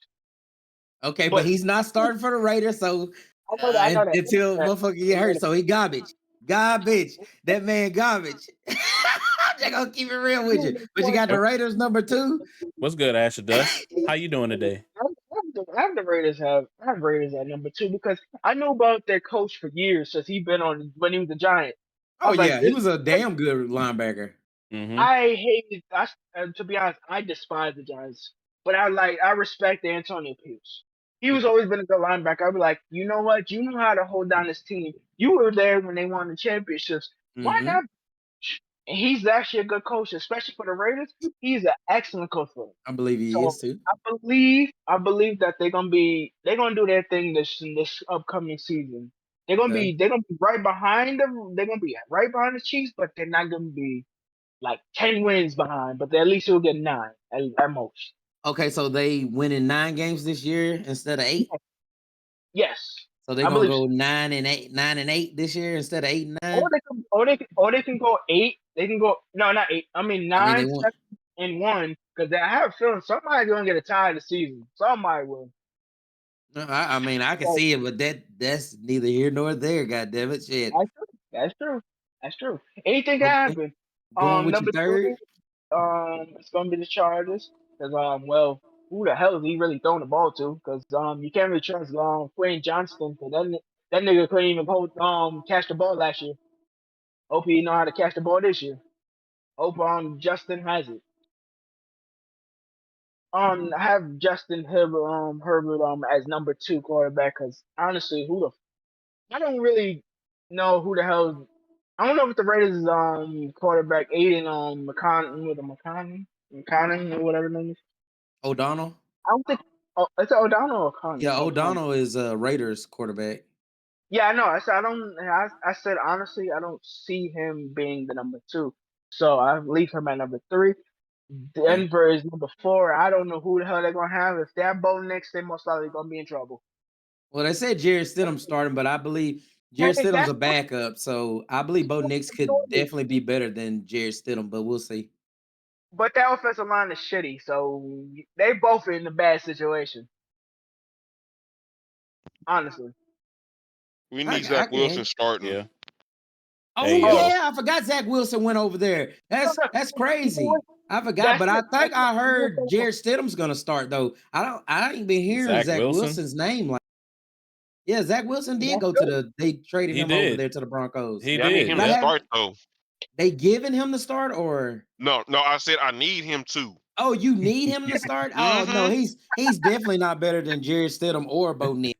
Okay, but he's not starting for the Raiders, so I know that. until motherfucker get hurt, so he garbage. That man garbage. I'm just gonna keep it real with you. But you got the Raiders number 2. What's good, Asher Dust? How you doing today? I have the Raiders at number 2 because I know about their coach for years since he been on when he was a Giant. Oh yeah, he was a damn good linebacker. I hated. To be honest, I despise the Giants, but I respect Antonio Pierce. He was always been a good linebacker. I'd be like, you know what? You know how to hold down this team. You were there when they won the championships. Why not? And he's actually a good coach, especially for the Raiders. He's an excellent coach for them. I believe he is too. I believe that they're gonna do their thing this upcoming season. They're gonna be right behind them. They're gonna be right behind the Chiefs, but they're not gonna be like 10 wins behind. But at least he'll get 9 at most. Okay, so they winning 9 games this year instead of 8. Yes. So they're gonna go 9-8 this year instead of 8 and 9. Or they can go 8. They can go not 8. I mean 9, 7, and 1. Because I have a feeling somebody's gonna get a tie this season. Somebody will. I mean, I can see it, but that's neither here nor there. God damn it, shit. That's true. Anything can happen. Going with number your 3rd. It's gonna be the Chargers. Because well, who the hell is he really throwing the ball to? Because you can't really trust Quinn Johnston. Because that nigga couldn't even catch the ball last year. Hope he know how to catch the ball this year. Hope Justin has it. I have Justin Herbert as number 2 quarterback because honestly, I don't really know who the hell. I don't know if the Raiders quarterback Aiden McConnell or whatever his name is. O'Donnell. I don't think. Oh, it's O'Donnell or O'Connell. Yeah, O'Donnell is a Raiders quarterback. Yeah, I know. I said honestly, I don't see him being the number 2, so I leave him at number 3. Denver is number 4. I don't know who the hell they're gonna have. If they're Bo Nix, they most likely gonna be in trouble. Well, they said Jared Stidham starting, but I believe Jared Stidham's a backup, so I believe Bo Nix could definitely be better than Jared Stidham, but we'll see. But that offensive line is shitty, so they both are in a bad situation. Honestly. We need Zach Wilson starting. Yeah. Oh yeah, I forgot Zach Wilson went over there. That's crazy. I forgot, but I think I heard Jared Stidham's gonna start though. I ain't been hearing Zach Wilson's name like. Yeah, Zach Wilson did That's go to the. They traded He him over did. there to the Broncos. He Yeah, I need did. him Y'all to Yep. have start though. they giving him the start or? No, I said I need him to. Oh, you need him to start? Oh no, Mhm. he's definitely not better than Jared Stidham or Bo Nick.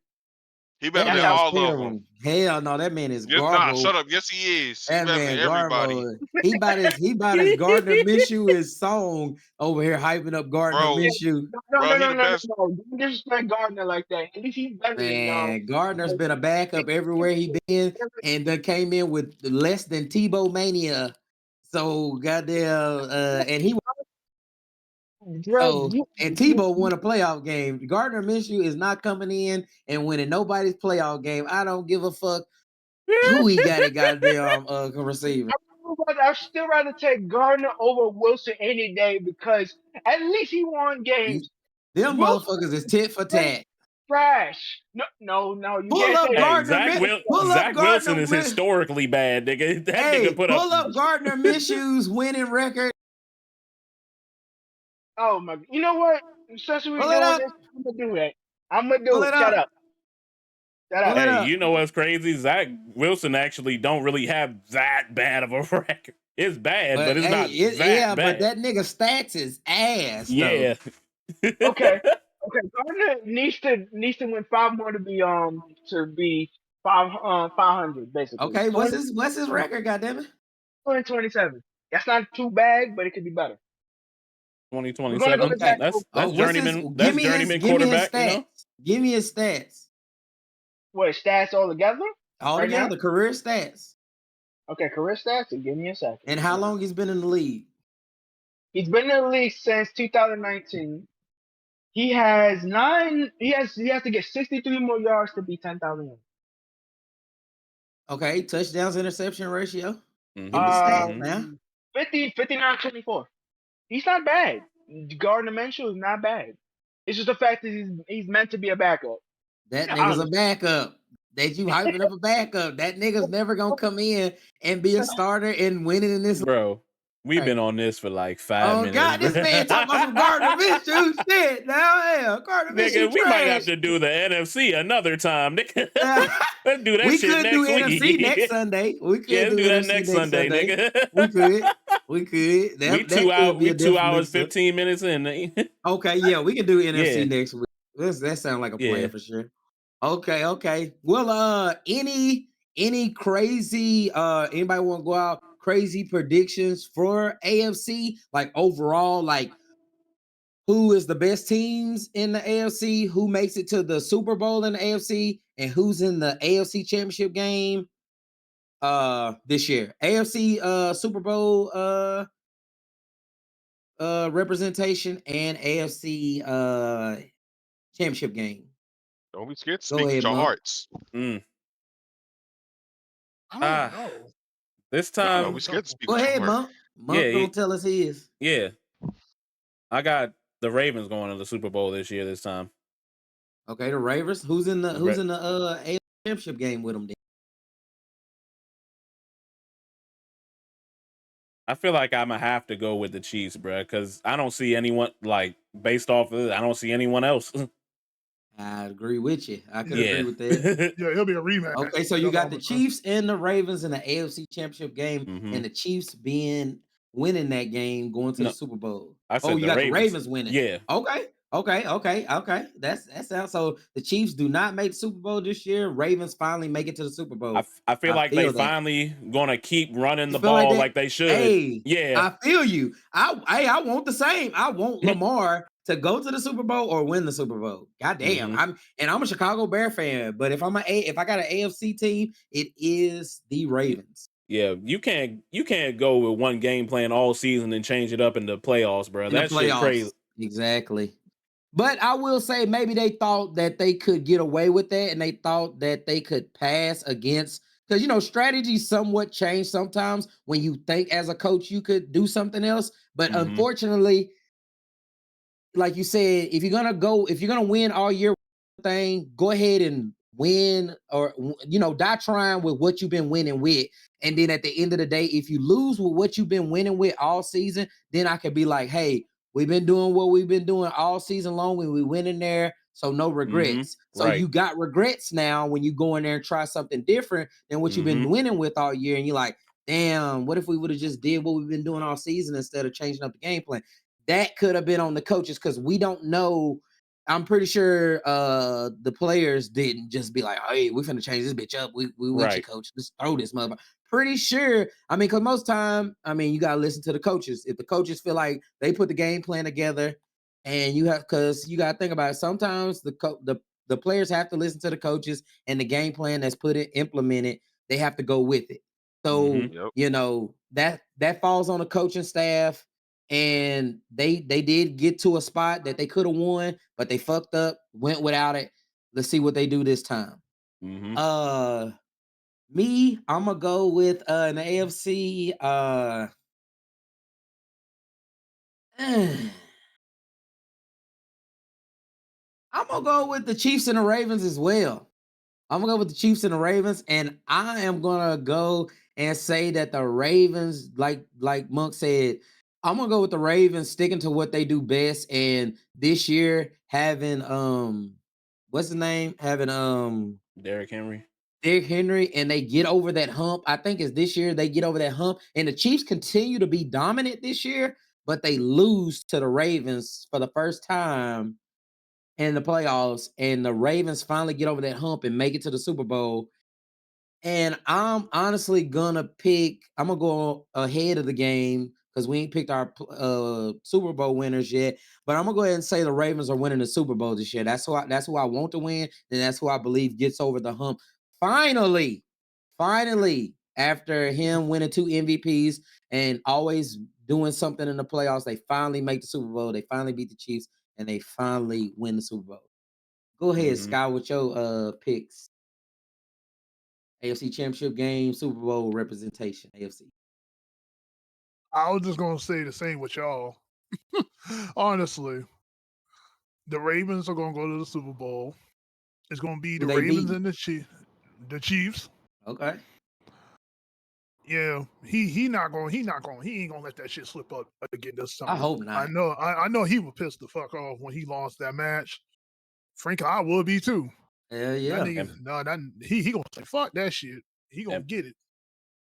He better That than That's man is how. all of them. terrible. Hell no, that man is Nah, garble. shut up. Yes, he is. He That better than man everybody, garble. He about his Gardner Minshew his song over here hyping up Gardner bro. Minshew. Bro, he the best. No. Don't disrespect Gardner like that. At least he's better than Man, Gardner's been a backup everywhere he been, and then came in with less than Tebow mania. So goddamn, and he Bro, and Tebow won a playoff game. Gardner Minshew is not coming in and winning nobody's playoff game. I don't give a fuck who he got at goddamn receiver. I'd still rather take Gardner over Wilson any day because at least he won games. Them Wilson motherfuckers is tit for tat. trash. No, you Pull can't up say that. Hey, Gardner. Pull up Zach Wilson Gardner. is historically bad, nigga. That Hey, nigga put pull up. up Gardner Minshew's winning record. Oh my! You know what? Since we Pull it doing up. this, I'm gonna do that. I'm gonna do Pull it. it Shut up. up. Shut Pull up. it Hey, up. you know what's crazy? Zach Wilson actually don't really have that bad of a record. It's bad, but it's not that bad. But that nigga stats is ass though. Yeah. Okay. Gardner needs to win 5 more to be 500 basically. Okay, what's his record? Goddamn it. 27. That's not too bad, but it could be better. We're gonna go 2027. to Zach. That's Oh, journeyman. give That's me journeyman his quarterback. stats. You know. Give me his stats. What stats all together? All Right together, now? career stats. Okay, career stats. And give me a second. And how long he's been in the league? He's been in the league since 2019. He has He has to get 63 more yards to be 10,000 yards. Okay, touchdowns interception ratio. Mhm, Give me stats mhm. now. 59, 24. He's not bad. Gardner Minshew is not bad. It's just the fact that he's meant to be a backup. That nigga's a backup. That you hyping up a backup. That nigga's never gonna come in and be a starter and winning in this. Bro, we've been on this for like 5 minutes. Oh God, this man talking about some Gardner Minshew shit. Now, yeah, Gardner Minshew Nigga, we might have trash. to do the NFC another time. Nigga. Let's do that We shit could next do week. NFC next Sunday. We could Yeah, let's do do that NFC next Sunday, nigga. We could. We Be a 2 hours, difference. 15 minutes in. Okay, yeah, we can do NFC Yeah. next week. That sounds like a plan Yeah. for sure. Okay. Well, any crazy anybody want to go out crazy predictions for AFC? Like overall, like who is the best teams in the AFC? Who makes it to the Super Bowl in the AFC? And who's in the AFC Championship game this year? AFC Super Bowl representation and AFC Championship game. Don't be scared to Go speak ahead, with your Monk. hearts. Mm. I don't know. This Don't time, be scared to speak Go with your ahead, heart. Monk. Monk Yeah, gonna tell us his. yeah. I got the Ravens going to the Super Bowl this time. Okay, the Ravens. Who's in the The AFC Championship game with them? Then? I feel like I'm gonna have to go with the Chiefs, bro, because I don't see anyone like based off of it. I don't see anyone else. I agree with you. I could Yeah. agree with that. Yeah, it'll be a rematch. Okay, so you got the Chiefs and the Ravens in the AFC Championship game, Mhm. and the Chiefs winning that game, going to No, the Super Bowl. I said Oh, you the got Ravens. the Ravens winning. Yeah. Okay. That sounds so. The Chiefs do not make the Super Bowl this year. Ravens finally make it to the Super Bowl. I feel like they that. finally gonna keep running the You feel like ball that? like they should. Hey, Yeah. I feel you. I want the same. I want Lamar to go to the Super Bowl or win the Super Bowl. God damn. Mhm. I'm a Chicago Bear fan, but if I got an AFC team, it is the Ravens. Yeah, you can't go with one game plan all season and change it up in the playoffs, bro. In the That shit playoffs. crazy. Exactly. But I will say maybe they thought that they could get away with that, and they thought that they could pass against because strategies somewhat change sometimes when you think as a coach you could do something else. But Mhm. unfortunately, like you said, if you're gonna win all year thing, go ahead and win or die trying with what you've been winning with. And then at the end of the day, if you lose with what you've been winning with all season, then I could be like, hey, We've been doing what we've been doing all season long when we went in there. So no regrets. So Right. you got regrets now when you go in there and try something different than what you've been winning with all year. And you're like, damn, what if we would have just did what we've been doing all season instead of changing up the game plan? That could have been on the coaches because we don't know. I'm pretty sure the players didn't just be like, hey, we're finna change this bitch up. We with you, coach. Let's throw this mother. Pretty sure. I mean, because most time, I mean, you gotta listen to the coaches. If the coaches feel like they put the game plan together, and you have, because you gotta think about it. Sometimes the players have to listen to the coaches and the game plan that's implemented. They have to go with it. So you know that falls on the coaching staff, and they did get to a spot that they could have won, but they fucked up, went without it. Let's see what they do this time. Me, I'm gonna go with an AFC. I'm gonna go with the Chiefs and the Ravens as well. I'm gonna go with the Chiefs and the Ravens, and I am gonna go and say that the Ravens, like Monk said, I'm gonna go with the Ravens sticking to what they do best, and this year having what's the name? Having Derrick Henry. And they get over that hump. I think it's this year they get over that hump, and the Chiefs continue to be dominant this year, but they lose to the Ravens for the first time in the playoffs, and the Ravens finally get over that hump and make it to the Super Bowl. And I'm honestly gonna I'm gonna go ahead of the game because we ain't picked our Super Bowl winners yet. But I'm gonna go ahead and say the Ravens are winning the Super Bowl this year. That's who I want to win, and that's who I believe gets over the hump. Finally, after him winning 2 MVPs and always doing something in the playoffs, they finally make the Super Bowl. They finally beat the Chiefs, and they finally win the Super Bowl. Go ahead, Scott, with your picks. AFC Championship game, Super Bowl representation, AFC. I was just gonna say the same with y'all. Honestly, the Ravens are gonna go to the Super Bowl. It's gonna be the Ravens and the Chiefs. Okay. Yeah, he ain't gonna let that shit slip up again this time. I hope not. I know he was pissed the fuck off when he lost that match. Frankly, I would be too. Hell yeah. He gonna say fuck that shit. He gonna get it.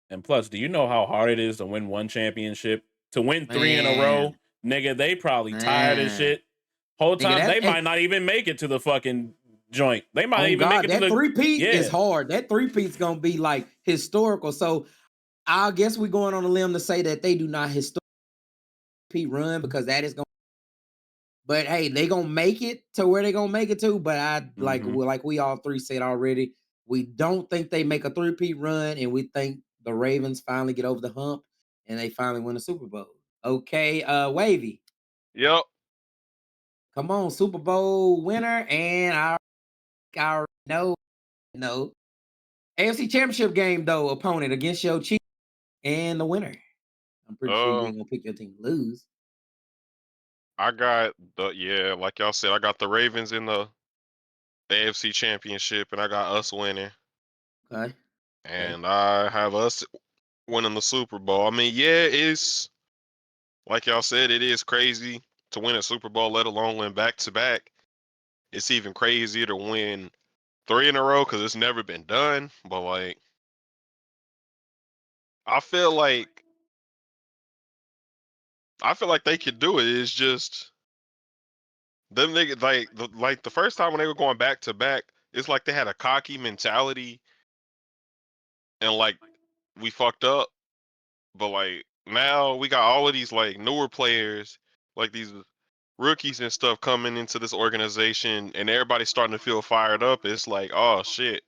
And plus, do you know how hard it is to win one championship? To win 3 in a row, nigga, they probably tired as shit. Whole time they might not even make it to the fucking joint. They might even make it to the 3-peat is hard. That 3-peat's gonna be like historical. So I guess we're going on a limb to say that they do not historically run because that is going. But hey, they gonna make it to where they gonna make it to. But I like we all three said already, we don't think they make a 3-peat run, and we think the Ravens finally get over the hump and they finally win the Super Bowl. Okay, Wavy. Yep. Come on, Super Bowl winner, and I know. AFC Championship game though, opponent against your Chiefs and the winner. I'm pretty sure you ain't gonna pick your team to lose. I got like y'all said, I got the Ravens in the AFC Championship, and I got us winning. Okay. And I have us winning the Super Bowl. I mean, yeah, it's like y'all said, it is crazy to win a Super Bowl, let alone win back to back. It's even crazier to win 3 in a row because it's never been done. But like, I feel like they could do it. It's just them niggas like the first time when they were going back to back, it's like they had a cocky mentality, and like we fucked up. But like now we got all of these like newer players, like these rookies and stuff coming into this organization, and everybody's starting to feel fired up. It's like, oh shit,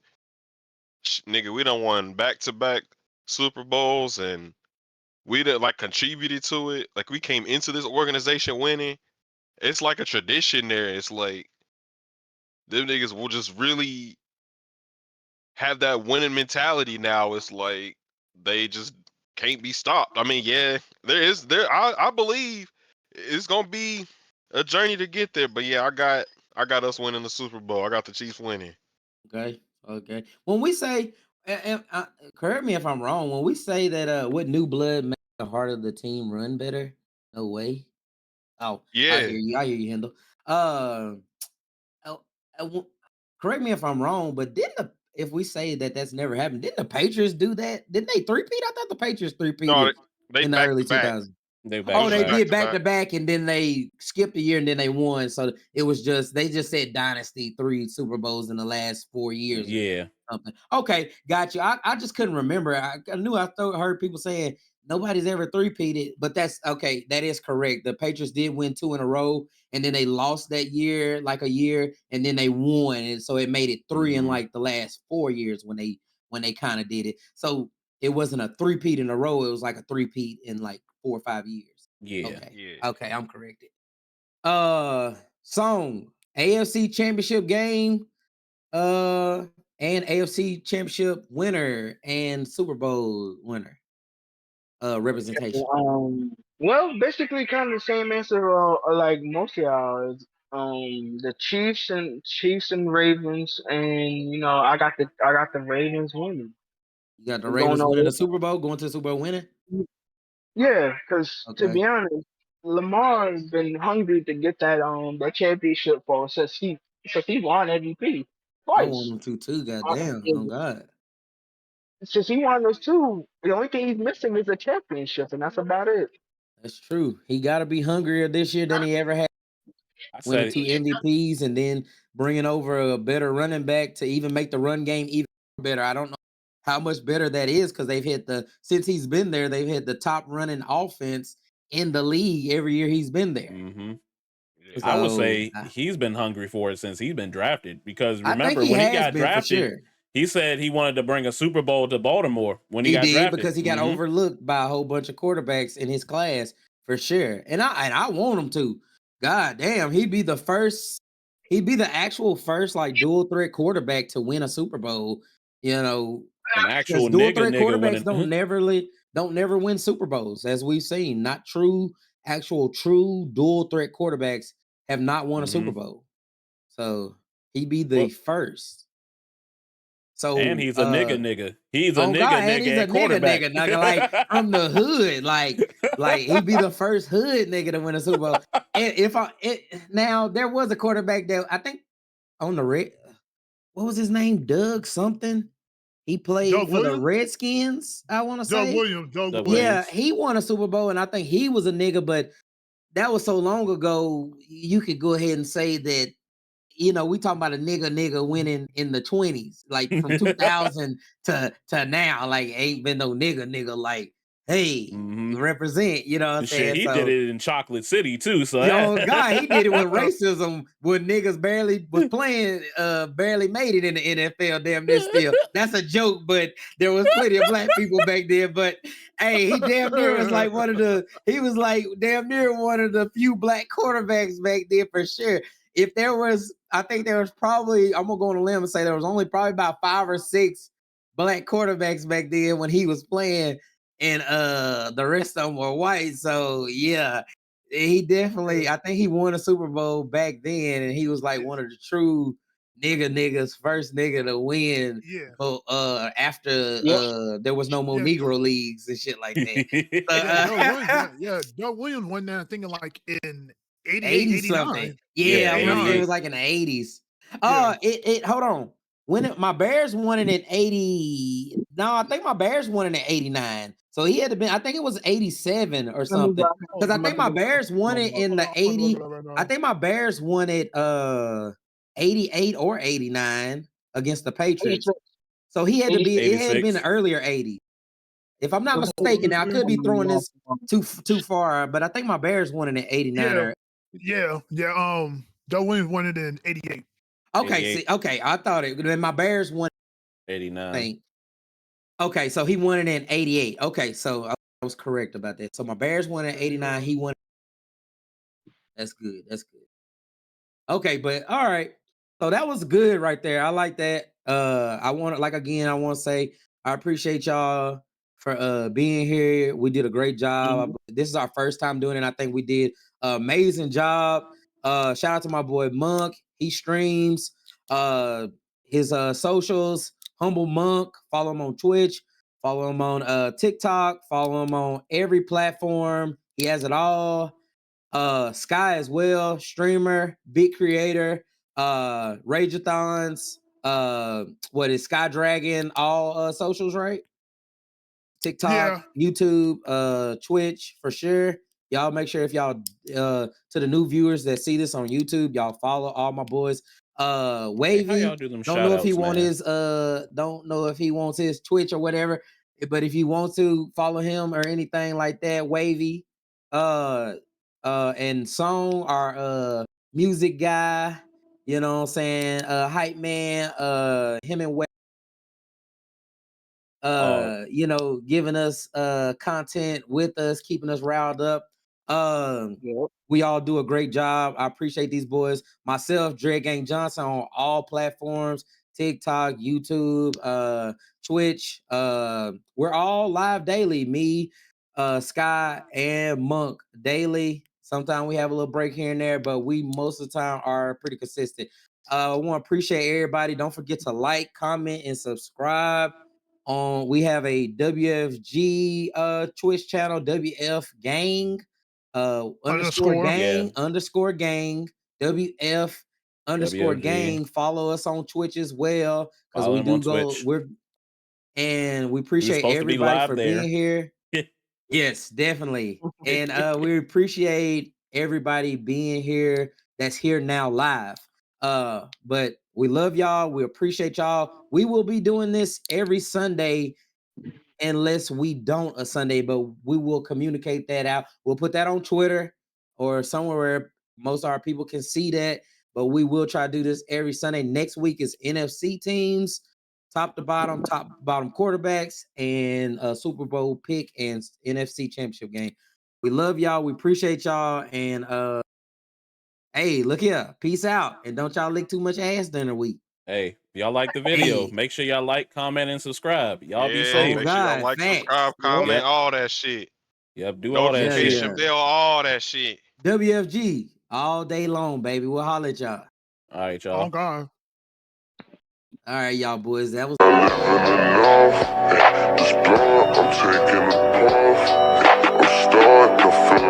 nigga, we don't won back to back Super Bowls, and we did like contributed to it. Like we came into this organization winning. It's like a tradition there. It's like them niggas will just really have that winning mentality now. It's like they just can't be stopped. I mean, yeah, I believe it's gonna be a journey to get there. But yeah, I got us winning the Super Bowl. I got the Chiefs winning. Okay. When we say, correct me if I'm wrong, when we say that what new blood makes the heart of the team run better, no way. Oh, I Yeah. hear you. I hear you, Handle. Uh, oh, correct me if I'm wrong, but if we say that that's never happened, didn't the Patriots do that? Didn't they three-peat? I thought the Patriots No, three-peated they in the back early to back. 2000s. They It back Oh, was to they just back. back did to back back. to back, and then they skipped a year, and then they won. So it was they just said Dynasty 3 Super Bowls in the last 4 years. Yeah. Something. Okay, got you. I just couldn't remember. I knew heard people saying nobody's ever three-peated, but that's okay. That is correct. The Patriots did win 2 in a row, and then they lost that year, like a year, and then they won, and so it made it 3 in like the last 4 years when they kind of did it. So it wasn't a three-peat in a row. It was like a three-peat in like 4 or 5 years. Yeah. Okay, I'm corrected. Song AFC Championship game, and AFC Championship winner and Super Bowl winner. Representation. Well, basically, kind of the same answer. Like most of y'all, is, the Chiefs and Ravens, and I got the Ravens winning. You got the I'm going Ravens winning the on. Super Bowl, going to the Super Bowl winning. Yeah, because to be Okay, honest, Lamar has been hungry to get that championship since he won MVP I want twice. them to too. Um, Goddamn, oh God, since he won those two, the only thing he's missing is a championship, and that's about it. that's true. He got to be hungrier this year than he ever had. I Winning said 2 MVPs and then bringing over a better running back to even make the run game even better. I don't know how much better that is because since he's been there, they've had the top running offense in the league every year he's been there. Yeah. I would So say he's been hungry for it since he's been drafted. Because I think remember he when he has got been for drafted, sure. he said he wanted to bring a Super Bowl to Baltimore when he He got did drafted. because he got overlooked by a whole bunch of quarterbacks in his class for sure. And I want him to. God damn, he'd be the actual first like dual threat quarterback to win a Super Bowl. An Because actual dual nigga threat quarterbacks winning. don't never win Super Bowls, as we've seen. Not actual true dual threat quarterbacks have not won a Super Bowl. So he'd be the first. And So he's a nigga. He's a oh God, and nigga he's a at quarterback. nigga, like from the hood, like he'd be the first hood nigga to win a Super Bowl. And now there was a quarterback that I think on the red, what was his name? Doug something. He played Doug for the Williams? Redskins, I want to Doug say. Williams. Doug Doug Williams. Yeah, Williams. he won a Super Bowl, and I think he was a nigga, but that was so long ago, you could go ahead and say that, we talking about a nigga winning in the 20s, like from 2000 to now, like ain't been no nigga, like, hey, represent, you know what I'm Shit, saying? he So, did it in Chocolate City too. So God, he did it with racism when niggas barely was playing, barely made it in the NFL. Damn near still. That's a joke, but there was plenty of black people back there. But hey, he damn near was like damn near one of the few black quarterbacks back there for sure. If there was, I think there was probably, I'm gonna go on a limb and say there was only probably about 5 or 6 black quarterbacks back then when he was playing, and the rest of them were white. So yeah. He definitely, I think he won a Super Bowl back then, and he was like one of the true niggas, first nigga to win. Yeah. But after Yep. there was no more Yeah, Negro leagues and shit like that. Doug Williams won that, I think like in 88, 80 89. something. Yeah, I want to say it 88. was like in the 80s. Yeah. It hold on. My Bears won it in 80. No, I think my Bears won it in 89. So he had to be, I think it was 87 or something. Because I think my Bears won it in the 80. I think my Bears won it 88 or 89 against the Patriots. So he had to be, it had been 86. the earlier 80s. If I'm not mistaken, now I could be throwing this too far, but I think my Bears won it in 89 or Yeah. Doug Williams won it in 88. okay, 88. see, okay. I thought my Bears won 89. Okay, so he won it in 88. Okay, so I was correct about that. So my Bears won in 89. He won. That's good. That's good. Okay, but all right. So that was good right there. I like that. I want to I want to say I appreciate y'all for being here. We did a great job. This is our first time doing it. I think we did an amazing job. Shout out to my boy Monk. He streams his socials, Humble Monk. Follow him on Twitch. Follow him on TikTok. Follow him on every platform. He has it all. Sky as well, streamer, big creator, Rageathons, what is Sky Dragon, all socials, right? TikTok, YouTube, Twitch for sure. Y'all make sure if y'all to the new viewers that see this on YouTube, y'all follow all my boys. Hey, how Wavy, y'all do them don't know if he shout-outs, want man? his don't know if he wants his Twitch or whatever, but if you want to follow him or anything like that, Wavy, and Song, our music guy, you know what I'm saying, hype man, him and you know, giving us content with us, keeping us riled up. Yep. We all do a great job. I appreciate these boys. Myself, Dre Gang Johnson, on all platforms, TikTok, YouTube, Twitch. We're all live daily. Me, Sky, and Monk daily. Sometimes we have a little break here and there, but we most of the time are pretty consistent. I want to appreciate everybody. Don't forget to like, comment, and subscribe. We have a WFG Twitch channel, WF Gang underscore Underscore. gang Yeah. underscore gang WF underscore WFG. gang. Follow us on Twitch as well, because Follow we him do on go Twitch. and we We were appreciate supposed to be everybody live for there. being here. Yes, definitely. And we appreciate everybody being here that's here now live. But we love y'all. We appreciate y'all. We will be doing this every Sunday unless we don't a Sunday, but we will communicate that out. We'll put that on Twitter or somewhere where most of our people can see that. But we will try to do this every Sunday. Next week is NFC teams, top to bottom quarterbacks, and a Super Bowl pick and NFC championship game. We love y'all. We appreciate y'all. And hey, look here. Peace out. And don't y'all lick too much ass during the week. Hey, if y'all like the video, Hey. make sure y'all like, comment, and subscribe. Y'all be Yeah, safe. Oh make sure y'all God, like, facts. subscribe, Yep. comment, Yep. all that shit. Yep, do all that Hell shit. Notification yeah. bell, all that shit. WFG all day long, baby. We'll holler at y'all. All right, Oh y'all. God. All right, y'all boys. That was I live in the north, this blunt I'm taking a puff. I'm starting to feel